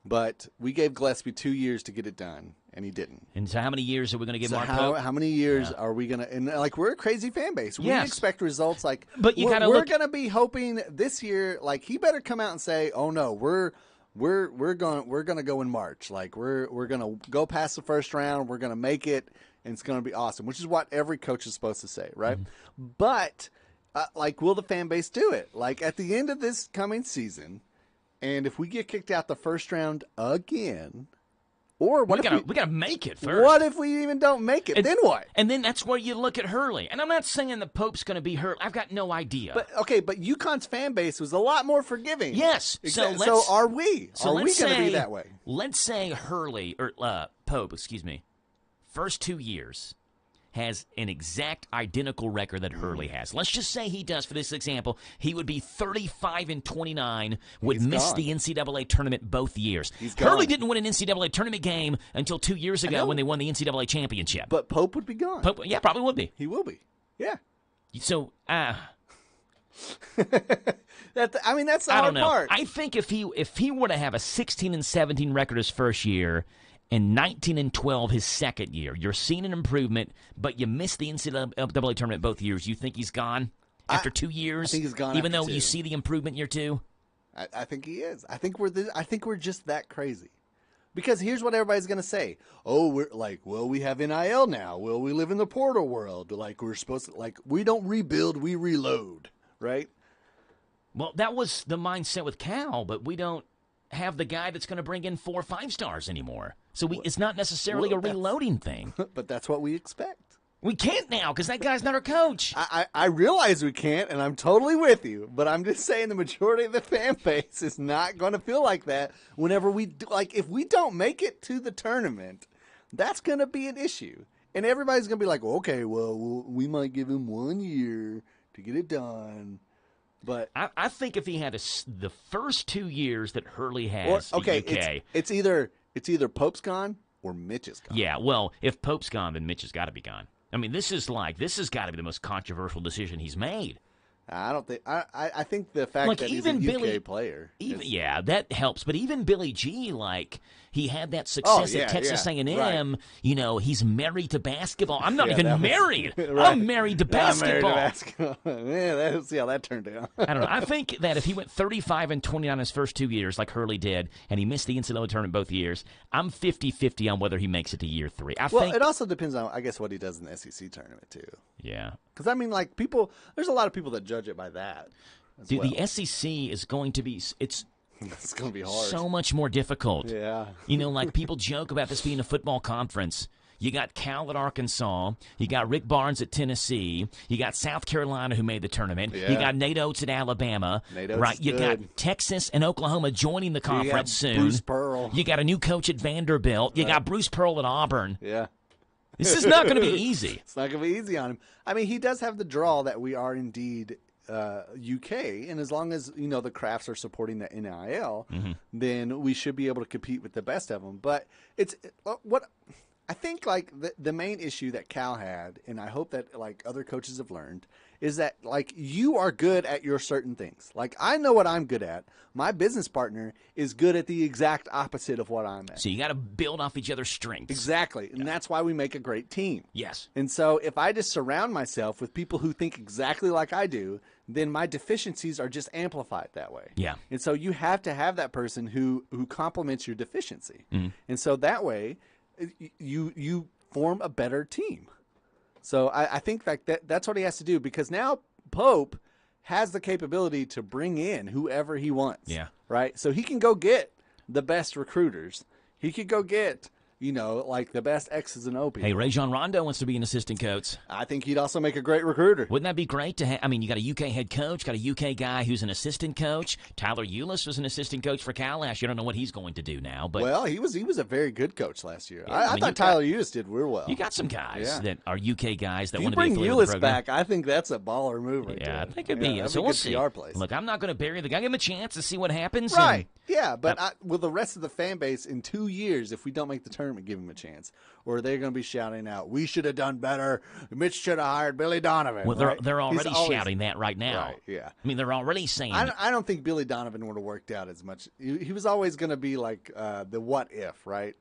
but we gave Gillespie 2 years to get it done, and he didn't. And so how many years are we going to give Mark Pope? How many years are we going to – and, like, we're a crazy fan base. We Yes. expect results. Like, But you gotta we're look- going to be hoping this year, like, he better come out and say, oh, no, we're going to go in March. Like, we're going to go past the first round. We're going to make it, and it's going to be awesome, which is what every coach is supposed to say, right? Mm-hmm. But, like, will the fan base do it? Like, at the end of this coming season – and if we get kicked out the first round again, or what we gotta make it first. What if we even don't make it? Then what? And then that's where you look at Hurley. And I'm not saying the Pope's going to be hurt. I've got no idea. But UConn's fan base was a lot more forgiving. Yes. So are we? So are we going to be that way? Let's say Hurley or Pope, first 2 years has an exact identical record that Hurley has. Let's just say he does, for this example, he would be 35-29, would miss the NCAA tournament both years. Hurley didn't win an NCAA tournament game until 2 years ago when they won the NCAA championship. But Pope would be gone. Pope, yeah, probably would be. He will be. Yeah. So, that's the I hard don't know. part. I think if he were to have a 16-17 record his first year and 19-12 his second year, you're seeing an improvement, but you missed the NCAA tournament both years. You think he's gone after 2 years? I think he's gone even after though 2. you see the improvement year 2. I think he is. I think we're just that crazy. Because here's what everybody's going to say. Oh, we're like, well, we have NIL now. Well, we live in the portal world. Like, we're supposed to, like, we don't rebuild, we reload, right? Well, that was the mindset with Cal, but we don't have the guy that's going to bring in 4 or 5 stars anymore. So it's not necessarily a reloading thing. But that's what we expect. We can't now because that guy's not our coach. I realize we can't, and I'm totally with you. But I'm just saying the majority of the fan base is not going to feel like that whenever we do. Like, if we don't make it to the tournament, that's going to be an issue. And everybody's going to be like, well, okay, well, we might give him 1 year to get it done. But I think if he had the first 2 years that Hurley has at UK. It's either Pope's gone or Mitch is gone. Yeah, well, if Pope's gone, then Mitch has got to be gone. I mean, this has got to be the most controversial decision he's made. I don't think. I think the fact that he's a UK player. Yeah, that helps. But even Billy G, like, he had that success at Texas A&M. Right. You know, he's married to basketball. I'm not even married. Right. I'm married to basketball. Yeah, let's see how that turned out. I don't know. I think that if he went 35-20 his first 2 years, like Hurley did, and he missed the NCAA tournament both years, I'm 50-50 on whether he makes it to year 3. I think it also depends on, I guess, what he does in the SEC tournament too. Yeah. Because, I mean, like, there's a lot of people that judge it by that. Dude, the SEC is going to be, it's going to be hard. So much more difficult. Yeah. You know, like, people joke about this being a football conference. You got Cal at Arkansas. You got Rick Barnes at Tennessee. You got South Carolina, who made the tournament. Yeah. You got Nate Oates at Alabama. Nate Oates right? is You good. got Texas and Oklahoma joining the conference soon. Bruce Pearl. You got a new coach at Vanderbilt. You got Bruce Pearl at Auburn. Yeah. This is not going to be easy. It's not going to be easy on him. I mean, he does have the draw that we are indeed UK, and as long as, you know, the Crafts are supporting the NIL, then we should be able to compete with the best of them. But it's what I think, like, the main issue that Cal had, and I hope that, like, other coaches have learned, is that, like, you are good at your certain things. Like, I know what I'm good at. My business partner is good at the exact opposite of what I'm at. So you got to build off each other's strengths. Exactly. And that's why we make a great team. Yes. And so if I just surround myself with people who think exactly like I do, then my deficiencies are just amplified that way. Yeah. And so you have to have that person who complements your deficiency. And so that way you form a better team. So I think like that's what he has to do, because now Pope has the capability to bring in whoever he wants. Yeah. Right? So he can go get the best recruiters. He could go get like the best X's and O's people. Hey, Rajon Rondo wants to be an assistant coach. I think he'd also make a great recruiter. Wouldn't that be great to have? I mean, you got a UK head coach, got a UK guy who's an assistant coach. Tyler Ulis was an assistant coach for Cal last year. I don't know what he's going to do now. But well, he was a very good coach last year. Yeah, I thought Tyler Ulis did real well. You got some guys that are UK guys that if want you to be bring affiliated with the Ulis program. back, I think that's a baller move right there. Yeah, I think it'd be. So a we'll good see. PR place. Look, I'm not going to bury the guy. Give him a chance to see what happens. Right. Yeah, but will the rest of the fan base in 2 years, if we don't make the tournament, give him a chance? Or are they going to be shouting out, we should have done better, Mitch should have hired Billy Donovan? Well, right? they're already shouting that right now. Right, yeah. I mean, they're already saying I don't think Billy Donovan would have worked out as much. He was always going to be like the what if, right?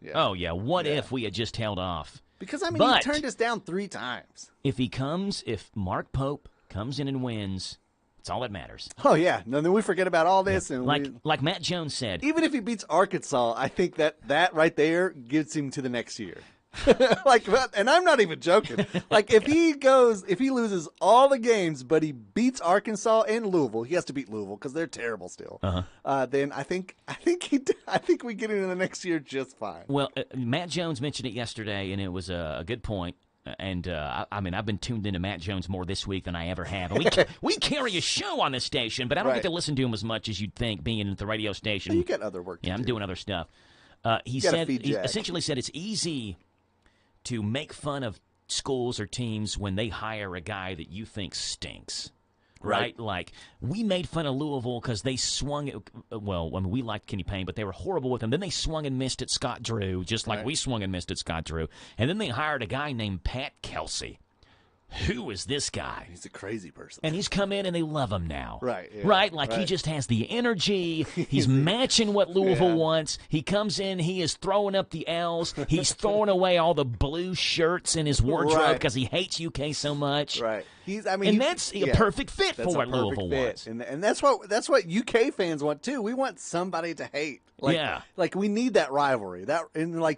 Yeah. Oh, yeah. What if we had just held off? Because, I mean, he turned us down 3 times. If Mark Pope comes in and wins, it's all that matters. Oh, yeah. No, then we forget about all this. Yeah. And like Matt Jones said. Even if he beats Arkansas, I think that right there gets him to the next year. And I'm not even joking. Like, if he loses all the games, but he beats Arkansas and Louisville, he has to beat Louisville because they're terrible still. Then I think we get into the next year just fine. Well, Matt Jones mentioned it yesterday, and it was a good point. And I mean, I've been tuned into Matt Jones more this week than I ever have. And we carry a show on this station, but I don't get to listen to him as much as you'd think, being at the radio station. Well, you got other work. I'm doing other stuff. He essentially said it's easy to make fun of schools or teams when they hire a guy that you think stinks. Right? Like, we made fun of Louisville because they swung it. Well, I mean, we liked Kenny Payne, but they were horrible with him. Then they swung and missed at Scott Drew, just like we swung and missed at Scott Drew. And then they hired a guy named Pat Kelsey. Who is this guy? He's a crazy person. And he's come in and they love him now. Right. Yeah, right? Like he just has the energy. He's matching what Louisville wants. He comes in, he is throwing up the L's. He's throwing away all the blue shirts in his wardrobe because he hates UK so much. Right. That's a perfect fit for what Louisville wants. And that's what UK fans want too. We want somebody to hate. Like we need that rivalry.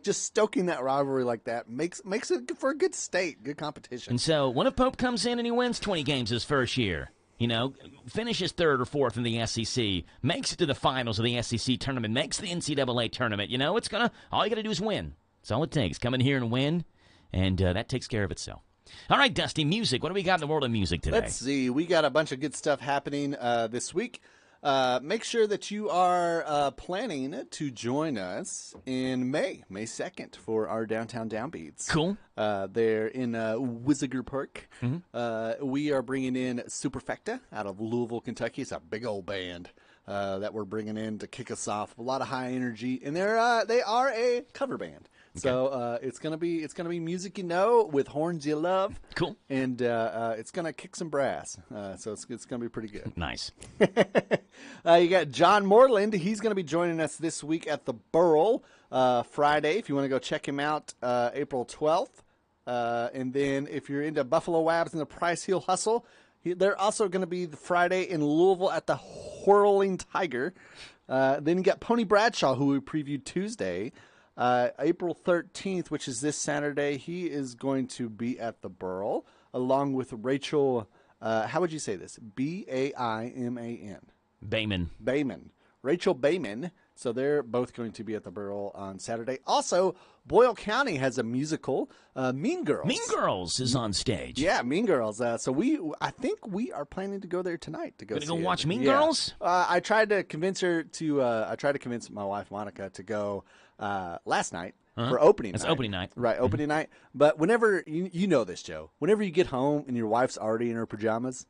Just stoking that rivalry like that makes it for a good state, good competition. And so, what if Pope comes in and he wins 20 games his first year? Finishes 3rd or 4th in the SEC, makes it to the finals of the SEC tournament, makes the NCAA tournament. All you got to do is win. That's all it takes. Come in here and win, and that takes care of itself. All right, Dusty, music. What do we got in the world of music today? Let's see. We got a bunch of good stuff happening this week. Make sure that you are planning to join us in May 2nd for our Downtown Downbeats. Cool. They're in Wisiger Park. Mm-hmm. We are bringing in Superfecta out of Louisville, Kentucky. It's a big old band that we're bringing in to kick us off. A lot of high energy, and they are a cover band. Okay. So it's gonna be music with horns you love. Cool. And it's gonna kick some brass. So it's gonna be pretty good. Nice. You got John Moreland. He's gonna be joining us this week at the Burl Friday. If you want to go check him out, April 12th. And then if you're into Buffalo Wabs and the Price Heel Hustle, they're also going to be Friday in Louisville at the Whirling Tiger. Then you got Pony Bradshaw, who we previewed Tuesday. April 13th, which is this Saturday, he is going to be at the Burl, along with Rachel, how would you say this? B-A-I-M-A-N. Bayman. Rachel Bayman. So they're both going to be at the Burl on Saturday. Also, Boyle County has a musical, Mean Girls. Mean Girls is on stage. Yeah, Mean Girls. So I think we are planning to go there tonight to go. Gonna go watch Mean Girls? I tried to convince her to. I tried to convince my wife Monica to go last night for opening. It's night. opening night, right? Opening night. But whenever you know this, Joe, whenever you get home and your wife's already in her pajamas.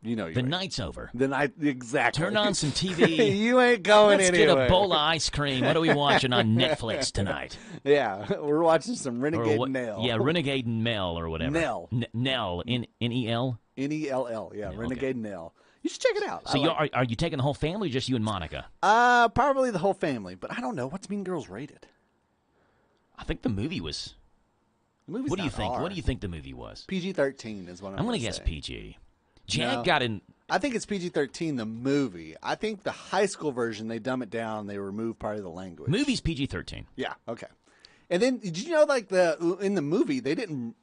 The night's over. The night, exactly. Turn on some TV. You ain't going Let's anywhere. Let's get a bowl of ice cream. What are we watching on Netflix tonight? Yeah, we're watching some Renegade Nell. Yeah, Renegade Nell or whatever. Nell. Nell. N-E-L? N-E-L-L, yeah, Renegade Nell. You should check it out. So are you taking the whole family or just you and Monica? Probably the whole family, but I don't know. What's Mean Girls rated? I think the movie was... What do you think? R. What do you think the movie was? PG-13 is what I'm going to guess say. PG. Jag got in. I think it's PG-13, the movie. I think the high school version, they dumb it down. They remove part of the language. Movie's PG-13. Yeah, okay. And then, did you know, in the movie, they didn't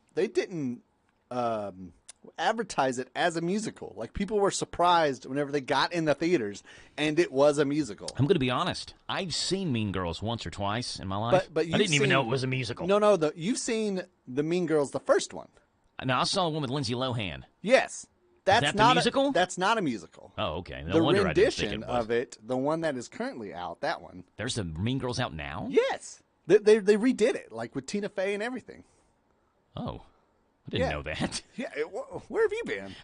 advertise it as a musical. Like, people were surprised whenever they got in the theaters, and it was a musical. I'm going to be honest. I've seen Mean Girls once or twice in my life. But I didn't even know it was a musical. No, you've seen the Mean Girls, the first one. Now, I saw one with Lindsay Lohan. Yes. That's Is that not the musical? That's not a musical. Oh, okay. No the wonder I didn't think rendition it was. of it, the one that is currently out, that one. There's a Mean Girls out now? Yes. They redid it, like with Tina Fey and everything. Oh. I didn't know that. Yeah. Where have you been?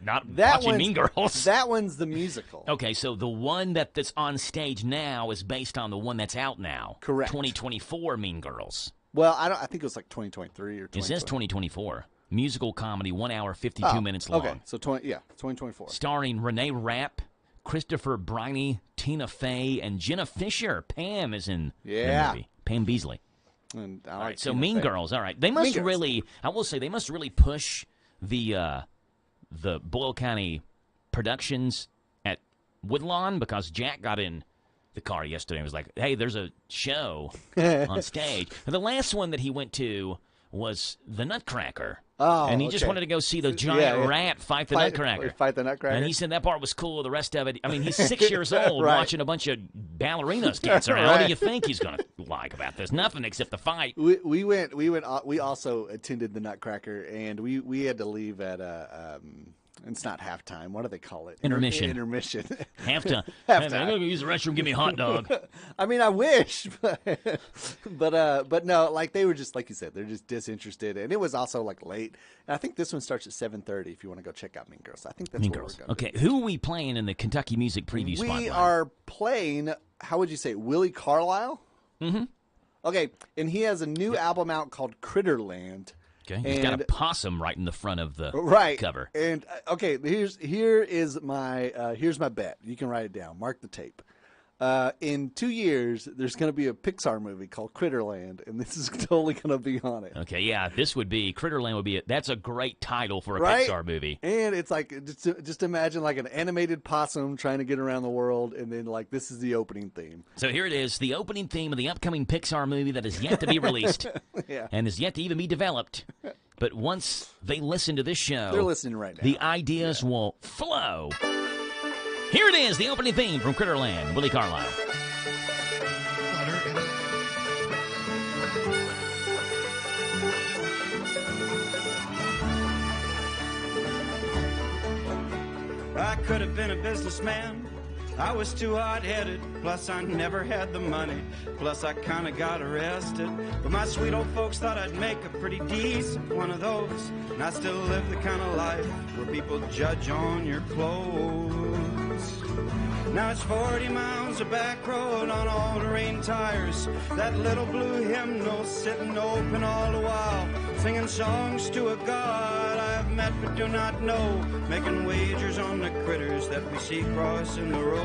Not watching Mean Girls. That one's the musical. Okay, so the one that's on stage now is based on the one that's out now. Correct. 2024 Mean Girls. Well, I think it was like 2023 or 2024. It says 2024. Musical comedy, 1 hour, 52 minutes long. Okay, so 2024. Starring Renee Rapp, Christopher Briney, Tina Fey, and Jenna Fisher. Pam is in the movie. Pam Beasley. And all right, so Mean Girls. All right, they must really. I will say they must really push the Boyle County Productions at Woodlawn, because Jack got in the car yesterday and was like, "Hey, there's a show on stage." And the last one that he went to was the Nutcracker. Oh, and he just wanted to go see the giant rat fight the Nutcracker. Fight the Nutcracker. And he said that part was cool. The rest of it, I mean, he's 6 years old watching a bunch of ballerinas dance around. What do you think he's going to like about this? Nothing except the fight. We also attended the Nutcracker, and we had to leave at it's not halftime. What do they call it? Intermission. Intermission. Halftime. I'm going to use the restroom. Give me a hot dog. I mean, I wish, but no. Like, they were just, like you said, they're just disinterested, and it was also like late. And I think this one starts at 7:30. If you want to go check out Mean Girls, I think that's Mean what Girls. we're going. Okay, who are we playing in the Kentucky Music Preview Spotlight? We are playing. How would you say, Willie Carlisle? Mm-hmm. Okay, and he has a new album out called Critterland. Okay, he's got a possum right in the front of the cover. And okay, here's my bet. You can write it down. Mark the tape. In 2 years, there's going to be a Pixar movie called Critterland, and this is totally going to be on it. Okay, yeah, this would be Critterland would be it. That's a great title for a Right? Pixar movie. And it's like just imagine like an animated possum trying to get around the world, and then like this is the opening theme. So here it is, the opening theme of the upcoming Pixar movie that is yet to be released Yeah. and is yet to even be developed. But once they listen to this show, They're listening right now. the ideas will flow. Here it is, the opening theme from Critterland, Willie Carlisle. I could have been a businessman. I was too hot-headed, plus I never had the money, plus I kinda got arrested. But my sweet old folks thought I'd make a pretty decent one of those, and I still live the kind of life where people judge on your clothes. Now it's 40 miles of back road on all-terrain tires, that little blue hymnal sitting open all the while, singing songs to a God I have met but do not know, making wagers on the critters that we see crossing the road.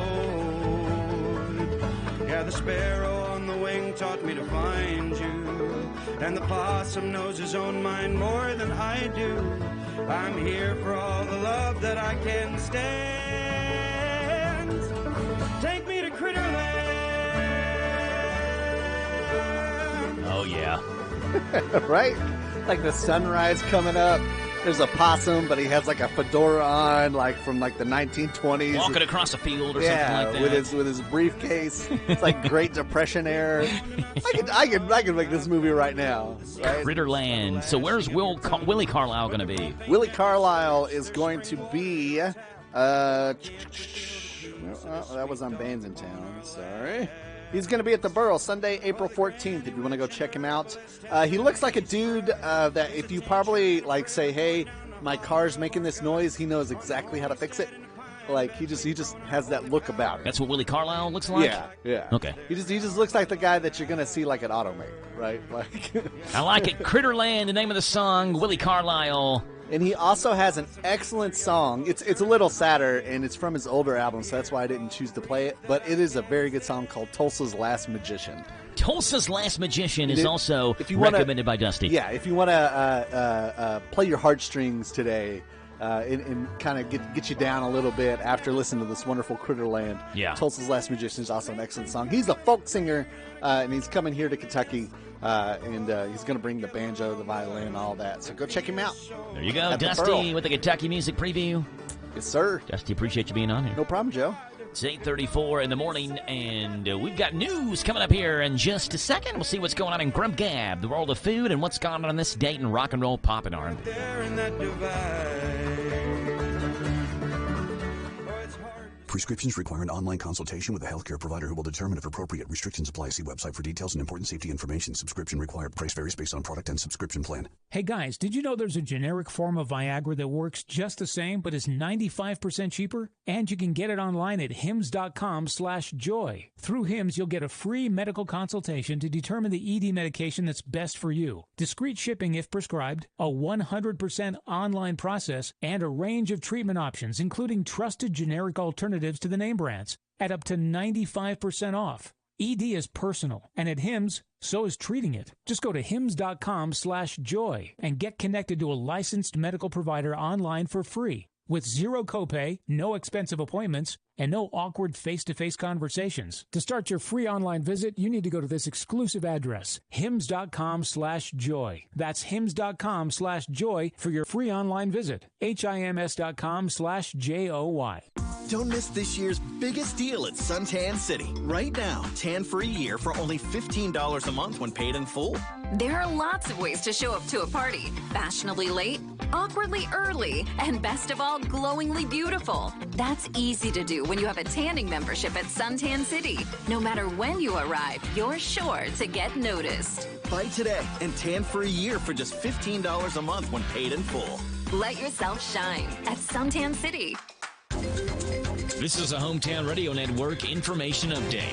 Yeah, the sparrow on the wing taught me to find you, and the possum knows his own mind more than I do. I'm here for all the love that I can stand. Take me to Critterland. Oh, yeah. Right? Like the sunrise coming up. There's a possum, but he has like a fedora on, like from like the 1920s. Walking across a field or something like that. with his briefcase. It's like Great Depression era. I could make this movie right now. Right? Critterland. So where's Willie Carlisle going to be? Willie Carlisle is going to be. That was on Bandsintown. Sorry. He's going to be at the Burl Sunday, April 14th, if you want to go check him out. He looks like a dude that if you probably like say, hey, my car's making this noise, he knows exactly how to fix it. Like, he just has that look about it. That's what Willie Carlisle looks like? Yeah. Okay. He just looks like the guy that you're going to see like at Automate, right? Like I like it. Critterland, the name of the song, Willie Carlisle. And he also has an excellent song. It's a little sadder, and it's from his older album, so that's why I didn't choose to play it. But it is a very good song called Tulsa's Last Magician. Tulsa's Last Magician is also recommended by Dusty. Yeah, if you want to play your heartstrings today and kind of get you down a little bit after listening to this wonderful Critterland, yeah. Tulsa's Last Magician is also an excellent song. He's a folk singer, and he's coming here to Kentucky. and he's going to bring the banjo, the violin, all that. So go check him out. There you go, Dusty, with the Kentucky Music Preview. Yes, sir. Dusty, appreciate you being on here. No problem, Joe. It's 8:34 in the morning, and we've got news coming up here in just a second. We'll see what's going on in Grub Gab, the world of food, and what's going on this date in rock and roll, pop, and R&B. Prescriptions require an online consultation with a healthcare provider who will determine if appropriate. Restrictions apply. See website for details and important safety information. Subscription required. Price varies based on product and subscription plan. Hey guys, did you know there's a generic form of Viagra that works just the same but is 95% cheaper? And you can get it online at hims.com/joy. Through Hims, you'll get a free medical consultation to determine the ED medication that's best for you. Discreet shipping if prescribed, a 100% online process, and a range of treatment options, including trusted generic alternatives to the name brands at up to 95% off. ED is personal, and at Hims, so is treating it. Just go to hims.com/joy and get connected to a licensed medical provider online for free with zero copay, no expensive appointments, and no awkward face-to-face conversations. To start your free online visit, you need to go to this exclusive address, hims.com/joy. That's hims.com/joy for your free online visit. hims.com/joy. Don't miss this year's biggest deal at Suntan City. Right now, tan for a year for only $15 a month when paid in full. There are lots of ways to show up to a party. Fashionably late, awkwardly early, and best of all, glowingly beautiful. That's easy to do when you have a tanning membership at Suntan City. No matter when you arrive, you're sure to get noticed. Buy today and tan for a year for just $15 a month when paid in full. Let yourself shine at Suntan City. This is a Hometown Radio Network information update.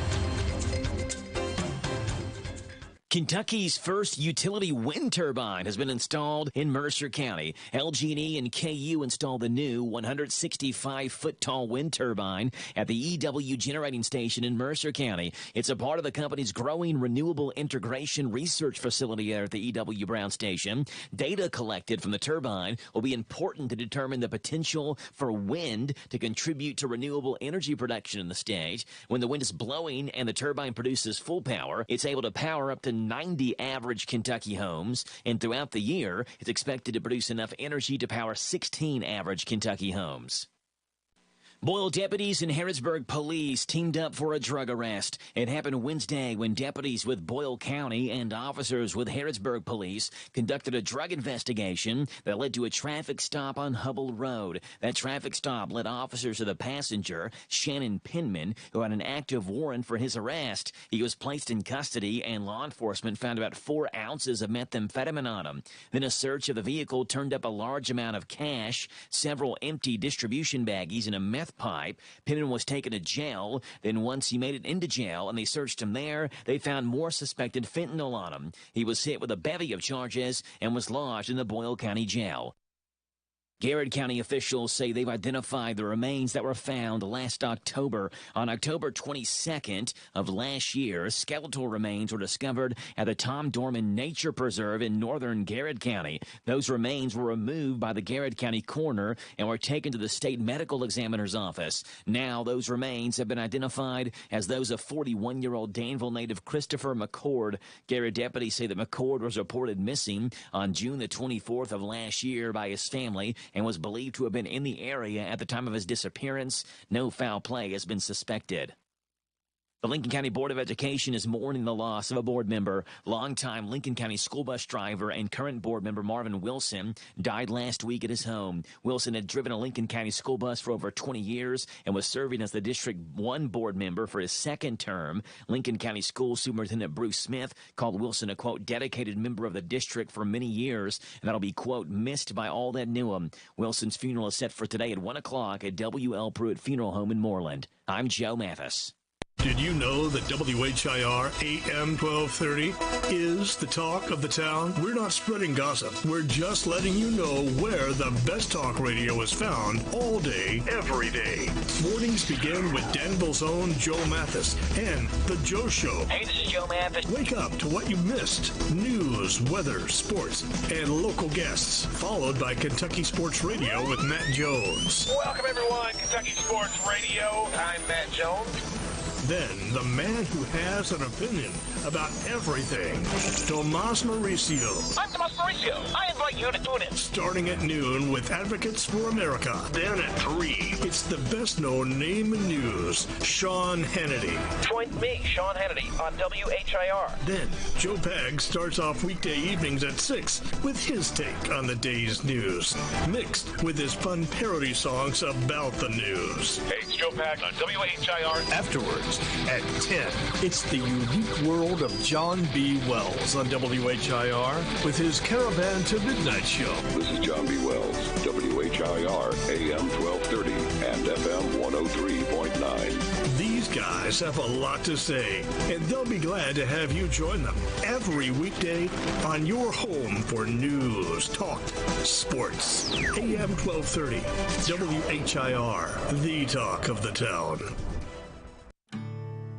Kentucky's first utility wind turbine has been installed in Mercer County. LG&E and KU installed the new 165-foot-tall wind turbine at the EW generating station in Mercer County. It's a part of the company's growing renewable integration research facility there at the EW Brown Station. Data collected from the turbine will be important to determine the potential for wind to contribute to renewable energy production in the state. When the wind is blowing and the turbine produces full power, it's able to power up to 90 average Kentucky homes, and throughout the year, it's expected to produce enough energy to power 16 average Kentucky homes. Boyle deputies and Harrodsburg police teamed up for a drug arrest. It happened Wednesday when deputies with Boyle County and officers with Harrodsburg police conducted a drug investigation that led to a traffic stop on Hubble Road. That traffic stop led officers to the passenger, Shannon Penman, who had an active warrant for his arrest. He was placed in custody, and law enforcement found about 4 ounces of methamphetamine on him. Then a search of the vehicle turned up a large amount of cash, several empty distribution baggies, and a meth pipe. Penman was taken to jail. Then once he made it into jail and they searched him there, they found more suspected fentanyl on him. He was hit with a bevy of charges and was lodged in the Boyle County Jail. Garrett County officials say they've identified the remains that were found last October. On October 22nd of last year, skeletal remains were discovered at the Tom Dorman Nature Preserve in northern Garrett County. Those remains were removed by the Garrett County coroner and were taken to the state medical examiner's office. Now those remains have been identified as those of 41-year-old Danville native Christopher McCord. Garrett deputies say that McCord was reported missing on June the 24th of last year by his family and was believed to have been in the area at the time of his disappearance. No foul play has been suspected. The Lincoln County Board of Education is mourning the loss of a board member. Longtime Lincoln County school bus driver and current board member Marvin Wilson died last week at his home. Wilson had driven a Lincoln County school bus for over 20 years and was serving as the District 1 board member for his second term. Lincoln County School Superintendent Bruce Smith called Wilson a, quote, dedicated member of the district for many years, and that'll be, quote, missed by all that knew him. Wilson's funeral is set for today at 1 o'clock at W.L. Pruitt Funeral Home in Moreland. I'm Joe Mathis. Did you know that WHIR AM 1230 is the talk of the town? We're not spreading gossip. We're just letting you know where the best talk radio is found all day, every day. Mornings begin with Danville's own Joe Mathis and The Joe Show. Hey, this is Joe Mathis. Wake up to what you missed. News, weather, sports, and local guests. Followed by Kentucky Sports Radio with Matt Jones. Welcome, everyone. Kentucky Sports Radio. I'm Matt Jones. Then, the man who has an opinion about everything, Tomas Mauricio. I'm Tomas Mauricio. I invite you to tune in. Starting at noon with Advocates for America. Then at 3, it's the best-known name in news, Sean Hannity. Join me, Sean Hannity, on WHIR. Then, Joe Pag starts off weekday evenings at 6 with his take on the day's news, mixed with his fun parody songs about the news. Hey, it's Joe Pag on WHIR. Afterwards, at 10, it's the unique world of John B. Wells on WHIR with his Caravan to Midnight show. This is John B. Wells, WHIR, AM 1230 and FM 103.9. These guys have a lot to say, and they'll be glad to have you join them every weekday on your home for news, talk, sports. AM 1230, WHIR, the talk of the town.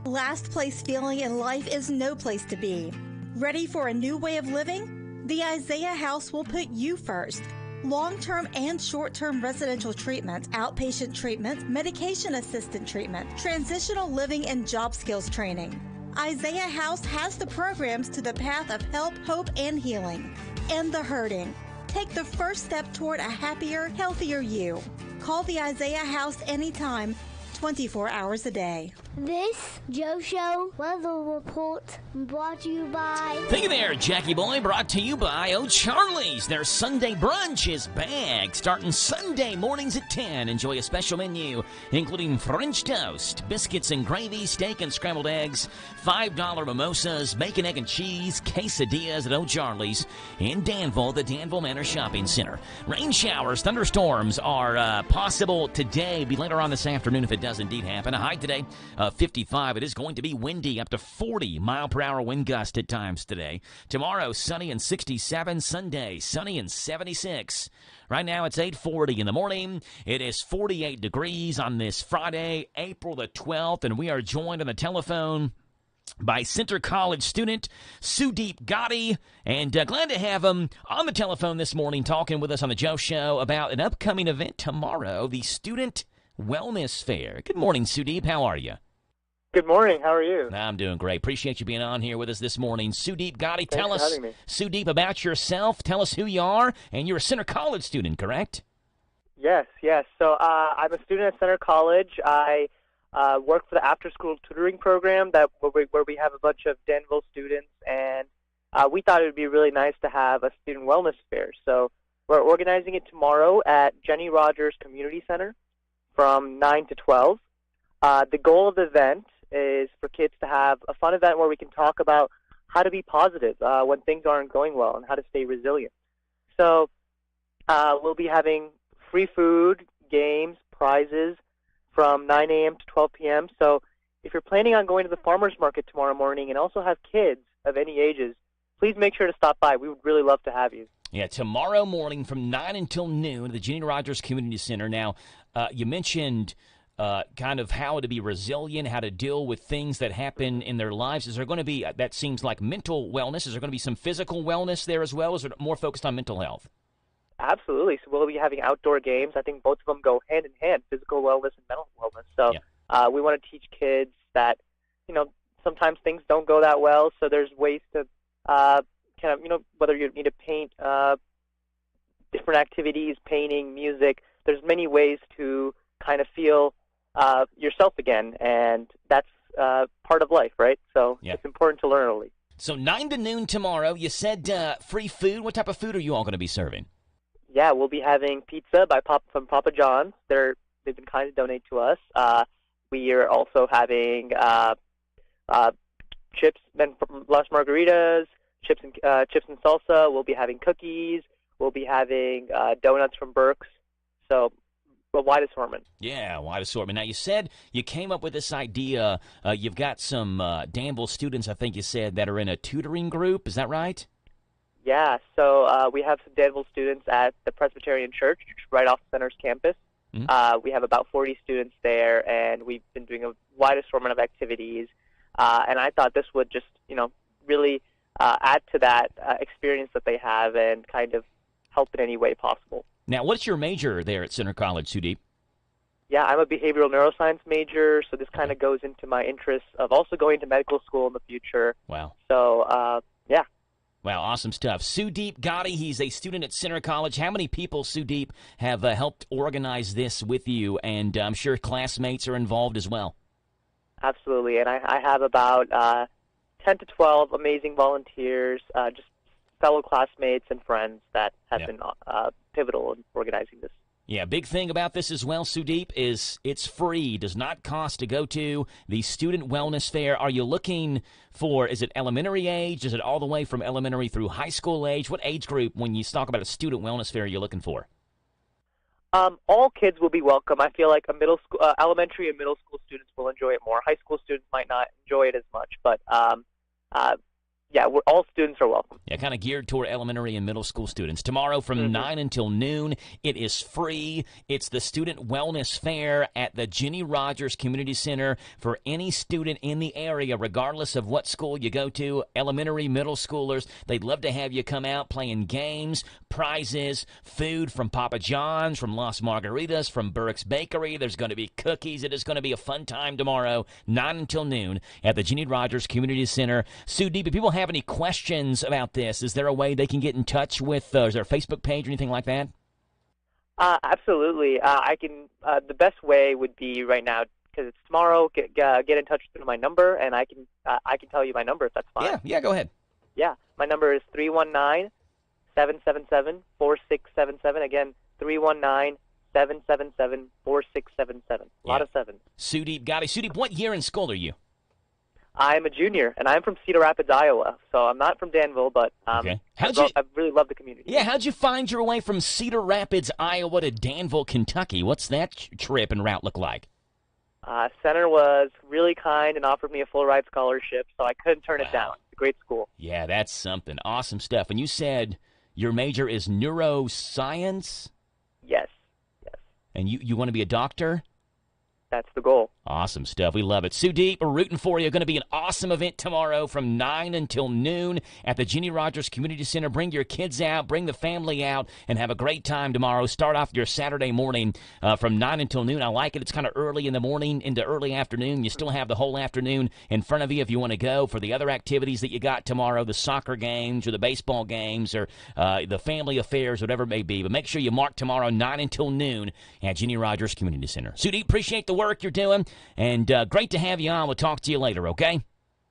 Last place feeling in life is no place to be. Ready for a new way of living? The Isaiah House will put you first. Long-term and short-term residential treatment, outpatient treatment, medication-assisted treatment, transitional living, and job skills training. Isaiah House has the programs to the path of help, hope, and healing. End the hurting. Take the first step toward a happier, healthier you. Call the Isaiah House anytime, 24 hours a day. This Joe Show weather report brought to you by... Thank you there, Jackie Boy. Brought to you by O'Charlie's. Their Sunday brunch is back, starting Sunday mornings at 10. Enjoy a special menu, including French toast, biscuits and gravy, steak and scrambled eggs, $5 mimosas, bacon, egg, and cheese, quesadillas at O'Charlie's in Danville, the Danville Manor Shopping Center. Rain showers, thunderstorms are possible today. Be later on this afternoon if it does indeed happen. A high today, 55. It is going to be windy, up to 40-mile-per-hour wind gust at times today. Tomorrow, sunny and 67. Sunday, sunny and 76. Right now, it's 8:40 in the morning. It is 48 degrees on this Friday, April the 12th, and we are joined on the telephone by Centre College student Sudeep Gotti, and glad to have him on the telephone this morning talking with us on the Joe Show about an upcoming event tomorrow, the Student Wellness Fair. Good morning, Sudeep. How are you? Good morning. How are you? I'm doing great. Appreciate you being on here with us this morning. Sudeep Gotti, tell us, Sudeep, about yourself. Tell us who you are, and you're a Centre College student, correct? Yes. So I'm a student at Centre College. I work for the after-school tutoring program where we have a bunch of Danville students, and we thought it would be really nice to have a student wellness fair. So we're organizing it tomorrow at Jenny Rogers Community Center from 9 to 12. The goal of the event is for kids to have a fun event where we can talk about how to be positive when things aren't going well and how to stay resilient. So we'll be having free food, games, prizes from 9 a.m. to 12 p.m. So if you're planning on going to the farmer's market tomorrow morning and also have kids of any ages, please make sure to stop by. We would really love to have you. Yeah, tomorrow morning from 9 until noon at the Jenny Rogers Community Center. Now, you mentioned kind of how to be resilient, how to deal with things that happen in their lives. Is there going to be, that seems like mental wellness, is there going to be some physical wellness there as well? Is it more focused on mental health? Absolutely. So we'll be having outdoor games. I think both of them go hand in hand, physical wellness and mental wellness. So we want to teach kids that, sometimes things don't go that well, so there's ways to whether you need to paint, different activities, painting, music, there's many ways to kind of feel yourself again, and that's part of life, right? So It's important to learn early. So 9 to noon tomorrow. You said free food. What type of food are you all going to be serving? Yeah, we'll be having pizza from Papa John's. They've been kind to donate to us. We are also having chips and Las Margaritas, chips and salsa. We'll be having cookies. We'll be having donuts from Burke's. So a wide assortment. Yeah, wide assortment. Now, you said you came up with this idea. You've got some Danville students, I think you said, that are in a tutoring group. Is that right? Yeah, so we have some Danville students at the Presbyterian Church, right off Center's campus. Mm-hmm. We have about 40 students there, and we've been doing a wide assortment of activities. And I thought this would just, really add to that experience that they have and kind of help in any way possible. Now, what's your major there at Centre College, Sudeep? Yeah, I'm a behavioral neuroscience major, so this kind of goes into my interests of also going to medical school in the future. Wow. So, yeah. Wow, awesome stuff. Sudeep Gotti, he's a student at Center College. How many people, Sudeep, have helped organize this with you? And I'm sure classmates are involved as well. Absolutely, and I have about 10 to 12 amazing volunteers, just fellow classmates and friends that have been pivotal in organizing this. Yeah, big thing about this as well, Sudeep, is it's free, does not cost to go to the Student Wellness Fair. Are you looking for, is it elementary age? Is it all the way from elementary through high school age? What age group, when you talk about a Student Wellness Fair, are you looking for? All kids will be welcome. I feel like elementary and middle school students will enjoy it more. High school students might not enjoy it as much, but yeah, all students are welcome. Yeah, kind of geared toward elementary and middle school students. Tomorrow from 9 until noon, it is free. It's the Student Wellness Fair at the Jenny Rogers Community Center for any student in the area, regardless of what school you go to, elementary, middle schoolers. They'd love to have you come out playing games, prizes, food from Papa John's, from Las Margaritas, from Burke's Bakery. There's going to be cookies. It is going to be a fun time tomorrow, 9 until noon at the Jenny Rogers Community Center. Sudeep, if people have any questions about this, is there a way they can get in touch with, is there a Facebook page or anything like that? Absolutely. I can. The best way would be right now, because it's tomorrow. Get in touch with my number, and I can tell you my number if that's fine. Yeah, go ahead. Yeah, my number is 319-777-4677. Again, 319-777-4677. A lot of sevens. Sudeep Gotti. Sudeep, what year in school are you? I'm a junior, and I'm from Cedar Rapids, Iowa. So I'm not from Danville, but okay. I really love the community. Yeah, how'd you find your way from Cedar Rapids, Iowa to Danville, Kentucky? What's that trip and route look like? Center was really kind and offered me a full-ride scholarship, so I couldn't turn it down. It's a great school. Yeah, that's something. Awesome stuff. And you said your major is neuroscience? Yes. And you want to be a doctor? That's the goal. Awesome stuff. We love it. Sudeep, we're rooting for you. Going to be an awesome event tomorrow from 9 until noon at the Jenny Rogers Community Center. Bring your kids out, bring the family out, and have a great time tomorrow. Start off your Saturday morning from 9 until noon. I like it. It's kind of early in the morning into early afternoon. You still have the whole afternoon in front of you if you want to go for the other activities that you got tomorrow, the soccer games or the baseball games or the family affairs, whatever it may be. But make sure you mark tomorrow 9 until noon at Jenny Rogers Community Center. Sudeep, appreciate the work you're doing. And great to have you on. We'll talk to you later, okay?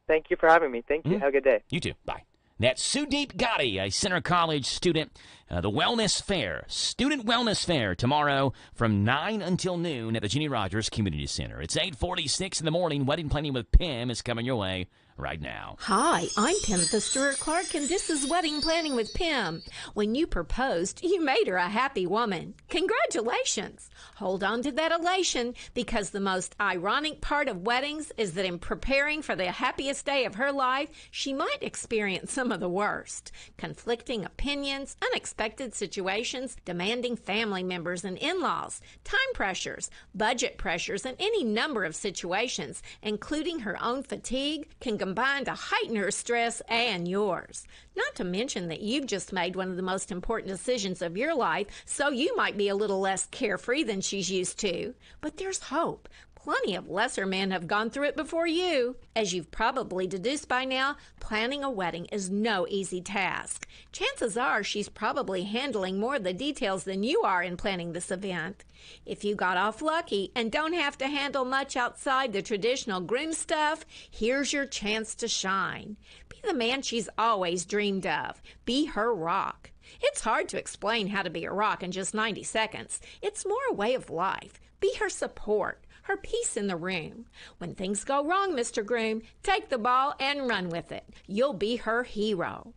Thank you for having me. Thank you. Have a good day. You too. Bye. That's Sudeep Gotti, a Center College student. The Wellness Fair, Student Wellness Fair, tomorrow from 9 until noon at the Jenny Rogers Community Center. It's 8:46 in the morning. Wedding Planning with Pim is coming your way right now. Hi, I'm Pim Stewart Clark, and this is Wedding Planning with Pim. When you proposed, you made her a happy woman. Congratulations! Hold on to that elation, because the most ironic part of weddings is that in preparing for the happiest day of her life, she might experience some of the worst. Conflicting opinions, unexpected situations, demanding family members and in-laws, time pressures, budget pressures, and any number of situations, including her own fatigue, can combine to heighten her stress and yours. Not to mention that you've just made one of the most important decisions of your life, so you might be a little less carefree than she's used to. But there's hope. Plenty of lesser men have gone through it before you. As you've probably deduced by now, planning a wedding is no easy task. Chances are she's probably handling more of the details than you are in planning this event. If you got off lucky and don't have to handle much outside the traditional groom stuff, here's your chance to shine. Be the man she's always dreamed of. Be her rock. It's hard to explain how to be a rock in just 90 seconds. It's more a way of life. Be her support. Her peace in the room. When things go wrong, Mr. Groom, take the ball and run with it. You'll be her hero.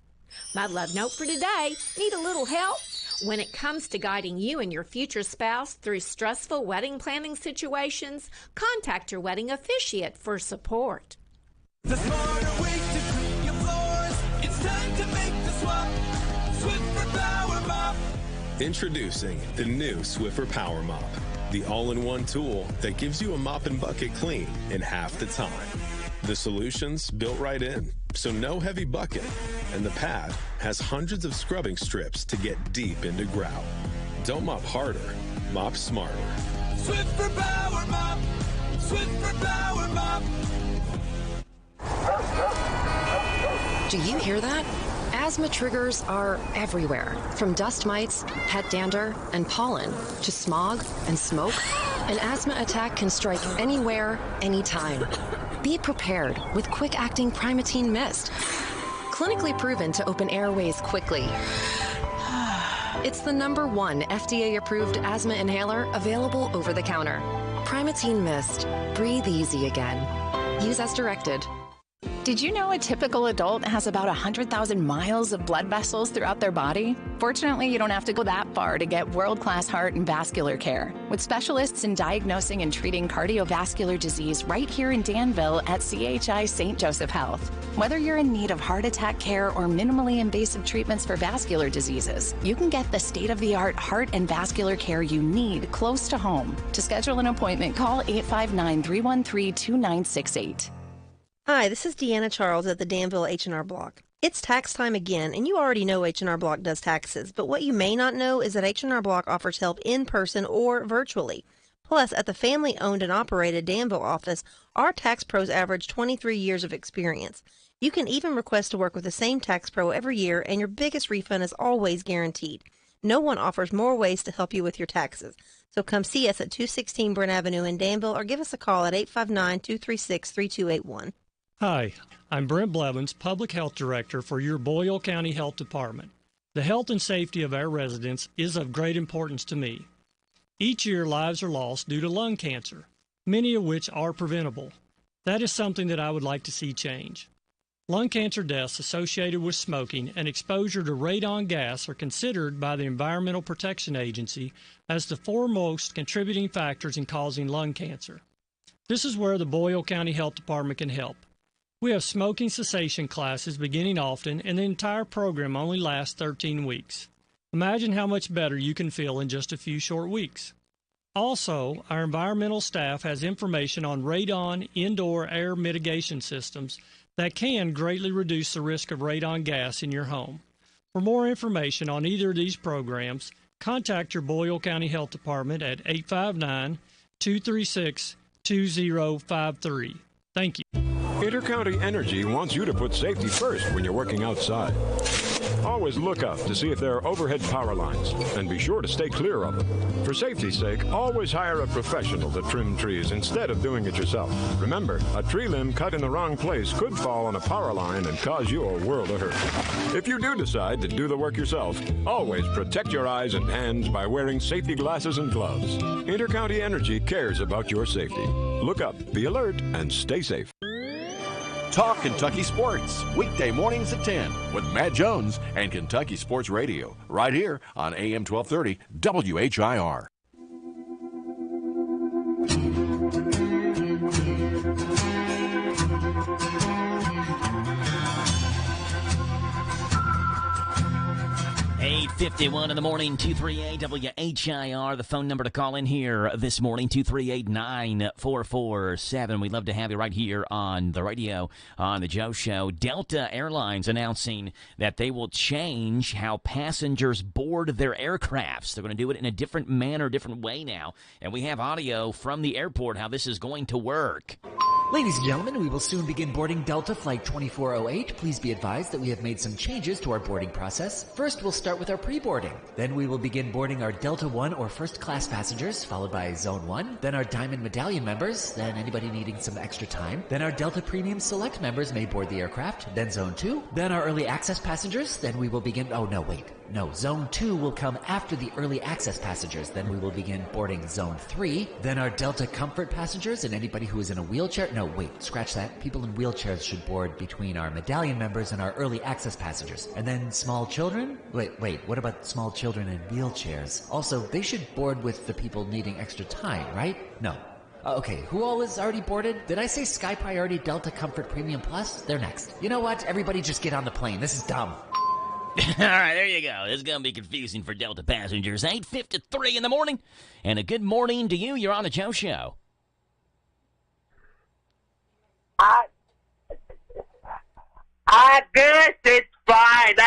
My love note for today, need a little help? When it comes to guiding you and your future spouse through stressful wedding planning situations, contact your wedding officiate for support. The smarter way to clean your floors. It's time to make the swap. Swiffer Power Mop. Introducing the new Swiffer Power Mop. The all-in-one tool that gives you a mop and bucket clean in half the time. The solution's built right in, so no heavy bucket. And the pad has hundreds of scrubbing strips to get deep into grout. Don't mop harder, mop smarter. Swiffer Power Mop. Swiffer Power Mop. Do you hear that? Asthma triggers are everywhere, from dust mites, pet dander, and pollen, to smog and smoke. An asthma attack can strike anywhere, anytime. Be prepared with quick-acting Primatene Mist. Clinically proven to open airways quickly. It's the #1 FDA-approved asthma inhaler available over the counter. Primatene Mist. Breathe easy again. Use as directed. Did you know a typical adult has about 100,000 miles of blood vessels throughout their body? Fortunately, you don't have to go that far to get world-class heart and vascular care. With specialists in diagnosing and treating cardiovascular disease right here in Danville at CHI St. Joseph Health. Whether you're in need of heart attack care or minimally invasive treatments for vascular diseases, you can get the state-of-the-art heart and vascular care you need close to home. To schedule an appointment, call 859-313-2968. Hi, this is Deanna Charles at the Danville H&R Block. It's tax time again, and you already know H&R Block does taxes, but what you may not know is that H&R Block offers help in person or virtually. Plus, at the family-owned and operated Danville office, our tax pros average 23 years of experience. You can even request to work with the same tax pro every year, and your biggest refund is always guaranteed. No one offers more ways to help you with your taxes. So come see us at 216 Brent Avenue in Danville, or give us a call at 859-236-3281. Hi, I'm Brent Blevins, Public Health Director for your Boyle County Health Department. The health and safety of our residents is of great importance to me. Each year, lives are lost due to lung cancer, many of which are preventable. That is something that I would like to see change. Lung cancer deaths associated with smoking and exposure to radon gas are considered by the Environmental Protection Agency as the foremost contributing factors in causing lung cancer. This is where the Boyle County Health Department can help. We have smoking cessation classes beginning often, and the entire program only lasts 13 weeks. Imagine how much better you can feel in just a few short weeks. Also, our environmental staff has information on radon indoor air mitigation systems that can greatly reduce the risk of radon gas in your home. For more information on either of these programs, contact your Boyle County Health Department at 859-236-2053. Thank you. Intercounty Energy wants you to put safety first when you're working outside. Always look up to see if there are overhead power lines, and be sure to stay clear of them. For safety's sake, always hire a professional to trim trees instead of doing it yourself. Remember, a tree limb cut in the wrong place could fall on a power line and cause you a world of hurt. If you do decide to do the work yourself, always protect your eyes and hands by wearing safety glasses and gloves. Intercounty Energy cares about your safety. Look up, be alert, and stay safe. Talk Kentucky Sports, weekday mornings at 10 with Matt Jones and Kentucky Sports Radio, right here on AM 1230 WHIR. .51 in the morning, 238 WHIR, the phone number to call in here this morning, 238-9447. We'd love to have you right here on the radio, on the Joe Show. Delta Airlines announcing that they will change how passengers board their aircrafts. They're going to do it in a different manner, different way now. And we have audio from the airport how this is going to work. Ladies and gentlemen, we will soon begin boarding Delta Flight 2408. Please be advised that we have made some changes to our boarding process. First, we'll start with our pre-boarding. Then we will begin boarding our Delta 1 or first class passengers, followed by Zone 1. Then our Diamond Medallion members, then anybody needing some extra time. Then our Delta Premium Select members may board the aircraft. Then Zone 2. Then our Early Access passengers. Then we will begin... Oh, no, wait. No, Zone 2 will come after the Early Access passengers. Then we will begin boarding Zone 3. Then our Delta Comfort passengers and anybody who is in a wheelchair. No, wait, scratch that. People in wheelchairs should board between our Medallion members and our Early Access passengers. And then small children? Wait, what about small children in wheelchairs? Also, they should board with the people needing extra time, right? No. Okay, who all is already boarded? Did I say Sky Priority Delta Comfort Premium Plus? They're next. You know what? Everybody just get on the plane. This is dumb. All right, there you go. This is going to be confusing for Delta passengers. 8:53 in the morning, and a good morning to you. You're on the Joe Show. I guess it's Friday.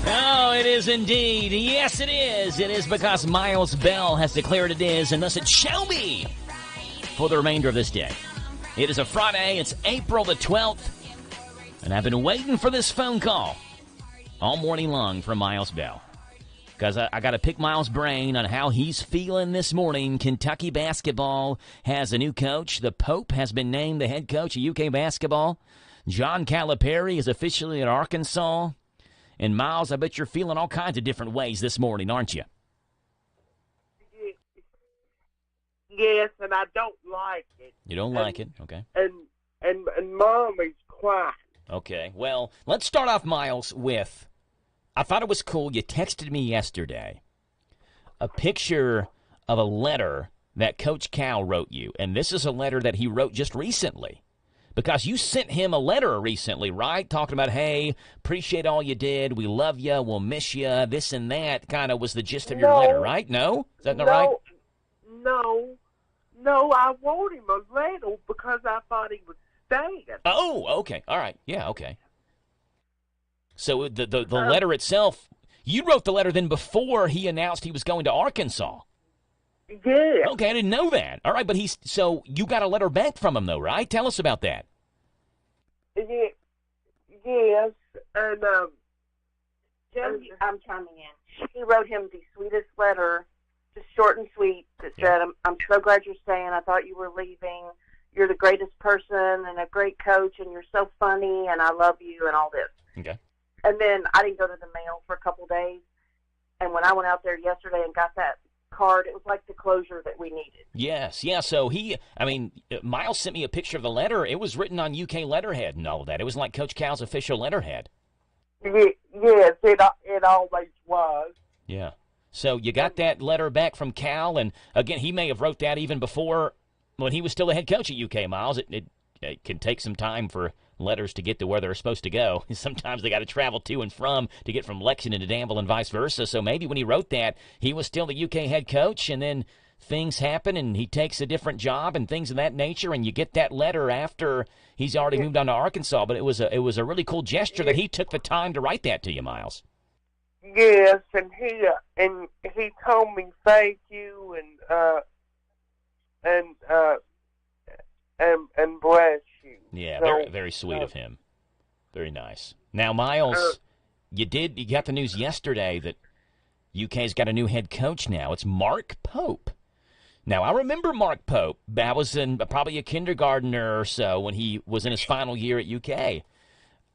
Oh, it is indeed. Yes, it is. It is because Miles Bell has declared it is, and thus it shall be for the remainder of this day. It is a Friday. It's April the 12th, and I've been waiting for this phone call all morning long from Miles Bell because I got to pick Miles' brain on how he's feeling this morning. Kentucky basketball has a new coach. The Pope has been named the head coach of UK basketball. John Calipari is officially at Arkansas. And, Miles, I bet you're feeling all kinds of different ways this morning, aren't you? Yes, and I don't like it. You don't like it? Okay. And Mommy's crying. Okay. Well, let's start off, Miles, with, I thought it was cool. You texted me yesterday a picture of a letter that Coach Cal wrote you. And this is a letter that he wrote just recently. Because you sent him a letter recently, right? Talking about, hey, appreciate all you did. We love you. We'll miss you. This and that kind of was the gist of your letter, right? No? Is that not right? No, I wrote him a letter because I thought he was staying. Oh, okay. All right. Yeah, okay. So the letter itself, you wrote the letter then before he announced he was going to Arkansas. Yeah. Okay, I didn't know that. All right, but so you got a letter back from him, though, right? Tell us about that. Yes, and Josie, I'm chiming in. He wrote him the sweetest letter, just short and sweet, that said, I'm so glad you're staying. I thought you were leaving. You're the greatest person and a great coach, and you're so funny, and I love you, and all this. Okay. And then I didn't go to the mail for a couple days, and when I went out there yesterday and got that card, it was like the closure that we needed. Yes, yeah. So Miles sent me a picture of the letter. It was written on UK letterhead and all of that. It was like Coach Cal's official letterhead. Yes, it always was. Yeah. So you got that letter back from Cal, and again, he may have wrote that even before when he was still the head coach at UK, Miles. It can take some time for letters to get to where they're supposed to go. Sometimes they got to travel to and from to get from Lexington to Danville and vice versa. So maybe when he wrote that, he was still the UK head coach, and then things happen and he takes a different job and things of that nature, and you get that letter after he's already moved on to Arkansas. But it was a really cool gesture that he took the time to write that to you, Miles. Yes, and he told me thank you and bless you. Yeah, so, very, very sweet of him. Very nice. Now, Miles, you got the news yesterday that UK's got a new head coach now. It's Mark Pope. Now, I remember Mark Pope. I was probably a kindergartner or so when he was in his final year at UK.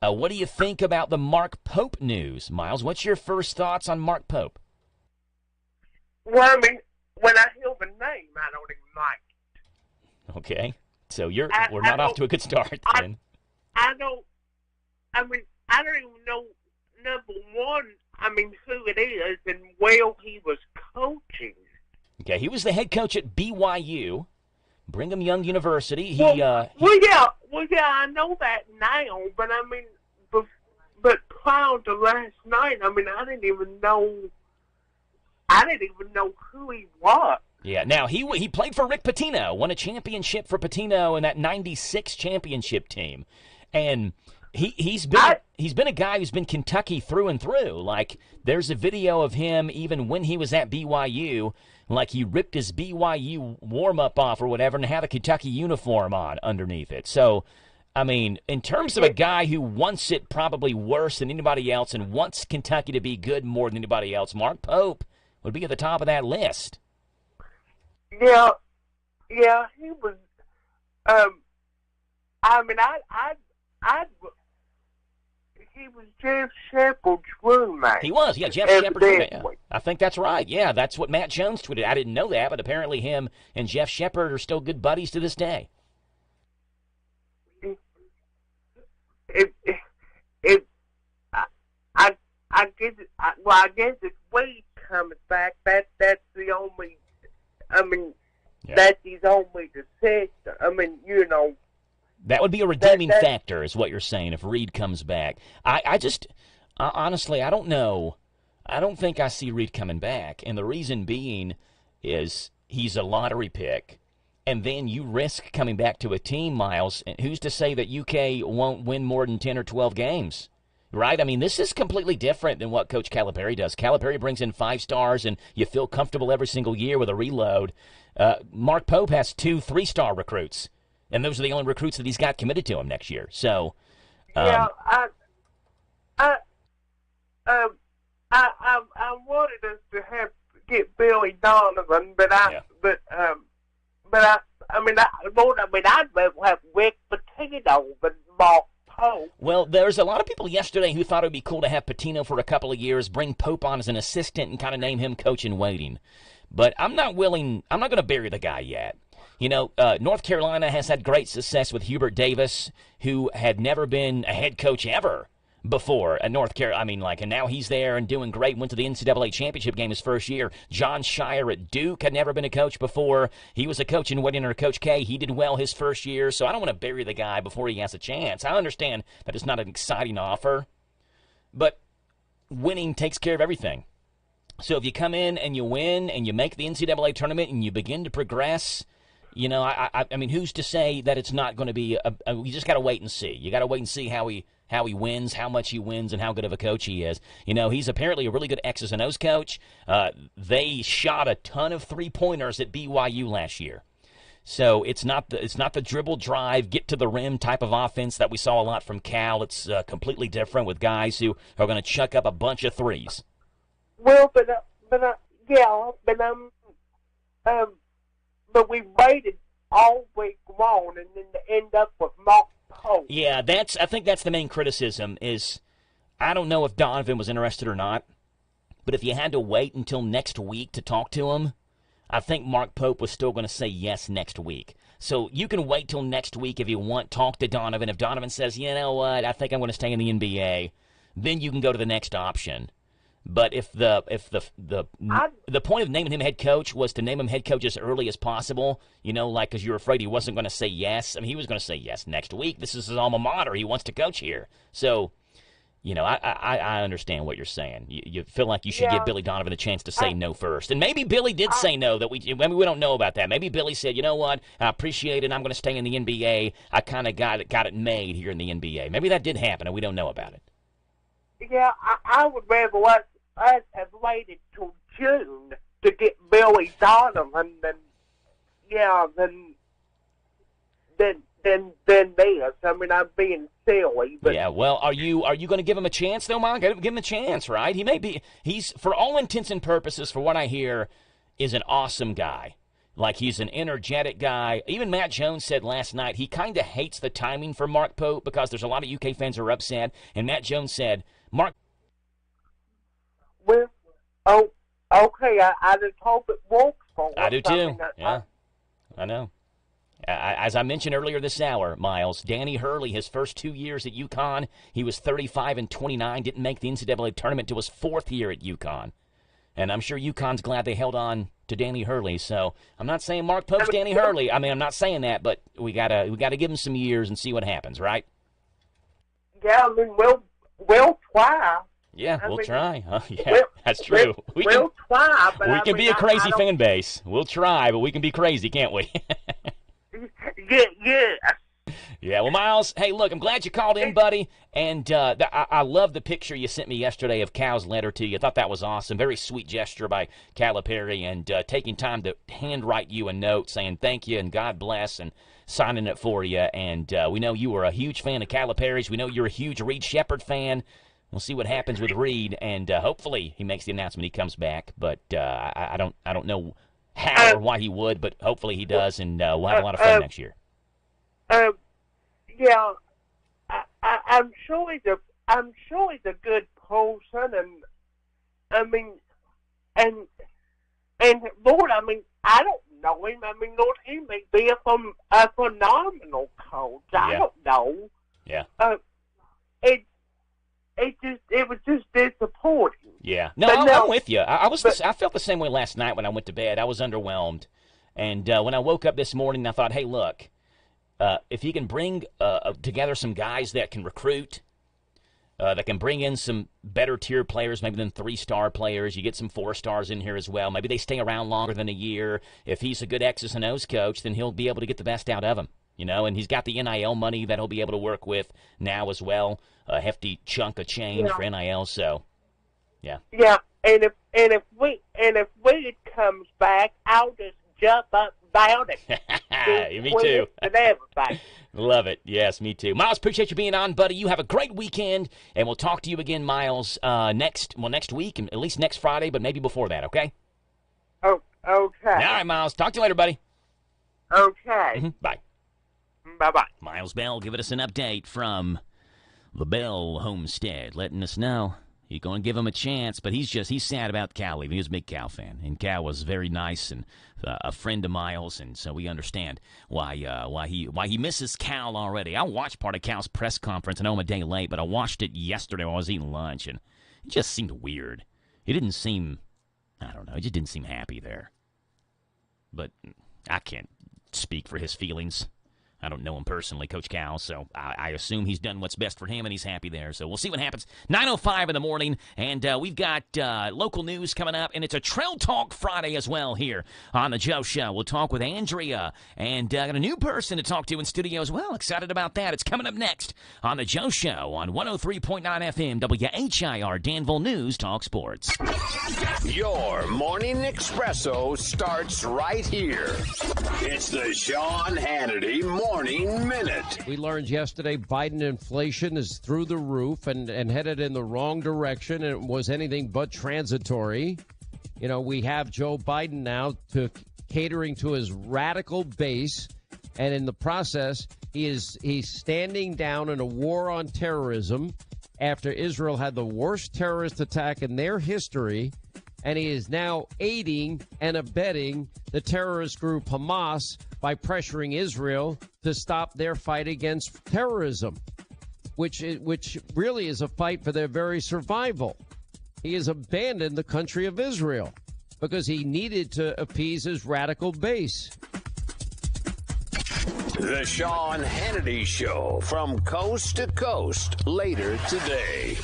What do you think about the Mark Pope news, Miles? What's your first thoughts on Mark Pope? Well, I mean, when I hear the name, I don't even like it. Okay. So we're not off to a good start then. I don't even know, number one, who it is and where he was coaching. Okay, he was the head coach at BYU, Brigham Young University. I know that now, but prior to last night, I didn't even know who he was. Yeah, now he played for Rick Pitino, won a championship for Pitino in that 96 championship team. And he's been a guy who's been Kentucky through and through. Like, there's a video of him even when he was at BYU, like he ripped his BYU warm-up off or whatever and had a Kentucky uniform on underneath it. So, in terms of a guy who wants it probably worse than anybody else and wants Kentucky to be good more than anybody else, Mark Pope would be at the top of that list. Yeah, he was. He was Jeff Shepard's roommate. He was, yeah, Jeff Shepard's roommate. Yeah. I think that's right. Yeah, that's what Matt Jones tweeted. I didn't know that, but apparently him and Jeff Shepard are still good buddies to this day. I guess if Wade comes back, that's the only. That's his only decision. That would be a redeeming factor, is what you're saying, if Reed comes back. Honestly, I don't know. I don't think I see Reed coming back, and the reason being is he's a lottery pick, and then you risk coming back to a team, Miles, and who's to say that UK won't win more than 10 or 12 games? right? I mean, this is completely different than what Coach Calipari does. Calipari brings in 5 stars, and you feel comfortable every single year with a reload. Mark Pope has 2 3-star recruits, and those are the only recruits that he's got committed to him next year. So, I wanted us to get Billy Donovan, I'd rather have Rick Pitino than Mark Pope. Well, there's a lot of people yesterday who thought it would be cool to have Pitino for a couple of years, bring Pope on as an assistant, and kind of name him coach in waiting. But I'm not going to bury the guy yet. You know, North Carolina has had great success with Hubert Davis, who had never been a head coach ever before at North Carolina. And now he's there and doing great. Went to the NCAA championship game his first year. John Shire at Duke had never been a coach before. He was a coach in waiting under Coach K. He did well his first year, so I don't want to bury the guy before he has a chance. I understand that it's not an exciting offer, but winning takes care of everything. So if you come in and you win and you make the NCAA tournament and you begin to progress, you know, I mean, who's to say that it's not going to be you just got to wait and see. You got to wait and see how he wins, how much he wins, and how good of a coach he is. You know, he's apparently a really good X's and O's coach. They shot a ton of 3-pointers at BYU last year. So it's not the dribble drive, get to the rim type of offense that we saw a lot from Cal. It's completely different with guys who are going to chuck up a bunch of threes. Well, but we waited all week long and then to end up with Mark Pope. Yeah, I think that's the main criticism is I don't know if Donovan was interested or not, but if you had to wait until next week to talk to him, I think Mark Pope was still going to say yes next week. So you can wait till next week if you want, talk to Donovan. If Donovan says, you know what, I think I'm going to stay in the NBA, then you can go to the next option. But if the point of naming him head coach was to name him head coach as early as possible, you know, like because you were afraid he wasn't going to say yes. I mean, he was going to say yes next week. This is his alma mater. He wants to coach here. So, you know, I understand what you're saying. You feel like you should give Billy Donovan a chance to say no first. And maybe Billy did say no. Maybe we don't know about that. Maybe Billy said, you know what, I appreciate it. I'm going to stay in the NBA. I kind of got it made here in the NBA. Maybe that did happen, and we don't know about it. Yeah, I would rather us have waited till June to get Billy Donovan than this. I mean, I'm being silly, but yeah. Well, are you going to give him a chance though, Mike? Give him a chance, right? He's for all intents and purposes, for what I hear, is an awesome guy. Like, he's an energetic guy. Even Matt Jones said last night he kind of hates the timing for Mark Pope because there's a lot of UK fans who are upset. And Matt Jones said, Mark. Well, okay. I just hope it works for us. I do too. Yeah, I know. As I mentioned earlier this hour, Miles, Danny Hurley, his first 2 years at UConn, he was 35-29, didn't make the NCAA tournament until his 4th year at UConn. And I'm sure UConn's glad they held on to Danny Hurley. So I'm not saying Mark Pope's Danny Hurley. I mean, I'm not saying that, but we gotta give him some years and see what happens, right? Yeah, I mean, we'll try. Yeah, we'll try. Huh? Yeah, that's true. We'll try, but we can be a crazy fan base. We'll try, but we can be crazy, can't we? Yeah. Yeah, well, Miles, hey, look, I'm glad you called in, buddy. And I love the picture you sent me yesterday of Cal's letter to you. I thought that was awesome. Very sweet gesture by Calipari, and taking time to handwrite you a note saying thank you and God bless and signing it for you. And we know you were a huge fan of Calipari's. We know you're a huge Reed Shepherd fan. We'll see what happens with Reed, and hopefully he makes the announcement he comes back. But I don't know how or why he would, but hopefully he does, and we'll have a lot of fun next year. Yeah, I'm sure he's a good person, and I mean, and Lord, I mean, I don't know him. I mean, Lord, he may be a phenomenal coach. I don't know. Yeah. It was just disappointing. Yeah. No, I'm with you. I felt the same way last night when I went to bed. I was underwhelmed. And when I woke up this morning, I thought, hey, look, if you can bring together some guys that can recruit, that can bring in some better tier players, maybe than 3-star players, you get some 4-stars in here as well. Maybe they stay around longer than a year. If he's a good X's and O's coach, then he'll be able to get the best out of them. you know, and he's got the NIL money that he'll be able to work with now as well, a hefty chunk of change for NIL. So, yeah. Yeah, and if Wade comes back, I'll just jump up down and me too. And everything. Love it. Yes, me too. Miles, appreciate you being on, buddy. You have a great weekend, and we'll talk to you again, Miles, next week, and at least next Friday, but maybe before that, okay? Oh, okay. All right, Miles. Talk to you later, buddy. Okay. Bye. Bye-bye. Miles Bell giving us an update from the Bell homestead, letting us know he's going to give him a chance, but he's sad about Cal leaving. He was a big Cal fan, and Cal was very nice and a friend of Miles, and so we understand why he misses Cal already. I watched part of Cal's press conference. I know I'm a day late, but I watched it yesterday while I was eating lunch, and it just seemed weird. It didn't seem, I don't know, it just didn't seem happy there. But I can't speak for his feelings. I don't know him personally, Coach Cal, so I assume he's done what's best for him and he's happy there. So we'll see what happens. 9:05 in the morning, and we've got local news coming up, and it's a Trail Talk Friday as well here on The Joe Show. We'll talk with Andrea, and got a new person to talk to in studio as well. Excited about that. It's coming up next on The Joe Show on 103.9 FM, WHIR, Danville News Talk Sports. Your morning espresso starts right here. It's the Sean Hannity Morning Minute. We learned yesterday Biden inflation is through the roof and headed in the wrong direction, and it was anything but transitory. You know, we have Joe Biden now catering to his radical base, and in the process, he's standing down in a war on terrorism after Israel had the worst terrorist attack in their history, and he is now aiding and abetting the terrorist group Hamas by pressuring Israel to stop their fight against terrorism, which really is a fight for their very survival. He has abandoned the country of Israel because he needed to appease his radical base. The Sean Hannity Show from coast to coast later today.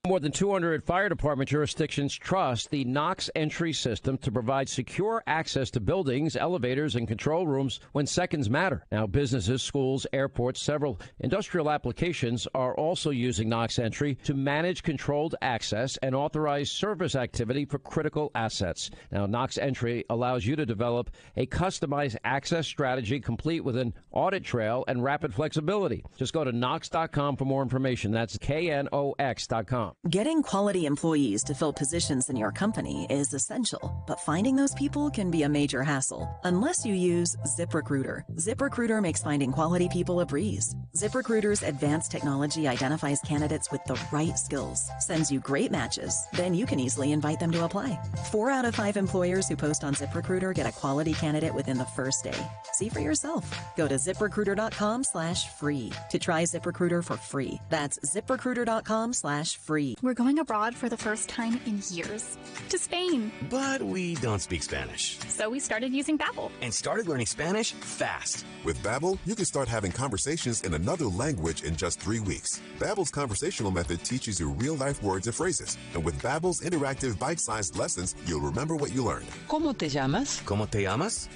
More than 200 fire department jurisdictions trust the Knox entry system to provide secure access to buildings, elevators, and control rooms when seconds matter. Now, businesses, schools, airports, several industrial applications are also using Knox entry to manage controlled access and authorize service activity for critical assets. Now, Knox entry allows you to develop a customized access strategy complete with an audit trail and rapid flexibility. Just go to Knox.com for more information. That's KNOX.com. Getting quality employees to fill positions in your company is essential, but finding those people can be a major hassle unless you use ZipRecruiter. ZipRecruiter makes finding quality people a breeze. ZipRecruiter's advanced technology identifies candidates with the right skills, sends you great matches, then you can easily invite them to apply. 4 out of 5 employers who post on ZipRecruiter get a quality candidate within the first day. See for yourself. Go to ZipRecruiter.com/free to try ZipRecruiter for free. That's ZipRecruiter.com/free. We're going abroad for the first time in years. To Spain. But we don't speak Spanish. So we started using Babbel. And started learning Spanish fast. With Babbel, you can start having conversations in another language in just 3 weeks. Babbel's conversational method teaches you real-life words and phrases. And with Babbel's interactive bite-sized lessons, you'll remember what you learned. ¿Cómo te llamas? ¿Cómo te llamas?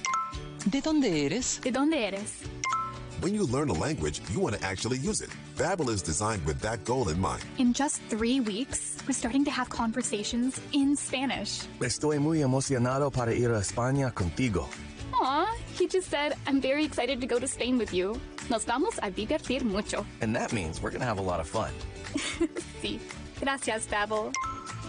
¿De dónde eres? ¿De dónde eres? When you learn a language, you want to actually use it. Babbel is designed with that goal in mind. In just 3 weeks, we're starting to have conversations in Spanish. Estoy muy emocionado para ir a España contigo. Aw, he just said, I'm very excited to go to Spain with you. Nos vamos a divertir mucho. And that means we're going to have a lot of fun. Sí. Gracias, Babbel.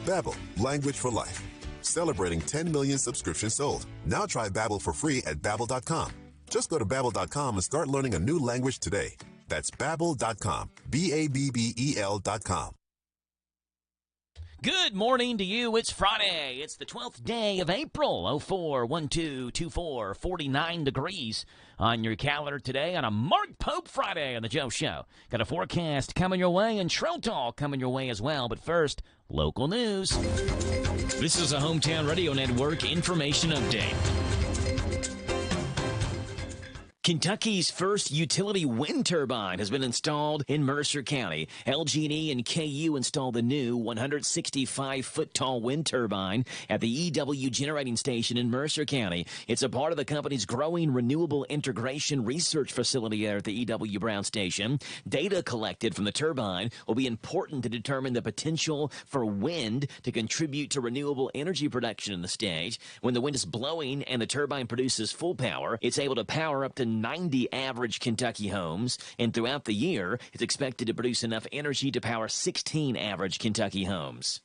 Babbel, language for life. Celebrating 10 million subscriptions sold. Now try Babbel for free at Babbel.com. Just go to Babbel.com and start learning a new language today. That's Babbel.com. Babbel.com. Good morning to you. It's Friday. It's the 12th day of April. 041224, 49 degrees on your calendar today on a Mark Pope Friday on the Joe Show. Got a forecast coming your way and Trail Talk coming your way as well. But first, local news. This is a Hometown Radio Network information update. Kentucky's first utility wind turbine has been installed in Mercer County. LG&E and KU installed the new 165-foot-tall wind turbine at the EW generating station in Mercer County. It's a part of the company's growing renewable integration research facility there at the EW Brown Station. Data collected from the turbine will be important to determine the potential for wind to contribute to renewable energy production in the state. When the wind is blowing and the turbine produces full power, it's able to power up to 90 average Kentucky homes, and throughout the year, it's expected to produce enough energy to power 16 average Kentucky homes.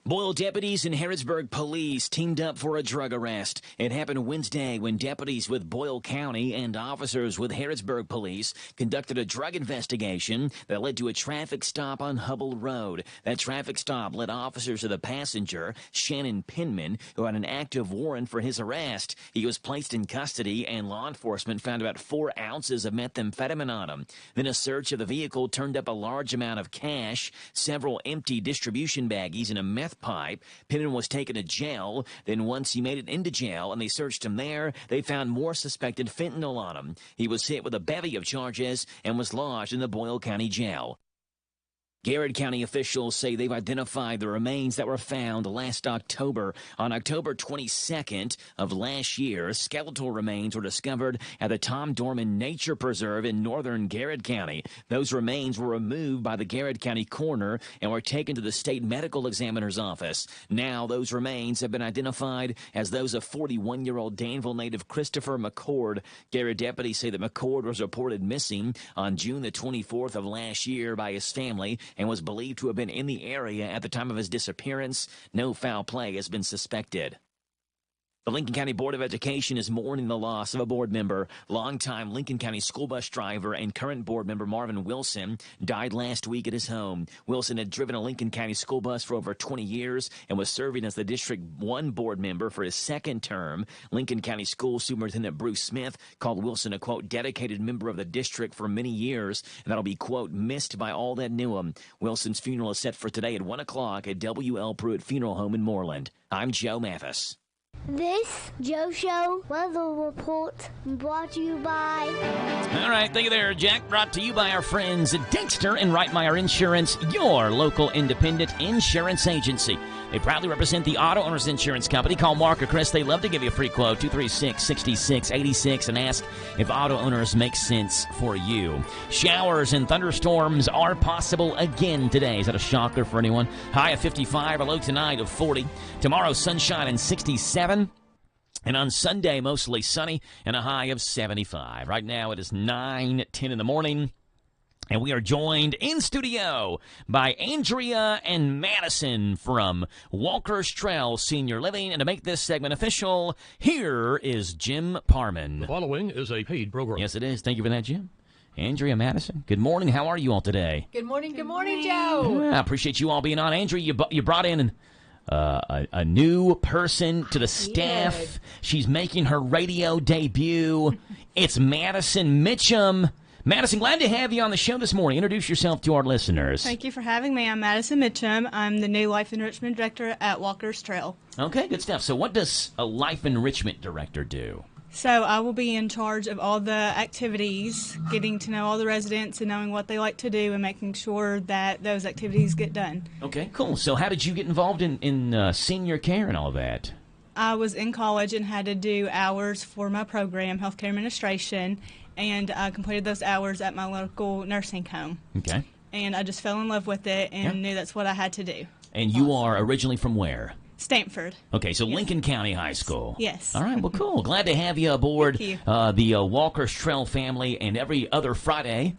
Boyle deputies and Harrodsburg police teamed up for a drug arrest. It happened Wednesday when deputies with Boyle County and officers with Harrodsburg police conducted a drug investigation that led to a traffic stop on Hubble Road. That traffic stop led officers to the passenger, Shannon Penman, who had an active warrant for his arrest. He was placed in custody, and law enforcement found about 4 ounces of methamphetamine on him. Then a search of the vehicle turned up a large amount of cash, several empty distribution baggies, and a meth pipe. Penman was taken to jail. Then once he made it into jail and they searched him there, they found more suspected fentanyl on him. He was hit with a bevy of charges and was lodged in the Boyle County Jail. Garrett County officials say they've identified the remains that were found last October. On October 22nd of last year, skeletal remains were discovered at the Tom Dorman Nature Preserve in northern Garrett County. Those remains were removed by the Garrett County coroner and were taken to the state medical examiner's office. Now those remains have been identified as those of 41-year-old Danville native Christopher McCord. Garrett deputies say that McCord was reported missing on June the 24th of last year by his family and was believed to have been in the area at the time of his disappearance. No foul play has been suspected. The Lincoln County Board of Education is mourning the loss of a board member. Longtime Lincoln County school bus driver and current board member Marvin Wilson died last week at his home. Wilson had driven a Lincoln County school bus for over 20 years and was serving as the District 1 board member for his second term. Lincoln County School Superintendent Bruce Smith called Wilson a, quote, dedicated member of the district for many years, and that'll be, quote, missed by all that knew him. Wilson's funeral is set for today at 1 o'clock at W.L. Pruitt Funeral Home in Moreland. I'm Joe Mathis. This Joe Show weather report brought to you by... All right, thank you there, Jack. Brought to you by our friends at Dexter and Reitmeyer Insurance, your local independent insurance agency. They proudly represent the Auto Owners Insurance Company. Call Mark or Chris. They love to give you a free quote, 236-6686, and ask if Auto Owners makes sense for you. Showers and thunderstorms are possible again today. Is that a shocker for anyone? High of 55, a low tonight of 40. Tomorrow, sunshine and 67. And on Sunday, mostly sunny and a high of 75. Right now, it is 9:10 in the morning. And we are joined in studio by Andrea and Madison from Walker's Trail Senior Living. And to make this segment official, here is Jim Parman. The following is a paid program. Yes, it is. Thank you for that, Jim. Andrea, Madison, good morning. How are you all today? Good morning, Joe. I appreciate you all being on. Andrea, you brought in a new person to the staff. Yes. She's making her radio debut. It's Madison Mitchum. Madison, glad to have you on the show this morning. Introduce yourself to our listeners. Thank you for having me. I'm Madison Mitchum. I'm the new Life Enrichment Director at Walker's Trail. Okay, good stuff. So what does a Life Enrichment Director do? So I will be in charge of all the activities, getting to know all the residents and knowing what they like to do and making sure that those activities get done. Okay, cool. So how did you get involved in senior care and all of that? I was in college and had to do hours for my program, Healthcare Administration, and I completed those hours at my local nursing home. Okay. And I just fell in love with it and knew that's what I had to do. And you are originally from where? Stanford. Okay, so Lincoln County High School. Yes. All right, well, cool. Glad to have you aboard Thank the Walker's Trail family. And every other Friday,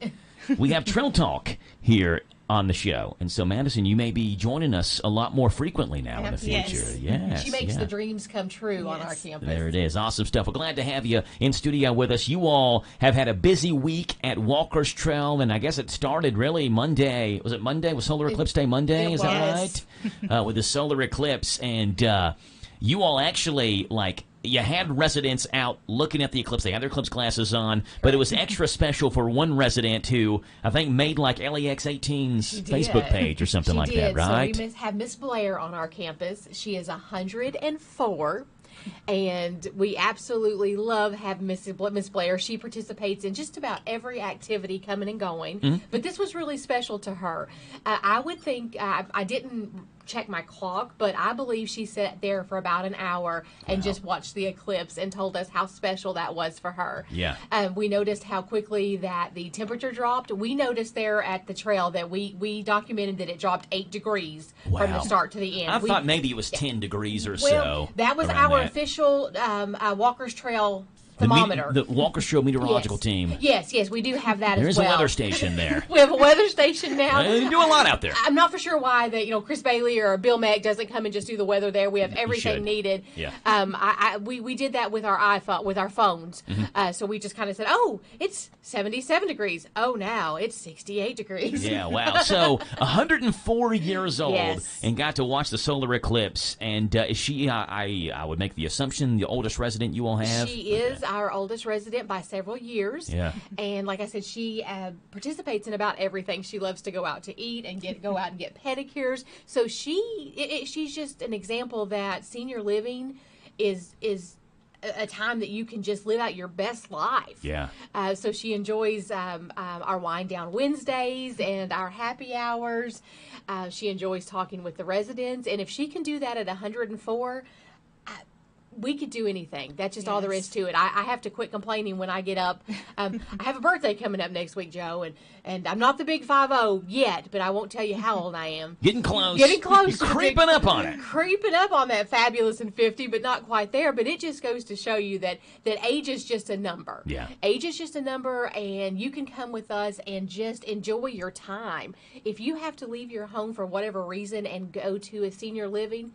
we have Trail Talk here on the show. And so, Madison, you may be joining us a lot more frequently now in the future. Yes. She makes the dreams come true on our campus. There it is. Awesome stuff. We're glad to have you in studio with us. You all have had a busy week at Walker's Trail, and I guess it started really Monday. Was it Monday? Was Solar Eclipse Day Monday? Is that right? With the solar eclipse. And you all actually, you had residents out looking at the eclipse. They had their eclipse glasses on, but it was extra special for one resident who I think made LAX 18's Facebook page or something like that, right? So we have Miss Blair on our campus. She is 104, And we absolutely love having Miss Blair. She participates in just about every activity coming and going. But this was really special to her. I would think, I didn't check my clock, but I believe she sat there for about an hour and just watched the eclipse and told us how special that was for her. Yeah. We noticed how quickly that the temperature dropped. We noticed there at the trail that we documented that it dropped 8 degrees from the start to the end. I thought maybe it was 10 degrees or well, so. That was around our that. official Walker's Trail thermometer. The Walker's Trail meteorological team. Yes, we do have that There as is well. a weather station there. We have a weather station now. They do a lot out there. I'm not for sure why that Chris Bailey or Bill Mack doesn't come and just do the weather there. We have everything should. needed. Yeah. We did that with our iPhone, with our phones. So we just kind of said, oh, it's 77 degrees. Oh, now it's 68 degrees. Yeah, wow. So 104 years old Yes. and got to watch the solar eclipse. And is she, I would make the assumption, the oldest resident you all have? She is our oldest resident by several years. Yeah. And like I said, she participates in about everything. She loves to go out to eat and go out and get pedicures. So she's just an example that senior living is a time that you can just live out your best life. Yeah. So she enjoys our wind down Wednesdays and our happy hours. She enjoys talking with the residents. And if she can do that at 104, we could do anything. That's just all there is to it. I have to quit complaining when I get up. I have a birthday coming up next week, Joe, and I'm not the big 50 yet, but I won't tell you how old I am. Getting close. Getting close. You're creeping up on it. Creeping up on that fabulous and 50, but not quite there. But it just goes to show you that age is just a number. Yeah. Age is just a number, and you can come with us and just enjoy your time. If you have to leave your home for whatever reason and go to a senior living,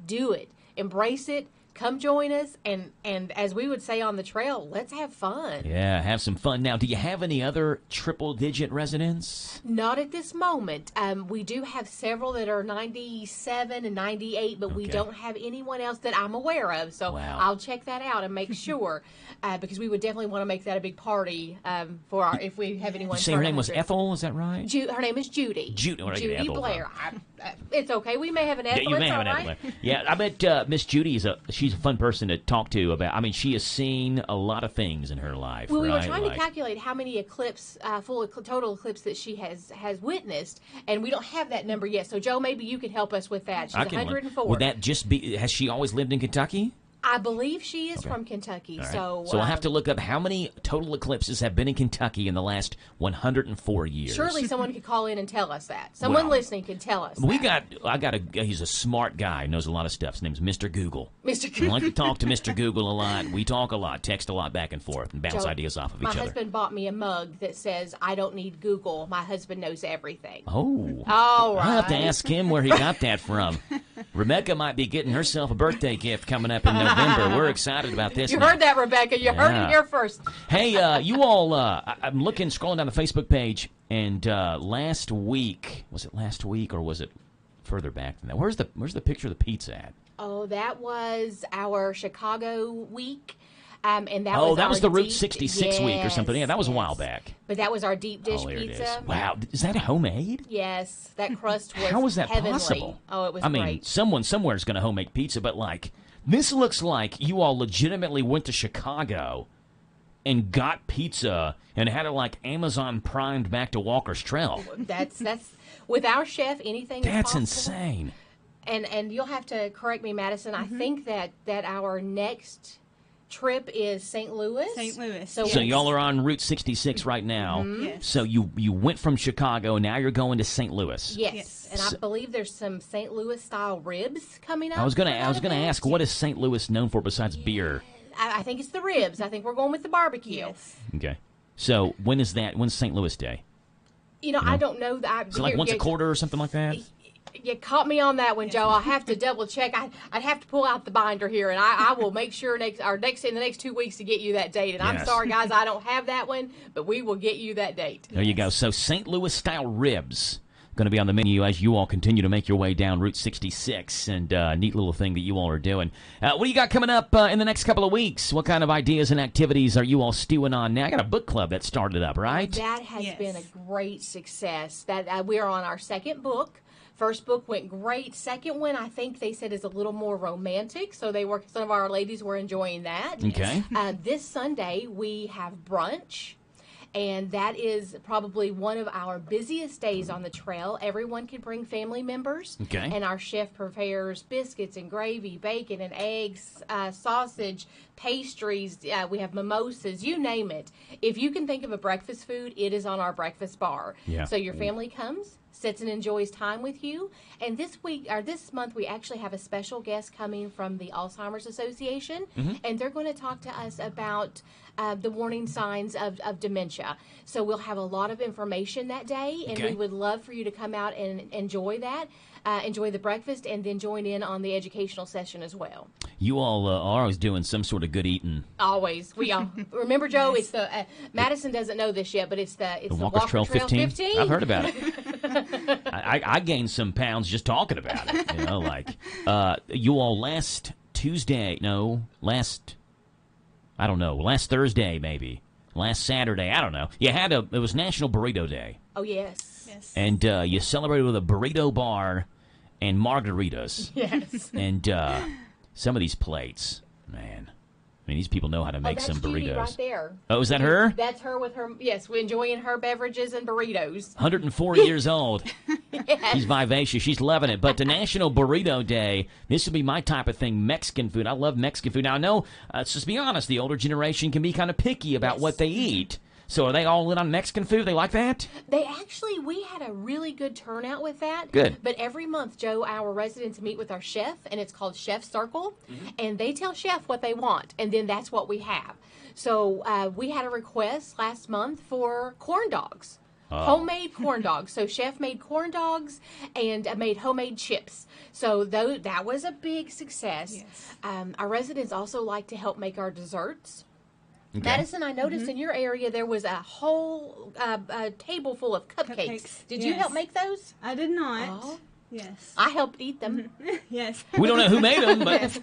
do it. Embrace it. Come join us, and as we would say on the trail, let's have fun. Yeah, have some fun. Now, do you have any other triple-digit residents? Not at this moment. We do have several that are 97 and 98, but we don't have anyone else that I'm aware of. So I'll check that out and make sure, because we would definitely want to make that a big party for if we have anyone. You say her name was Ethel, is that right? Her name is Judy. Judy Judy Blair. It's okay. We may have an Ethel. Yeah, you may have an Ethel. Yeah, I bet Miss Judy she's a fun person to talk to about. I mean, she has seen a lot of things in her life. Well, we right? were trying to calculate how many total eclipse that she has witnessed, and we don't have that number yet. So, Joe, maybe you could help us with that. She's 104. Would that just be? Has she always lived in Kentucky? I believe she is from Kentucky. Right. So I'll have to look up how many total eclipses have been in Kentucky in the last 104 years. Surely someone could call in and tell us that. Someone listening could tell us. He's a smart guy, knows a lot of stuff. His name's Mr. Google. Mr. Google. I like to talk to Mr. Google a lot. We talk a lot, text a lot back and forth, and bounce ideas off of each My other. husband bought me a mug that says, "I don't need Google. My husband knows everything." Oh. All right. I'll have to ask him where he got that from. Rebecca might be getting herself a birthday gift coming up in November. We're excited about this. You now. heard that, Rebecca. You heard it here first. Hey, you all, I'm scrolling down the Facebook page, and last week, was it last week or was it further back than that? Where's the picture of the pizza at? Oh, that was our Chicago week. And that was the Route deep, 66 week or something. Yeah, that was a while back. But that was our deep dish here pizza. It is. Wow, is that homemade? Yes, that crust was How is that heavenly. possible? Oh, it was I mean, great. someone somewhere is going to homemade pizza, but this looks like you all legitimately went to Chicago and got pizza and had it Amazon primed back to Walker's Trail. That's with our chef, anything is That's possible. insane. And you'll have to correct me, Madison. I think that our next trip is St. Louis. St. Louis. So y'all are on Route 66 right now. Yes. So you went from Chicago, now you're going to St. Louis. Yes. And I believe there's some St. Louis style ribs coming up. I was gonna ask, what is St. Louis known for besides beer? I think it's the ribs. I think we're going with the barbecue. Yes. Okay. So when's St. Louis Day? I don't know that. Is it once a quarter or something like that? You caught me on that one, Joe. I'll have to double check. I'd have to pull out the binder here, and I will make sure in the next 2 weeks to get you that date. And I'm sorry, guys, I don't have that one, but we will get you that date. There you go. So St. Louis style ribs going to be on the menu as you all continue to make your way down Route 66, and neat little thing that you all are doing. What do you got coming up in the next couple of weeks? What kind of ideas and activities are you all stewing on now? I got a book club that started up, right? That has been a great success. That we are on our second book First book went great. Second one, I think they said is a little more romantic, so some of our ladies were enjoying that. Okay. This Sunday we have brunch. And that is probably one of our busiest days on the trail. Everyone can bring family members. Okay. And our chef prepares biscuits and gravy, bacon and eggs, sausage, pastries. We have mimosas, you name it. If you can think of a breakfast food, it is on our breakfast bar. Yeah. So your family comes, sits and enjoys time with you. And this month, we actually have a special guest coming from the Alzheimer's Association, and they're going to talk to us about the warning signs of dementia. So we'll have a lot of information that day, and we would love for you to come out and enjoy that. Enjoy the breakfast, and then join in on the educational session as well. You all are always doing some sort of good eating. Always. We all remember, Joe. It's the Madison doesn't know this yet, but it's the Walker's Trail 15. I've heard about it. I gained some pounds just talking about it. You know, like you all last Thursday maybe, last Saturday, I don't know. It was National Burrito Day. Oh yes. And you celebrated with a burrito bar and margaritas. Yes. And some of these plates, man. I mean, these people know how to make some burritos. Right there. Oh, is that her? That's her with her. Yes, we're enjoying her beverages and burritos. 104 years old. Yes. She's vivacious. She's loving it. But the National Burrito Day, this would be my type of thing, Mexican food. I love Mexican food. Now, I know, let's just be honest, the older generation can be kind of picky about what they eat. So are they all in on Mexican food? They like that? We had a really good turnout with that. Good. But every month, Joe, our residents meet with our chef, and it's called Chef Circle, and they tell Chef what they want, and then that's what we have. So we had a request last month for corn dogs. Homemade corn dogs. So Chef made corn dogs and made homemade chips. So that was a big success. Yes. Our residents also like to help make our desserts. Okay. Madison, I noticed in your area there was a whole table full of cupcakes. Did you help make those? I did not. Oh. Yes. I helped eat them. Yes. We don't know who made them, but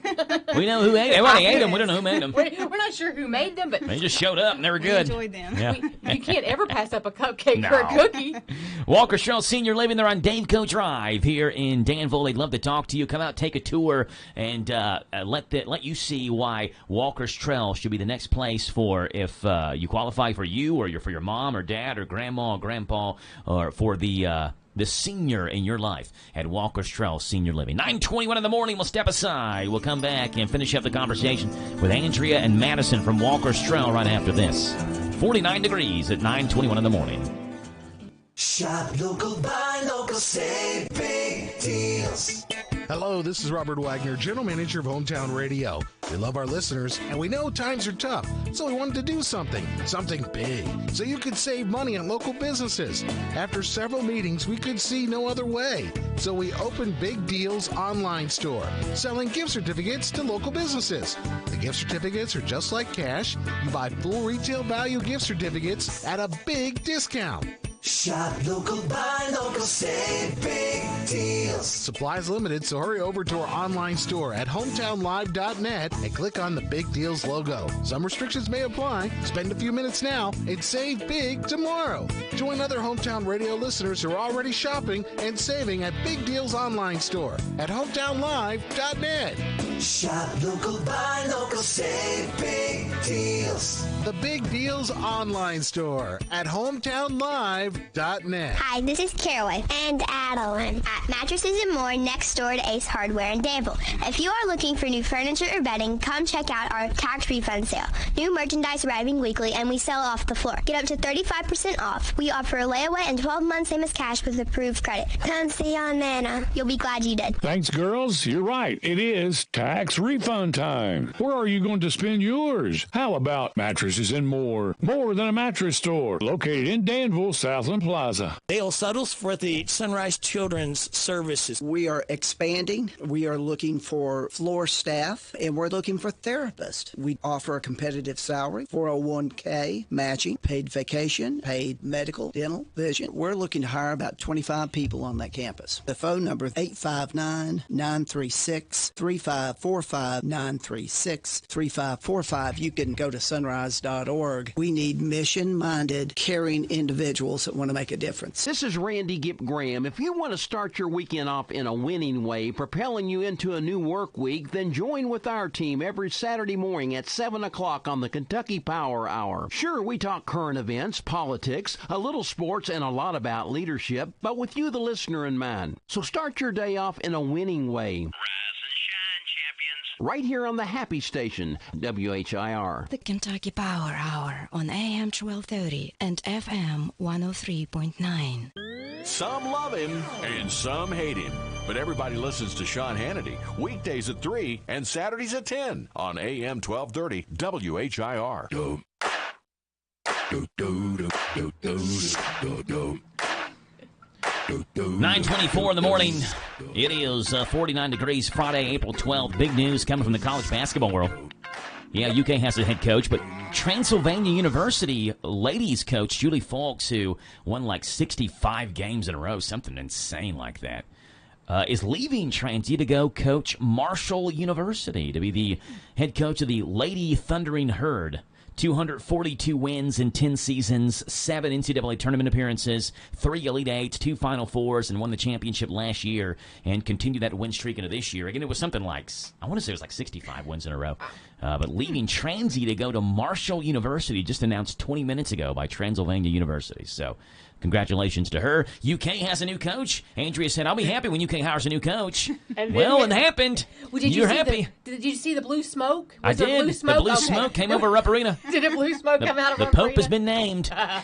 we know who ate them. Everybody ate them. We don't know who made them. We're not sure who made them, but they just showed up and they were good. We enjoyed them. Yeah. You can't ever pass up a cupcake or a cookie. Walker's Trail Senior Living, they're on Daveco Drive here in Danville. They'd love to talk to you. Come out, take a tour, and let you see why Walker's Trail should be the next place for if you qualify for you or for your mom or dad or grandma or grandpa or for the senior in your life at Walker's Trail Senior Living. 9:21 in the morning, we'll step aside. We'll come back and finish up the conversation with Andrea and Madison from Walker's Trail right after this. 49 degrees at 9:21 in the morning. Shop local, buy local, save big deals. Hello, this is Robert Wagner, General Manager of Hometown Radio. We love our listeners, and we know times are tough, so we wanted to do something big, so you could save money on local businesses. After several meetings, we could see no other way, so we opened Big Deals Online Store, selling gift certificates to local businesses. The gift certificates are just like cash. You buy full retail value gift certificates at a big discount. Shop local, buy local, save big deals. Supplies limited, so hurry over to our online store at hometownlive.net and click on the Big Deals logo. Some restrictions may apply. Spend a few minutes now and save big tomorrow. Join other Hometown Radio listeners who are already shopping and saving at Big Deals online store at hometownlive.net. Shop local, buy local, save big deals. The Big Deals online store at hometownlive.net. Hi, this is Caroline and Adeline at Mattresses and More next door to Ace Hardware in Danville. If you are looking for new furniture or bedding, come check out our tax refund sale. New merchandise arriving weekly, and we sell off the floor. Get up to 35% off. We offer a layaway and 12 months same as cash with approved credit. Come see on Nana. You'll be glad you did. Thanks, girls. You're right. It is tax refund time. Where are you going to spend yours? How about Mattresses and More? More than a mattress store. Located in Danville, Southland Plaza. Dale Suttles for the Sunrise Children's Services. We are expanding. We are looking for floor staff, and we're looking for therapists. We offer a competitive salary, 401k, matching, paid vacation, paid medical, dental, vision. We're looking to hire about 25 people on that campus. The phone number is 859-936-3545, 936-3545. You can go to sunrise.org. We need mission-minded, caring individuals that want to make a difference. This is Randy Gipp Graham. If you want to start your weekend off in a winning way, propelling you into a new work week, then join with our team every Saturday morning at 7 o'clock on the Kentucky Power Hour. Sure, we talk current events, politics, a little sports, and a lot about leadership, but with you, the listener, in mind. So start your day off in a winning way. Rise and shine, champions. Right here on the Happy Station, WHIR. The Kentucky Power Hour on AM 1230 and FM 103.9. Some love him and some hate him. But everybody listens to Sean Hannity weekdays at 3 and Saturdays at 10 on AM 1230 WHIR. 9:24 in the morning. It is 49 degrees Friday, April 12th. Big news coming from the college basketball world. Yeah, UK has a head coach, but Transylvania University ladies coach Julie Folks, who won like 65 games in a row, something insane like that, is leaving Transy to go coach Marshall University to be the head coach of the Lady Thundering Herd. 242 wins in 10 seasons, 7 NCAA tournament appearances, 3 Elite Eights, 2 Final Fours, and won the championship last year and continued that win streak into this year. Again, it was something like, I want to say it was like 65 wins in a row. But leaving Transy to go to Marshall University, just announced 20 minutes ago by Transylvania University. So congratulations to her. UK has a new coach. Andrea said, I'll be happy when UK hires a new coach. It happened. Well, You're happy. Did you see the blue smoke? I did. The blue smoke came over Rupp Arena. Did a blue smoke come out of Rupp The Pope Arena? has been named. Yeah,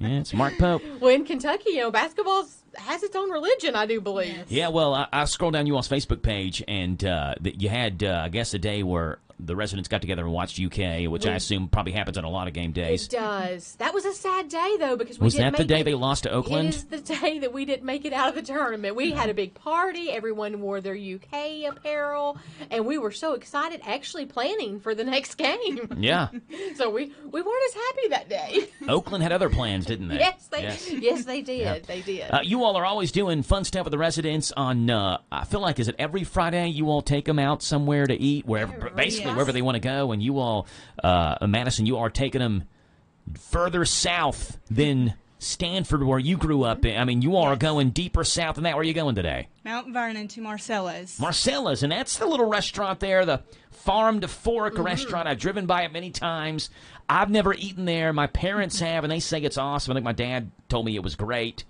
it's Mark Pope. Well, in Kentucky, basketball has its own religion, I do believe. Yeah, well, I scrolled down you all's Facebook page, and you had, I guess, a day where the residents got together and watched UK, which I assume probably happens on a lot of game days. It does. That was a sad day, though, because we Was didn't that the make day it. they lost to Oakland? It is the day that we didn't make it out of the tournament. We had a big party. Everyone wore their UK apparel, and we were so excited, actually planning for the next game. Yeah. So we weren't as happy that day. Oakland had other plans, didn't they? Yes, they did. Yeah. They did. You all are always doing fun stuff with the residents on, I feel like, is it every Friday you all take them out somewhere to eat, basically wherever they want to go, and you all, Madison, you are taking them further south than Stanford, where you grew up. I mean, you all are going deeper south than that. Where are you going today? Mount Vernon to Marcella's. Marcella's, and that's the little restaurant there, the Farm to Fork restaurant. I've driven by it many times. I've never eaten there. My parents have, and they say it's awesome. I think my dad told me it was great,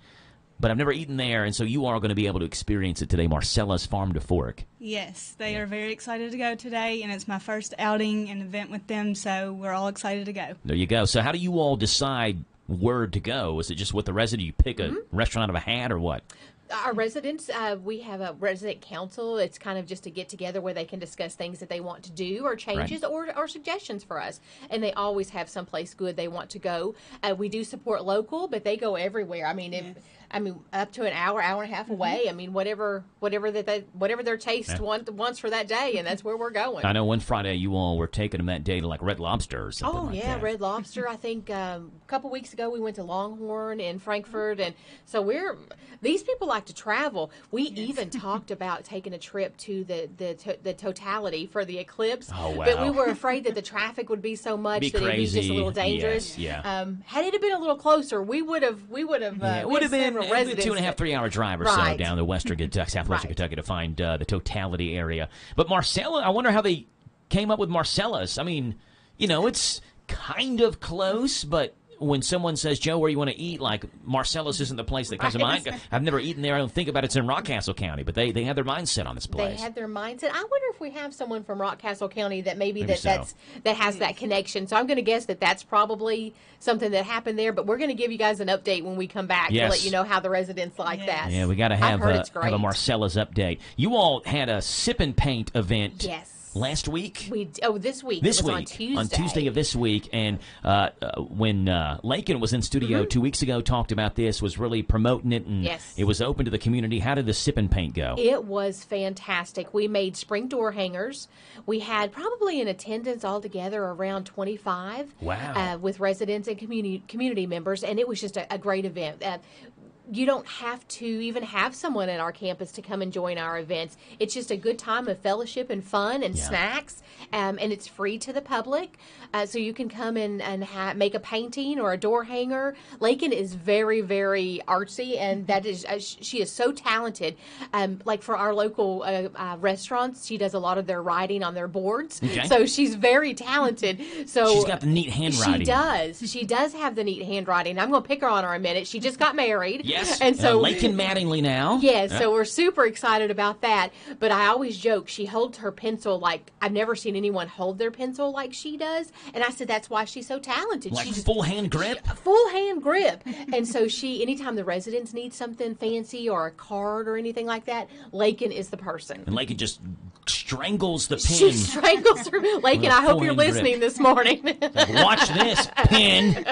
but I've never eaten there, and so you are going to be able to experience it today, Marcella's Farm to Fork. Yes, they are very excited to go today, and it's my first outing and event with them, so we're all excited to go. There you go. So how do you all decide where to go? Is it just with the resident? You pick a restaurant out of a hat or what? Our residents, we have a resident council. It's kind of just a get-together where they can discuss things that they want to do or changes or suggestions for us. And they always have someplace good they want to go. We do support local, but they go everywhere. I mean, up to an hour and a half away. I mean, whatever their taste wants for that day, and that's where we're going. I know one Friday you all were taking them that day to like Red Lobster or something like that. Red Lobster. I think a couple weeks ago we went to Longhorn in Frankfurt, and so these people like to travel. We even talked about taking a trip to the Totality for the eclipse. Oh, wow. But we were afraid that the traffic would be so much that it'd be just a little dangerous. Yes, yeah. Had it been a little closer, we would have. It would have been a 2.5, 3 hour drive or so down to Western Kentucky, southwestern Kentucky to find the Totality area. But Marcella, I wonder how they came up with Marcella's. I mean, it's kind of close, but when someone says, Joe, where you want to eat, like Marcella's isn't the place that comes to mind. I've never eaten there. I don't think about it. It's in Rockcastle County, but they had their mindset on this place. They had their mindset. I wonder if we have someone from Rockcastle County that maybe that has that connection. So I'm going to guess that that's probably something that happened there. But we're going to give you guys an update when we come back to let you know how the residents like that. Yeah, we got to have a Marcella's update. You all had a sip and paint event. Yes. Last week? This week. This week. On Tuesday. On Tuesday of this week. And when Lakin was in studio 2 weeks ago, talked about this, was really promoting it, and it was open to the community. How did the sip and paint go? It was fantastic. We made spring door hangers. We had probably in attendance altogether around 25. Wow. With residents and community members, and it was just a great event. you don't have to even have someone at our campus to come and join our events. It's just a good time of fellowship and fun and snacks, and it's free to the public. So you can come and make a painting or a door hanger. Lakin is very, very artsy, and that is she is so talented. Like for our local restaurants, she does a lot of their writing on their boards. Okay. So she's very talented. So she's got the neat handwriting. She does have the neat handwriting. I'm going to pick her on her in a minute. She just got married. Yes. And so Lakin Mattingly now. Yes. So we're super excited about that. But I always joke she holds her pencil like I've never seen anyone hold their pencil like she does. And I said that's why she's so talented. Like she just, full hand grip. Full hand grip. And so anytime the residents need something fancy or a card or anything like that, Lakin is the person. And Lakin just strangles the pen. She strangles her. Lakin, I hope you're listening this morning. Like, watch this pen.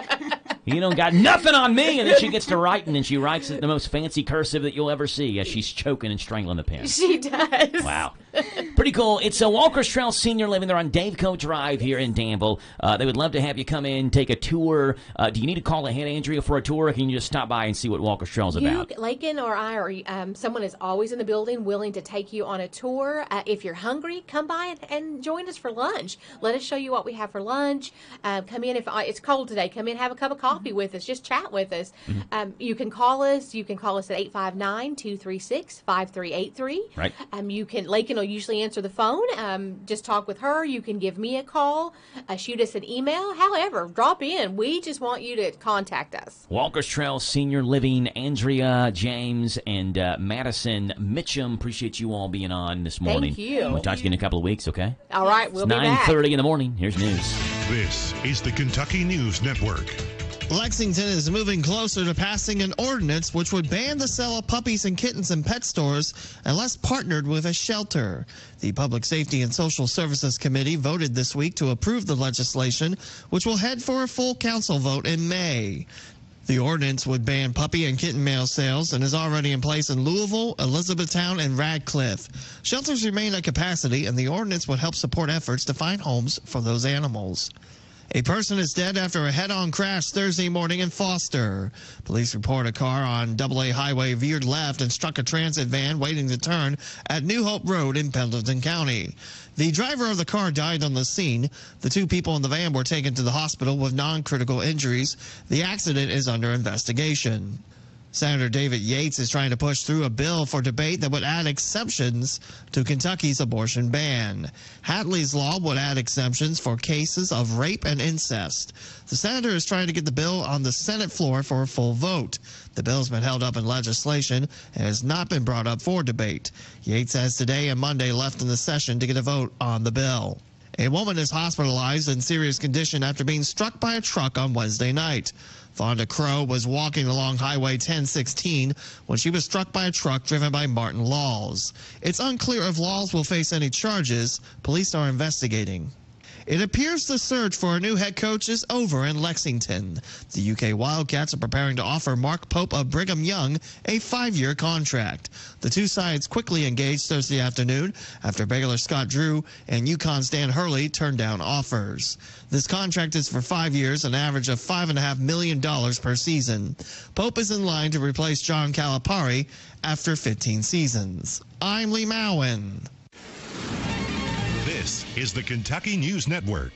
You don't got nothing on me. And then she gets to writing, and she writes the most fancy cursive that you'll ever see as she's choking and strangling the pen. She does. Wow. Pretty cool. It's a Walker's Trail Senior Living. They're on Daveco Drive here in Danville. They would love to have you come in, take a tour. Do you need to call ahead, Andrea, for a tour, or can you just stop by and see what Walker's Trail is about? Lakin or I, or someone is always in the building willing to take you on a tour. If you're hungry, come by and join us for lunch. Let us show you what we have for lunch. Come in. If it's cold today, come in, have a cup of coffee with us. Just chat with us. You can call us. You can call us at 859-236-5383. Right. Lakin will usually answer the phone. Just talk with her. You can give me a call. Shoot us an email. However, drop in. We just want you to contact us. Walker's Trail Senior Living, Andrea, James, and Madison Mitchum. Appreciate you all being on this morning. Thank you. We'll talk to you in a couple of weeks, okay? All right, we'll be back. 9:30 in the morning. Here's news. This is the Kentucky News Network. Lexington is moving closer to passing an ordinance which would ban the sale of puppies and kittens in pet stores unless partnered with a shelter. The Public Safety and Social Services Committee voted this week to approve the legislation, which will head for a full council vote in May. The ordinance would ban puppy and kitten mail sales and is already in place in Louisville, Elizabethtown, and Radcliffe. Shelters remain at capacity, and the ordinance would help support efforts to find homes for those animals. A person is dead after a head-on crash Thursday morning in Foster. Police report a car on AA Highway veered left and struck a transit van waiting to turn at New Hope Road in Pendleton County. The driver of the car died on the scene. The two people in the van were taken to the hospital with non-critical injuries. The accident is under investigation. Senator David Yates is trying to push through a bill for debate that would add exemptions to Kentucky's abortion ban. Hatley's law would add exemptions for cases of rape and incest. The senator is trying to get the bill on the Senate floor for a full vote. The bill has been held up in legislation and has not been brought up for debate. Yates has today and Monday left in the session to get a vote on the bill. A woman is hospitalized in serious condition after being struck by a truck on Wednesday night. Fonda Crow was walking along Highway 1016 when she was struck by a truck driven by Martin Laws. It's unclear if Laws will face any charges. Police are investigating. It appears the search for a new head coach is over in Lexington. The UK Wildcats are preparing to offer Mark Pope of Brigham Young a 5-year contract. The two sides quickly engaged Thursday afternoon after Baylor Scott Drew and UConn's Dan Hurley turned down offers. This contract is for 5 years, an average of $5.5 million per season. Pope is in line to replace John Calipari after 15 seasons. I'm Lee Mowen. This is the Kentucky News Network.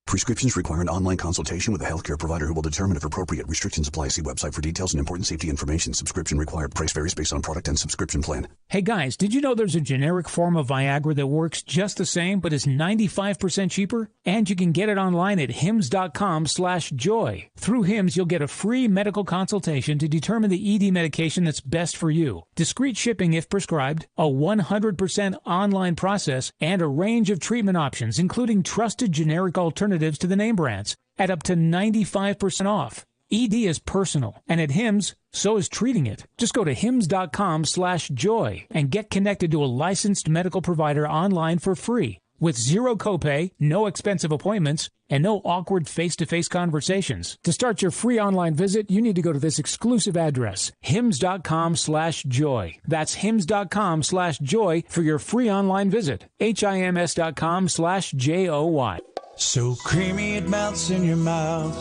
Prescriptions require an online consultation with a healthcare provider who will determine if appropriate. Restrictions apply. See website for details and important safety information. Subscription required. Price varies based on product and subscription plan. Hey guys, did you know there's a generic form of Viagra that works just the same but is 95% cheaper? And you can get it online at hims.com/joy. Through Hims, you'll get a free medical consultation to determine the ED medication that's best for you. Discreet shipping if prescribed, a 100% online process, and a range of treatment options, including trusted generic alternatives to the name brands at up to 95% off. ED is personal, and at Hims, so is treating it. Just go to hims.com/joy and get connected to a licensed medical provider online for free with zero copay, no expensive appointments, and no awkward face-to-face conversations. To start your free online visit, you need to go to this exclusive address, hims.com/joy. That's hims.com/joy for your free online visit. HIMS.com/JOY. So creamy it melts in your mouth.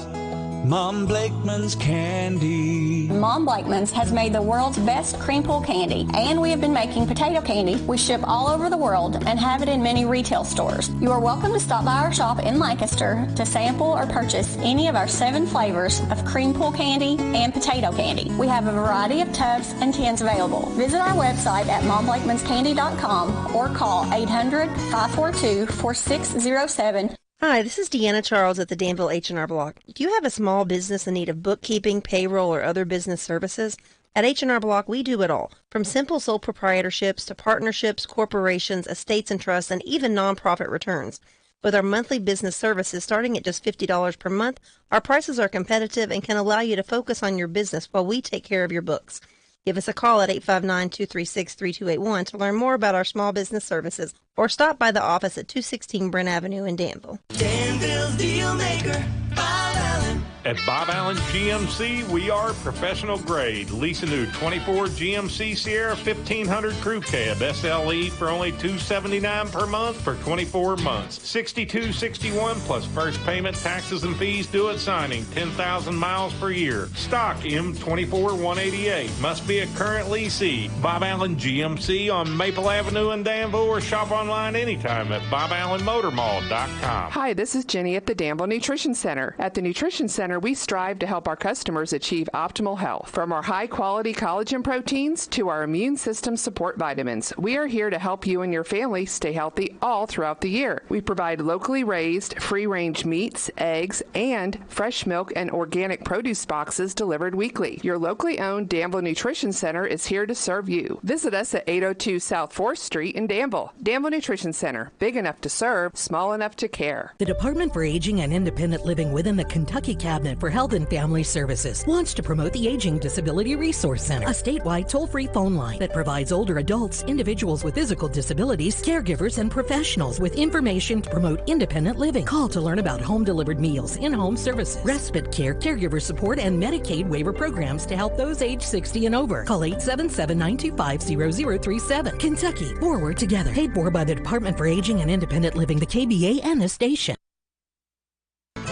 Mom Blakeman's candy. Mom Blakeman's has made the world's best cream pull candy, and we have been making potato candy. We ship all over the world and have it in many retail stores. You are welcome to stop by our shop in Lancaster to sample or purchase any of our 7 flavors of cream pull candy and potato candy. We have a variety of tubs and tins available. Visit our website at momblakeman'scandy.com or call 800-542-4607. Hi, this is Deanna Charles at the Danville H&R Block. Do you have a small business in need of bookkeeping, payroll, or other business services? At H&R Block, we do it all, from simple sole proprietorships to partnerships, corporations, estates and trusts, and even nonprofit returns. With our monthly business services starting at just $50 per month, our prices are competitive and can allow you to focus on your business while we take care of your books. Give us a call at 859-236-3281 to learn more about our small business services, or stop by the office at 216 Brent Avenue in Danville. Danville's Deal Maker, Bob Allen. At Bob Allen GMC, we are professional grade. Lease a new 24 GMC Sierra 1500 Crew Cab SLE for only $279 per month for 24 months. $62.61 plus first payment, taxes, and fees due at signing. 10,000 miles per year. Stock M24 188. Must be a current leasee. Bob Allen GMC on Maple Avenue in Danville, or shop online anytime at BobAllenMotorMall.com. Hi, this is Jenny at the Danville Nutrition Center. At the Nutrition Center, we strive to help our customers achieve optimal health. From our high-quality collagen proteins to our immune system support vitamins, we are here to help you and your family stay healthy all throughout the year. We provide locally raised, free-range meats, eggs, and fresh milk and organic produce boxes delivered weekly. Your locally owned Danville Nutrition Center is here to serve you. Visit us at 802 South 4th Street in Danville. Danville Nutrition Center, big enough to serve, small enough to care. The Department for Aging and Independent Living within the Kentucky Cabinet for Health and Family Services wants to promote the Aging Disability Resource Center, a statewide toll-free phone line that provides older adults, individuals with physical disabilities, caregivers, and professionals with information to promote independent living. Call to learn about home-delivered meals, in-home services, respite care, caregiver support, and Medicaid waiver programs to help those age 60 and over. Call 877-925-0037. Kentucky, forward together. Paid for by the Department for Aging and Independent Living, the KBA, and the station.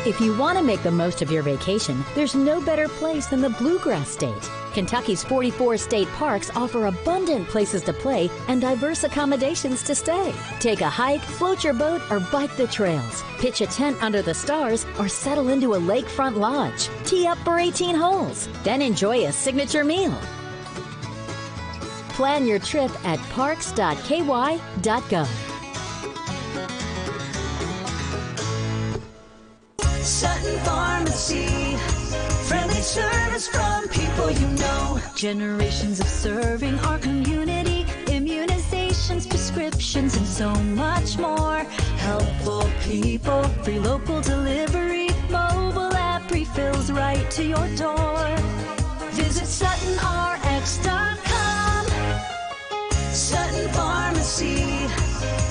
If you want to make the most of your vacation, there's no better place than the Bluegrass State. Kentucky's 44 state parks offer abundant places to play and diverse accommodations to stay. Take a hike, float your boat, or bike the trails. Pitch a tent under the stars or settle into a lakefront lodge. Tee up for 18 holes. Then enjoy a signature meal. Plan your trip at parks.ky.gov. Sutton Pharmacy, friendly service from people you know. Generations of serving our community, immunizations, prescriptions, and so much more. Helpful people, Free local delivery, mobile app refills right to your door. visit SuttonRx.com. Sutton Pharmacy,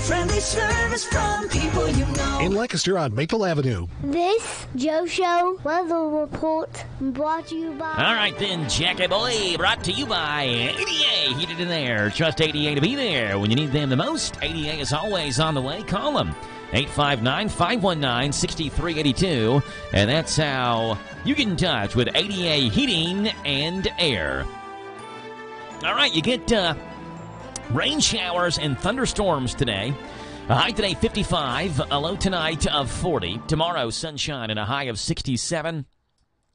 friendly service from people you know. In Lancaster on Maple Avenue. This Joe Show weather report brought to you by... All right then, Jackie Boy, brought to you by ADA. Heated in there. Trust ADA to be there when you need them the most. ADA is always on the way. Call them. 859-519-6382. And that's how you get in touch with ADA Heating and Air. All right, you get rain showers and thunderstorms today. A high today, 55. A low tonight of 40. Tomorrow, sunshine and a high of 67.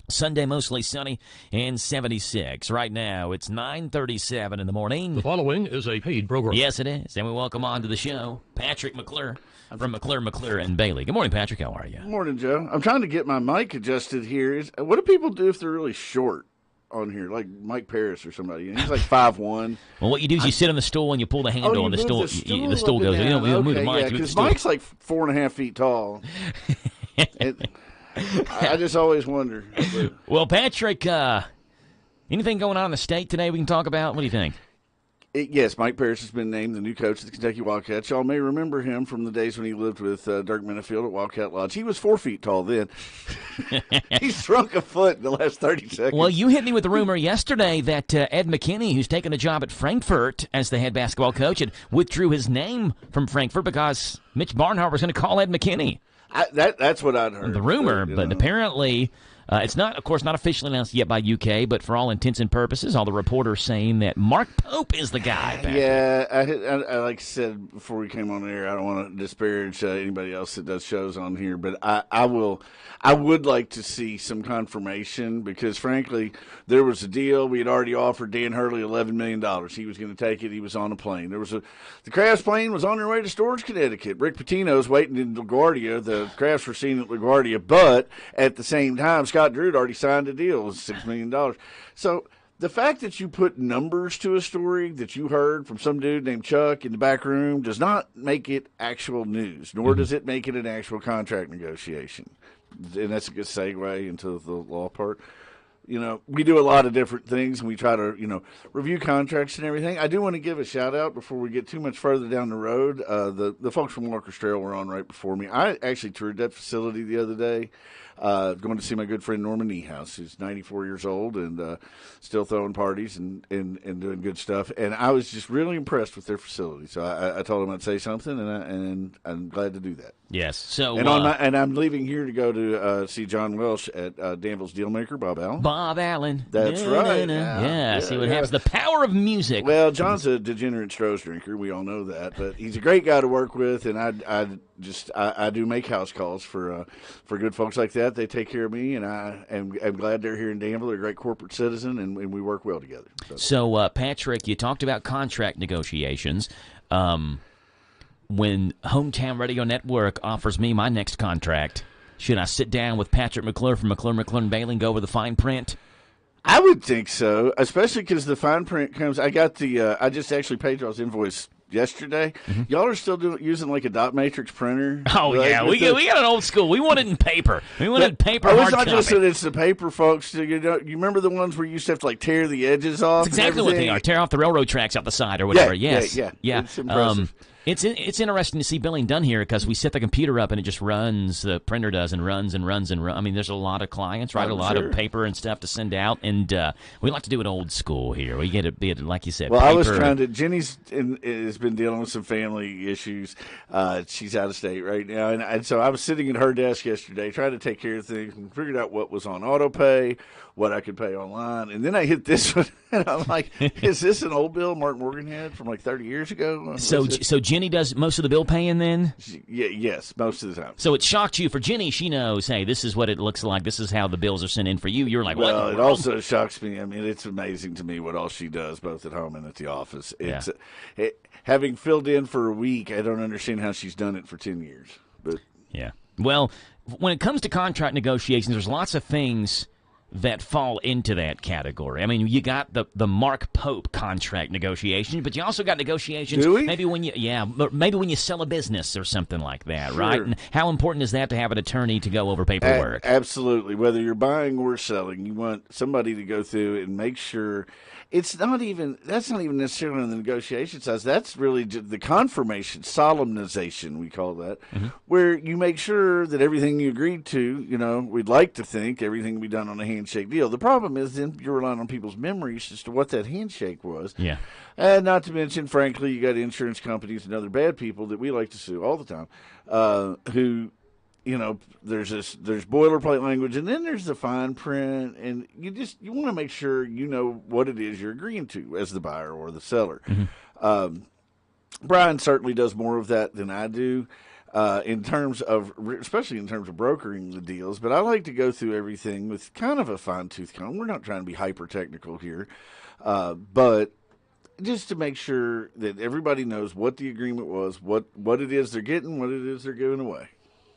Sunday, mostly sunny and 76. Right now, it's 9:37 in the morning. The following is a paid program. Yes, it is. And we welcome on to the show Patrick McClure from McClure and Bailey. Good morning, Patrick. How are you? Good morning, Joe. I'm trying to get my mic adjusted here. What do people do if they're really short on here, like Mike Paris or somebody? He's like 5'1". Well, what you do is you sit on the stool and you pull the handle, and the stool goes. You don't move the mic. Because Mike's like 4.5 feet tall. I just always wonder. Well, Patrick, anything going on in the state today we can talk about? What do you think? Yes, Mike Paris has been named the new coach of the Kentucky Wildcats. Y'all may remember him from the days when he lived with Dirk Minifield at Wildcat Lodge. He was 4 feet tall then. He's shrunk a foot in the last 30 seconds. Well, you hit me with the rumor yesterday that Ed McKinney, who's taken a job at Frankfurt as the head basketball coach, and withdrew his name from Frankfurt because Mitch Barnhart was going to call Ed McKinney. That's what I'd heard. The rumor, but apparently It's not, of course, not officially announced yet by UK, but for all intents and purposes, all the reporters saying that Mark Pope is the guy. Patrick. Yeah, I like I said before we came on air, I don't want to disparage anybody else that does shows on here, but I would like to see some confirmation because, frankly, there was a deal. We had already offered Dan Hurley $11 million. He was going to take it. He was on a plane. The Crafts plane was on their way to Storrs, Connecticut. Rick Pitino's waiting in LaGuardia. The Crafts were seen at LaGuardia, but at the same time, Scott Drew had already signed a deal. It was $6 million. So the fact that you put numbers to a story that you heard from some dude named Chuck in the back room does not make it actual news, nor does it make it an actual contract negotiation. And that's a good segue into the law part. We do a lot of different things, and we try to, review contracts and everything. I do want to give a shout-out before we get too much further down the road. The folks from Walker's Trail were on right before me. I actually toured that facility the other day, going to see my good friend Norman Niehaus, who's 94 years old and still throwing parties and doing good stuff. And I was just really impressed with their facility. So I told him I'd say something, and I'm glad to do that. Yes. So and I'm leaving here to go to see John Welsh at Danville's Dealmaker, Bob Allen. Bob Allen. That's right. Yeah, see what happens. The power of music. Well, John's a degenerate Stroh's drinker. We all know that, but he's a great guy to work with, and I do make house calls for good folks like that. They take care of me, and I'm glad they're here in Danville. They're a great corporate citizen, and we work well together. So Patrick, you talked about contract negotiations. When Hometown Radio Network offers me my next contract, should I sit down with Patrick McClure from McClure Bailey and go over the fine print? I would think so, especially because the fine print comes. I got I just actually paid y'all's invoice yesterday. Mm-hmm. Y'all are still using like a dot matrix printer. Oh, right? Yeah, we got an old school. We want it in paper. We want it in paper. It's not just that it's the paper, folks. You remember the ones where you used to have to like tear the edges off? That's exactly what they are. Tear off the railroad tracks out the side or whatever. Yeah, yes. Yeah. It's impressive. It's interesting to see billing done here because we set the computer up and it just runs. The printer does and runs and runs and runs. I mean, there's a lot of clients, right? A lot of paper and stuff to send out, and we like to do it old school here. We get it, be it like you said. Well, paper. I was trying to. Jenny's has been dealing with some family issues. She's out of state right now, and so I was sitting at her desk yesterday trying to take care of things and figured out what was on auto pay, what I could pay online, and then I hit this one, and I'm like, "Is this an old bill Mark Morgan had from like 30 years ago?" So Jenny does most of the bill paying then? Yes, most of the time. So it shocked you. For Jenny, she knows, hey, this is what it looks like. This is how the bills are sent in for you. You're like, what? Well, it also shocks me. I mean, it's amazing to me what all she does, both at home and at the office. It's having filled in for a week, I don't understand how she's done it for 10 years. But yeah. Well, when it comes to contract negotiations, there's lots of things that fall into that category. I mean, you got the Mark Pope contract negotiation, but you also got negotiations. Do we? Maybe when you sell a business or something like that, Sure. right? And how important is that to have an attorney to go over paperwork? Absolutely. Whether you're buying or selling, you want somebody to go through and make sure that's not even necessarily on the negotiation side. That's really just the confirmation, solemnization, we call that, where you make sure that everything you agreed to, we'd like to think everything will be done on a handshake deal. The problem is then you're relying on people's memories as to what that handshake was. Yeah. And not to mention, frankly, you got insurance companies and other bad people that we like to sue all the time, who, there's boilerplate language, and then there's the fine print, and you want to make sure you know what it is you're agreeing to as the buyer or the seller. Brian certainly does more of that than I do, especially in terms of brokering the deals. But I like to go through everything with kind of a fine-tooth comb. We're not trying to be hyper-technical here, but just to make sure that everybody knows what the agreement was, what it is they're getting, what it is they're giving away.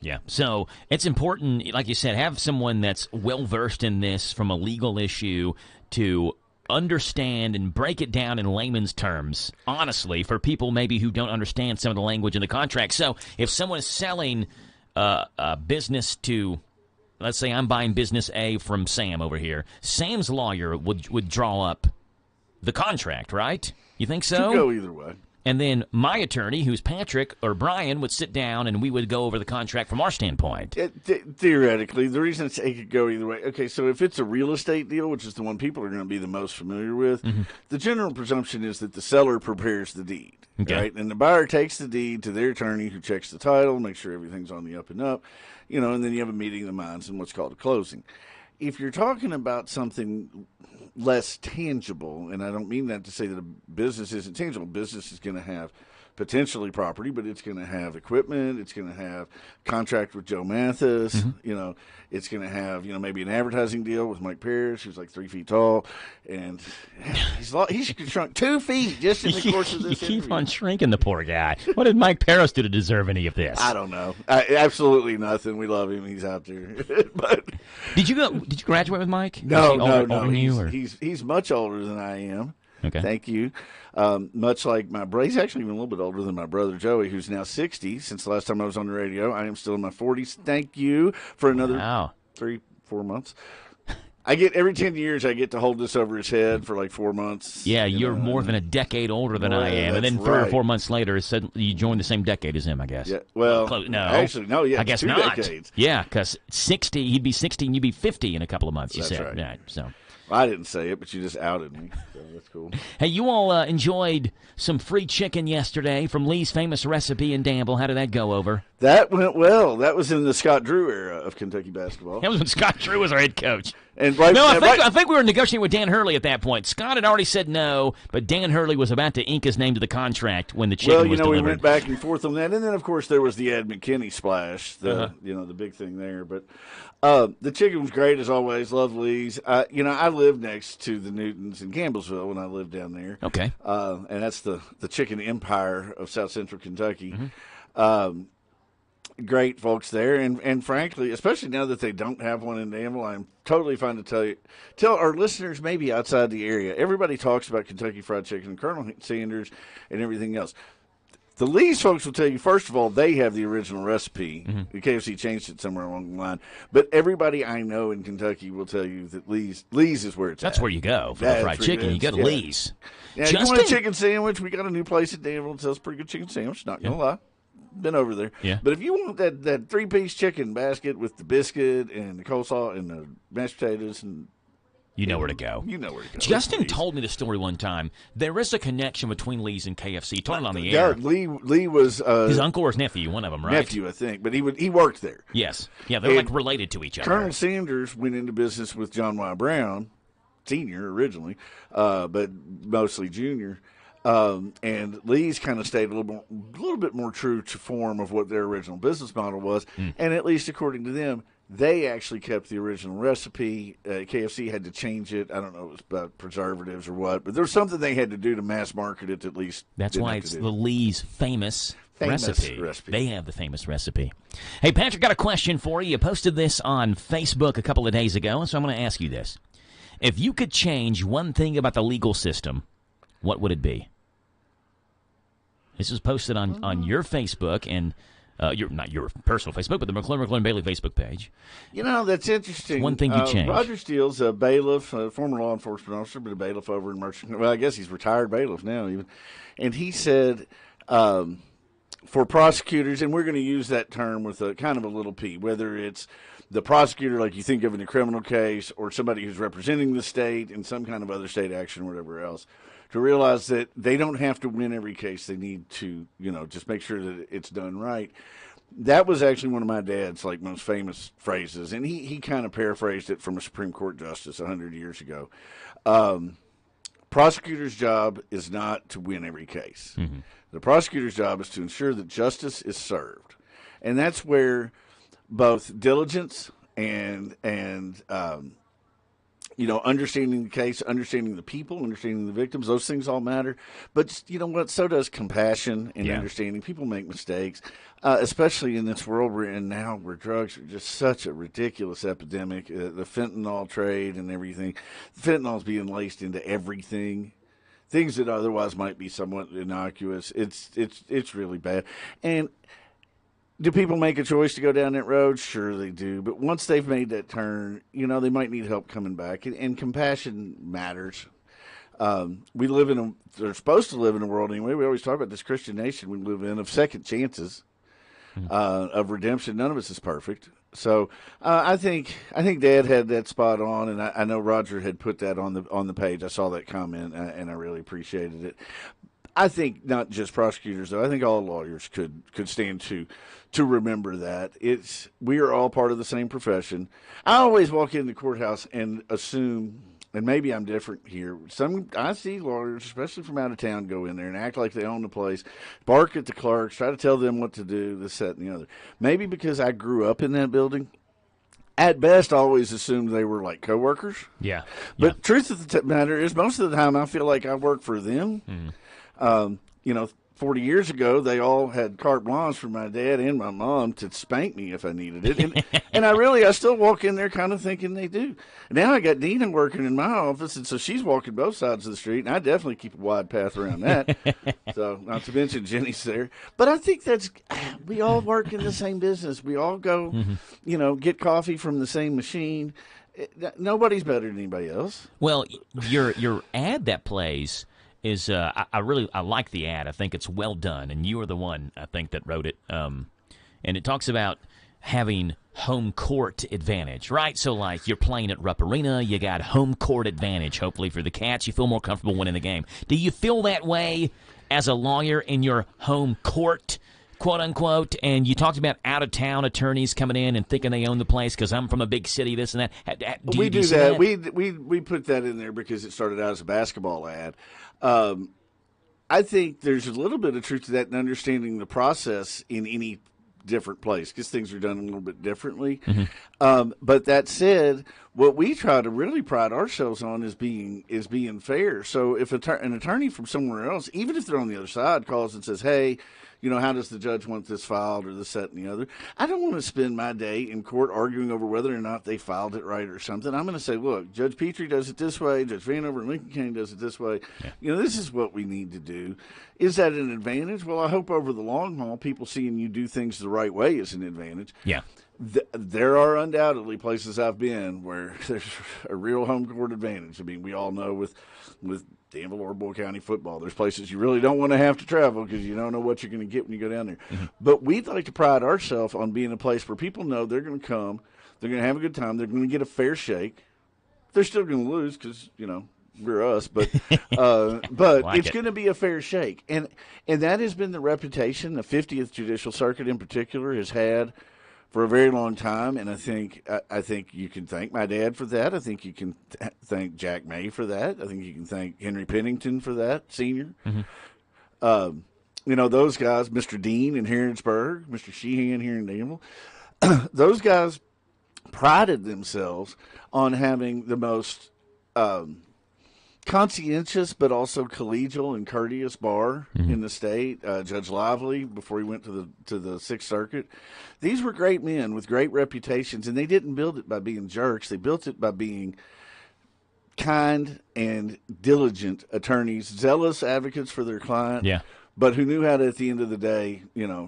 Yeah, so it's important, like you said, have someone that's well-versed in this from a legal issue to understand and break it down in layman's terms, honestly, for people maybe who don't understand some of the language in the contract. So if someone is selling a business to, let's say I'm buying business A from Sam over here, Sam's lawyer would draw up the contract, right? You think so? Could go either way. And then my attorney, who's Patrick or Brian, would sit down and we would go over the contract from our standpoint. Theoretically, the reason it could go either way. Okay, so if it's a real estate deal, which is the one people are going to be the most familiar with, the general presumption is that the seller prepares the deed, right? And the buyer takes the deed to their attorney who checks the title, makes sure everything's on the up and up, and then you have a meeting of the minds and what's called a closing. if you're talking about something less tangible, and I don't mean that to say that a business isn't tangible. Business is going to have potentially property, but it's going to have equipment. It's going to have contract with Joe Mathis. Mm-hmm. It's going to have, maybe an advertising deal with Mike Parrish, who's like 3 feet tall, and he's shrunk 2 feet just in the course of this. You keep on shrinking the poor guy. What did Mike Parrish do to deserve any of this? I don't know. Absolutely nothing. We love him. He's out there. But did you graduate with Mike? No, older no. than you, or? He's much older than I am. Okay. Thank you. Much like my brother, he's actually even a little bit older than my brother Joey, who's now 60. Since the last time I was on the radio, I am still in my 40s. Thank you for another 3-4 months. I get every 10 years I get to hold this over his head for like 4 months. Yeah, you're more than a decade older than I am, and then 3 or 4 months later, you joined the same decade as him, I guess. Yeah. Well, no, actually, no. Yeah, I guess 2 not. decades. Yeah, because 60, he'd be 60, and you'd be 50 in a couple of months. You That's said, right. Yeah, so. I didn't say it, but you just outed me, so that's cool. Hey, you all enjoyed some free chicken yesterday from Lee's Famous Recipe in Danville. How did that go over? That went well. That was in the Scott Drew era of Kentucky basketball. That was when Scott Drew was our head coach. And I think we were negotiating with Dan Hurley at that point. Scott had already said no, but Dan Hurley was about to ink his name to the contract when the chicken was delivered. We went back and forth on that, and then of course there was the Ed McKinney splash, the big thing there. But the chicken was great as always. Love Lee's. I live next to the Newtons in Campbellsville when I lived down there. Okay, and that's the chicken empire of South Central Kentucky. Great folks there, and frankly, especially now that they don't have one in Danville, I'm totally fine to tell our listeners maybe outside the area. Everybody talks about Kentucky Fried Chicken and Colonel Sanders and everything else. The Lee's folks will tell you, first of all, they have the original recipe. The KFC changed it somewhere along the line. But everybody I know in Kentucky will tell you that Lee's is where it's at. That's where you go for the fried chicken. You go to Lee's. Yeah, you want a chicken sandwich? We got a new place at Danville that sells pretty good chicken sandwich, not going to lie. Been over there. Yeah. But if you want that 3-piece chicken basket with the biscuit and the coleslaw and the mashed potatoes, and you know where to go. Justin told me the story one time. There is a connection between Lee's and KFC. He told it on the air. Lee was his uncle or his nephew, one of them, right? Nephew, I think. But he worked there. Yes. Yeah, they're like related to each other. Colonel Sanders went into business with John Y. Brown, Sr. originally, but mostly Junior. And Lee's kind of stayed a little bit more true to form of what their original business model was, and at least according to them, they actually kept the original recipe. KFC had to change it. I don't know if it was about preservatives or what, but there was something they had to do to mass market it. At least that's why it's the Lee's famous recipe. They have the famous recipe. Hey, Patrick, got a question for you. You posted this on Facebook a couple of days ago, so I'm going to ask you this: if you could change one thing about the legal system, what would it be? This was posted on your Facebook and not your personal Facebook, but the McClure Bailey Facebook page. That's interesting. One thing you changed. Roger Steele's a bailiff, former law enforcement officer, but a bailiff over in Merchant. Well, I guess he's retired bailiff now even. And he said for prosecutors, and we're going to use that term with a kind of a little p, whether it's the prosecutor like you think of in a criminal case or somebody who's representing the state in some kind of other state action or whatever else, to realize that they don't have to win every case. They need to, just make sure that it's done right. That was actually one of my dad's most famous phrases, and he kind of paraphrased it from a Supreme Court justice 100 years ago. Prosecutor's job is not to win every case. The prosecutor's job is to ensure that justice is served, and that's where both diligence and understanding the case, understanding the people, understanding the victims, those things all matter. But you know what? So does compassion and understanding. People make mistakes, especially in this world we're in now where drugs are just such a ridiculous epidemic. The fentanyl trade and everything. Fentanyl's being laced into everything. Things that otherwise might be somewhat innocuous. It's really bad. And do people make a choice to go down that road? Sure they do. But once they've made that turn, they might need help coming back. And compassion matters. They're supposed to live in a world anyway. We always talk about this Christian nation we live in of second chances, of redemption. None of us is perfect. So I think Dad had that spot on, and I know Roger had put that on the page. I saw that comment, and I really appreciated it. I think not just prosecutors, though. I think all lawyers could stand to remember that. We are all part of the same profession. I always walk in the courthouse and assume, and maybe I'm different here, I see lawyers, especially from out of town, go in there and act like they own the place, bark at the clerks, try to tell them what to do, this, that, and the other. Maybe because I grew up in that building, at best, I always assumed they were like coworkers. Yeah. But truth of the matter is, most of the time, I feel like I work for them. 40 years ago, they all had carte blanche for my dad and my mom to spank me if I needed it. And I still walk in there kind of thinking they do. Now I got Dina working in my office, and so she's walking both sides of the street, and I definitely keep a wide path around that. So, not to mention Jenny's there. But I think we all work in the same business. We all go, get coffee from the same machine. Nobody's better than anybody else. Well, your ad that plays is I like the ad. I think it's well done, and you are the one, I think, that wrote it. And it talks about having home court advantage, right? So, like, you're playing at Rupp Arena, you got home court advantage, hopefully, for the Cats. You feel more comfortable winning the game. Do you feel that way as a lawyer in your home court, quote-unquote? And you talked about out-of-town attorneys coming in and thinking they own the place because I'm from a big city, this and that. We do that. We put that in there because it started out as a basketball ad. I think there's a little bit of truth to that in understanding the process in any different place because things are done a little bit differently. Mm-hmm. But that said, what we try to really pride ourselves on is being fair. So if an attorney from somewhere else, even if they're on the other side, calls and says, hey, how does the judge want this filed or this, that, and the other? I don't want to spend my day in court arguing over whether or not they filed it right or something. I'm going to say, look, Judge Petrie does it this way. Judge Vanover and Lincoln County does it this way. Yeah. This is what we need to do. Is that an advantage? Well, I hope over the long haul, people seeing you do things the right way is an advantage. Yeah. There are undoubtedly places I've been where there's a real home court advantage. I mean, we all know with Danville or Boyle County football, there's places you really don't want to have to travel because you don't know what you're going to get when you go down there. Mm-hmm. But we'd like to pride ourselves on being a place where people know they're going to come, they're going to have a good time, they're going to get a fair shake. They're still going to lose because, we're us, but it's going to be a fair shake. And that has been the reputation the 50th Judicial Circuit in particular has had for a very long time, and I think you can thank my dad for that. I think you can thank Jack May for that. I think you can thank Henry Pennington for that, Senior. Mm-hmm. Those guys, Mr. Dean in Harrodsburg, Mr. Sheehan here in Danville, those guys prided themselves on having the most conscientious but also collegial and courteous bar in the state. Judge Lively, before he went to the Sixth Circuit, these were great men with great reputations, and they didn't build it by being jerks. They built it by being kind and diligent attorneys, zealous advocates for their client. Yeah. But who knew how to, at the end of the day,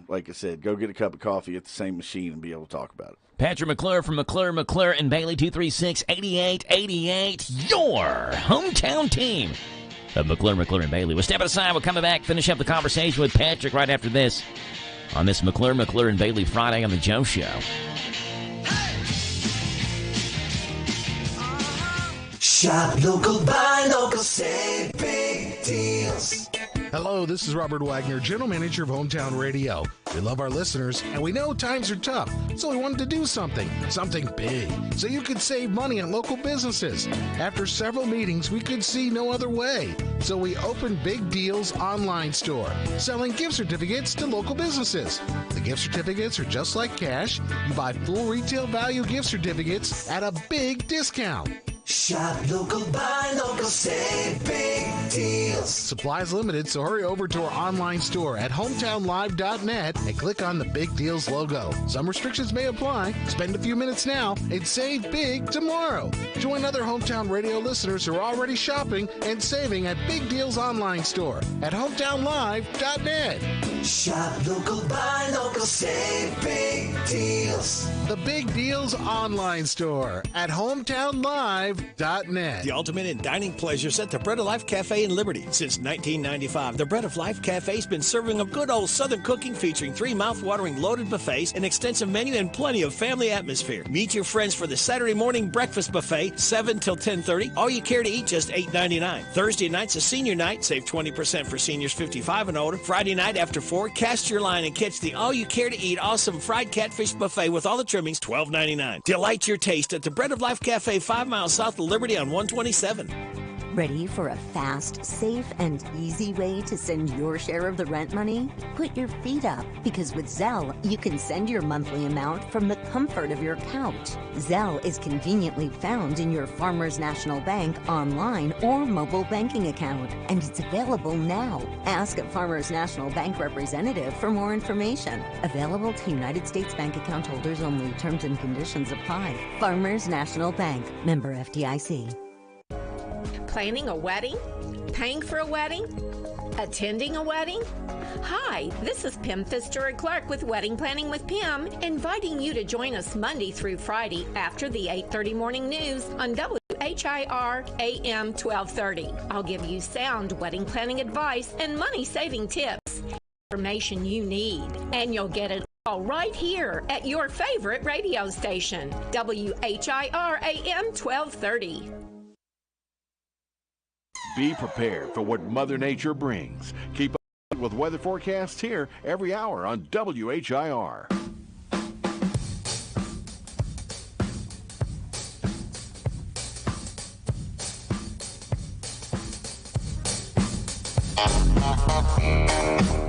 like I said, go get a cup of coffee at the same machine and be able to talk about it. Patrick McClure from McClure and Bailey, 236-8888, your hometown team of McClure and Bailey. We'll step aside. We'll come back, finish up the conversation with Patrick right after this on this McClure and Bailey Friday on The Joe Show. Shop local, buy local, save big deals. Hello, this is Robert Wagner, General Manager of Hometown Radio. We love our listeners, and we know times are tough, so we wanted to do something big, so you could save money on local businesses. After several meetings, we could see no other way, so we opened Big Deals Online Store, selling gift certificates to local businesses. The gift certificates are just like cash. You buy full retail value gift certificates at a big discount. Shop local, buy local, save big deals. Supplies limited, so hurry over to our online store at hometownlive.net and click on the Big Deals logo. Some restrictions may apply. Spend a few minutes now and save big tomorrow. Join other Hometown Radio listeners who are already shopping and saving at Big Deals Online Store at hometownlive.net. Shop local, buy local, save big deals. The Big Deals online store at hometownlive.net. The ultimate in dining pleasures at the Bread of Life Cafe in Liberty. Since 1995, the Bread of Life Cafe's been serving up good old Southern cooking featuring 3 mouth-watering loaded buffets, an extensive menu, and plenty of family atmosphere. Meet your friends for the Saturday morning breakfast buffet, 7 till 10:30. All you care to eat, just $8.99. Thursday night's a senior night. Save 20% for seniors 55 and older. Friday night after 4, cast your line and catch the all you care to eat awesome fried catfish buffet with all the trimmings, $12.99. Delight your taste at the Bread of Life Cafe, 5 miles south of Liberty on 127. Ready for a fast, safe, and easy way to send your share of the rent money? Put your feet up, because with Zelle, you can send your monthly amount from the comfort of your couch. Zelle is conveniently found in your Farmers National Bank online or mobile banking account, and it's available now. Ask a Farmers National Bank representative for more information. Available to United States bank account holders only. Terms and conditions apply. Farmers National Bank, member FDIC. Planning a wedding? Paying for a wedding? Attending a wedding? Hi, this is Pam Fitzgerald Clark with Wedding Planning with Pam, inviting you to join us Monday through Friday after the 8:30 morning news on WHIR AM 1230. I'll give you sound wedding planning advice and money-saving tips, information you need, and you'll get it all right here at your favorite radio station, WHIR AM 1230. Be prepared for what Mother Nature brings. Keep up with weather forecasts here every hour on WHIR.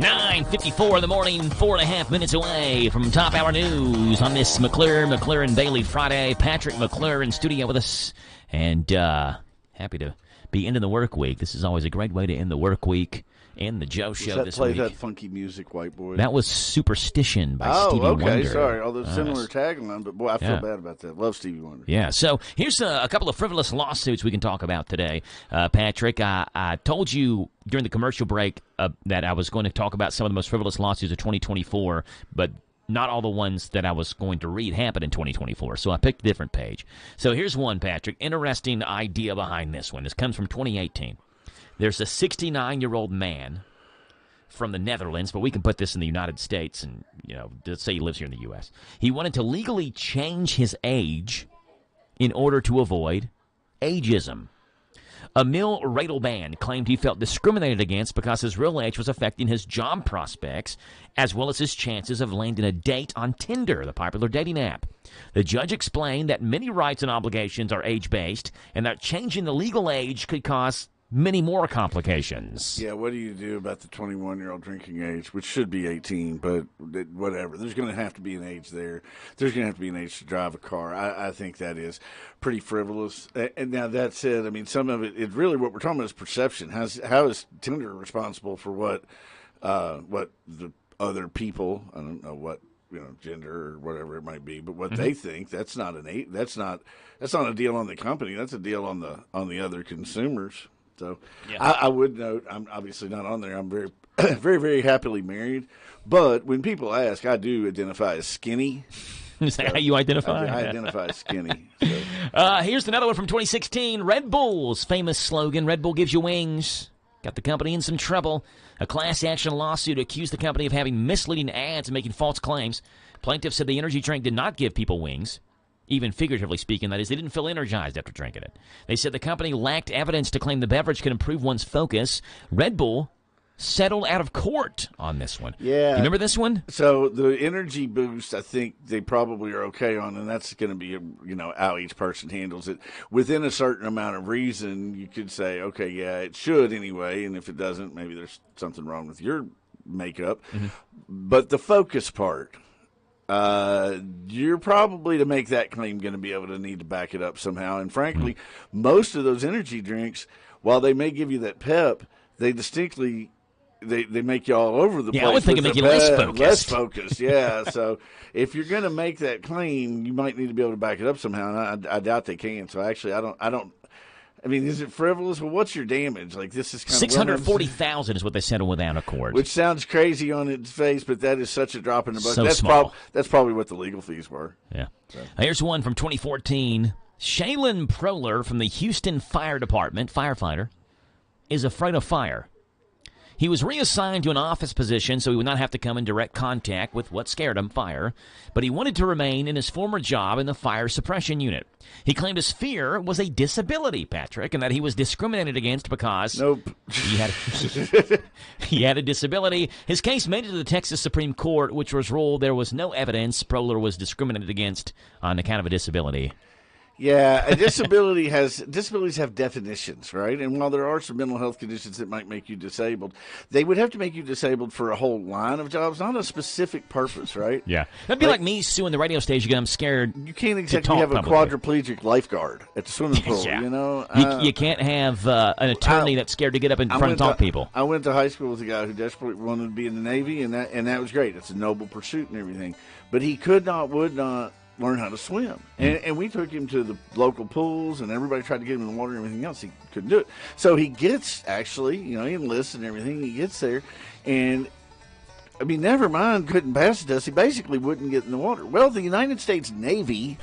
$9:54 in the morning, 4.5 minutes away from Top Hour News on this McClure Bailey Friday. Patrick McClure in studio with us, and happy to be ending the work week. This is always a great way to end the work week. And the Joe Show this week. Play that funky music, white boy. That was Superstition by Stevie Wonder. Oh, okay, sorry. Although similar tagline, but boy, I feel bad about that. Love Stevie Wonder. Yeah, so here's a couple of frivolous lawsuits we can talk about today. Patrick, I told you during the commercial break that I was going to talk about some of the most frivolous lawsuits of 2024, but not all the ones that I was going to read happened in 2024, so I picked a different page. So here's one, Patrick. Interesting idea behind this one. This comes from 2018. There's a 69-year-old man from the Netherlands, but we can put this in the United States, and, let's say he lives here in the U.S. He wanted to legally change his age in order to avoid ageism. Emil Radelban claimed he felt discriminated against because his real age was affecting his job prospects, as well as his chances of landing a date on Tinder, the popular dating app. The judge explained that many rights and obligations are age-based, and that changing the legal age could cause many more complications. Yeah, what do you do about the 21-year-old drinking age, which should be 18, but whatever. There's going to have to be an age there. There's going to have to be an age to drive a car. I think that is pretty frivolous. And now that said, I mean, some of it really what we're talking about is perception. How is Tinder responsible for what the other people, I don't know what, gender or whatever it might be, but what they think, that's not a deal on the company. That's a deal on the other consumers. So I would note, I'm obviously not on there. I'm very, very, very happily married. But when people ask, I do identify as skinny. Is that how you identify? I identify as skinny. So. Here's another one from 2016. Red Bull's famous slogan, Red Bull gives you wings, got the company in some trouble. A class action lawsuit accused the company of having misleading ads and making false claims. Plaintiffs said the energy drink did not give people wings. Even figuratively speaking, that is, they didn't feel energized after drinking it. They said the company lacked evidence to claim the beverage could improve one's focus. Red Bull settled out of court on this one. Yeah. You remember this one? So the energy boost, I think they probably are okay on, and that's going to be, how each person handles it. Within a certain amount of reason, you could say, okay, yeah, it should anyway, and if it doesn't, maybe there's something wrong with your makeup. Mm-hmm. But the focus part, you're probably, to make that claim, going to be able to need to back it up somehow. And frankly, most of those energy drinks, while they may give you that pep, they distinctly they make you all over the place. Yeah, I would think it make you less focused. Less focused, yeah. So if you're going to make that claim, you might need to be able to back it up somehow. And I doubt they can. So actually, I don't. I mean, is it frivolous? Well, what's your damage? Like, this is kind of $640,000 is what they settled without a court. Which sounds crazy on its face, but that is such a drop in the bucket. So that's small. That's probably what the legal fees were. Yeah. So. Here's one from 2014. Shaylin Proler from the Houston Fire Department, firefighter, is afraid of fire. He was reassigned to an office position so he would not have to come in direct contact with what scared him, fire, but he wanted to remain in his former job in the fire suppression unit. He claimed his fear was a disability, Patrick, and that he was discriminated against because he had a disability. His case made it to the Texas Supreme Court, which was ruled there was no evidence Proler was discriminated against on account of a disability. Yeah, a disabilities have definitions, right? And while there are some mental health conditions that might make you disabled, they would have to make you disabled for a whole line of jobs, not a specific purpose, right? Yeah. That'd be like me suing the radio station because I'm scared. You can't exactly have a quadriplegic lifeguard at the swimming pool, yeah. You know? You can't have an attorney that's scared to get up in front and talk to people. I went to high school with a guy who desperately wanted to be in the Navy, and that was great. It's a noble pursuit and everything. But he would not learn how to swim. And we took him to the local pools, and everybody tried to get him in the water and everything else. He couldn't do it. So he gets, actually, he enlists and everything. He gets there, and, I mean, never mind couldn't pass the test. He basically wouldn't get in the water. Well, the United States Navy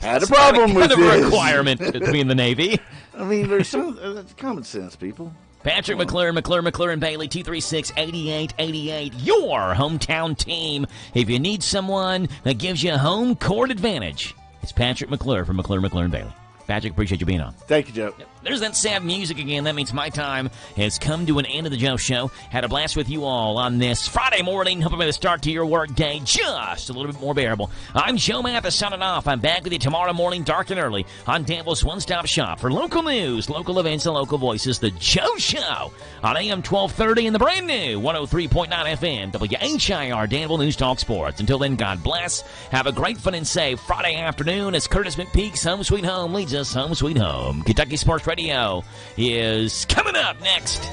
had a problem with this. Kind of a requirement to be in the Navy. I mean, there's some common sense, people. Patrick McClure and Bailey, 236-8888, your hometown team. If you need someone that gives you a home court advantage, it's Patrick McClure from McClure and Bailey. Patrick, appreciate you being on. Thank you, Joe. There's that sad music again. That means my time has come to an end of the Joe Show. Had a blast with you all on this Friday morning. Hope you made a start to your work day just a little bit more bearable. I'm Joe Mathis signing off. I'm back with you tomorrow morning, dark and early, on Danville's one-stop shop for local news, local events, and local voices. The Joe Show on AM 1230 and the brand new 103.9 FM WHIR Danville News Talk Sports. Until then, God bless. Have a great, fun, and safe Friday afternoon as Curtis McPeak's Home Sweet Home leads us home sweet home. Kentucky Sports Radio is coming up next.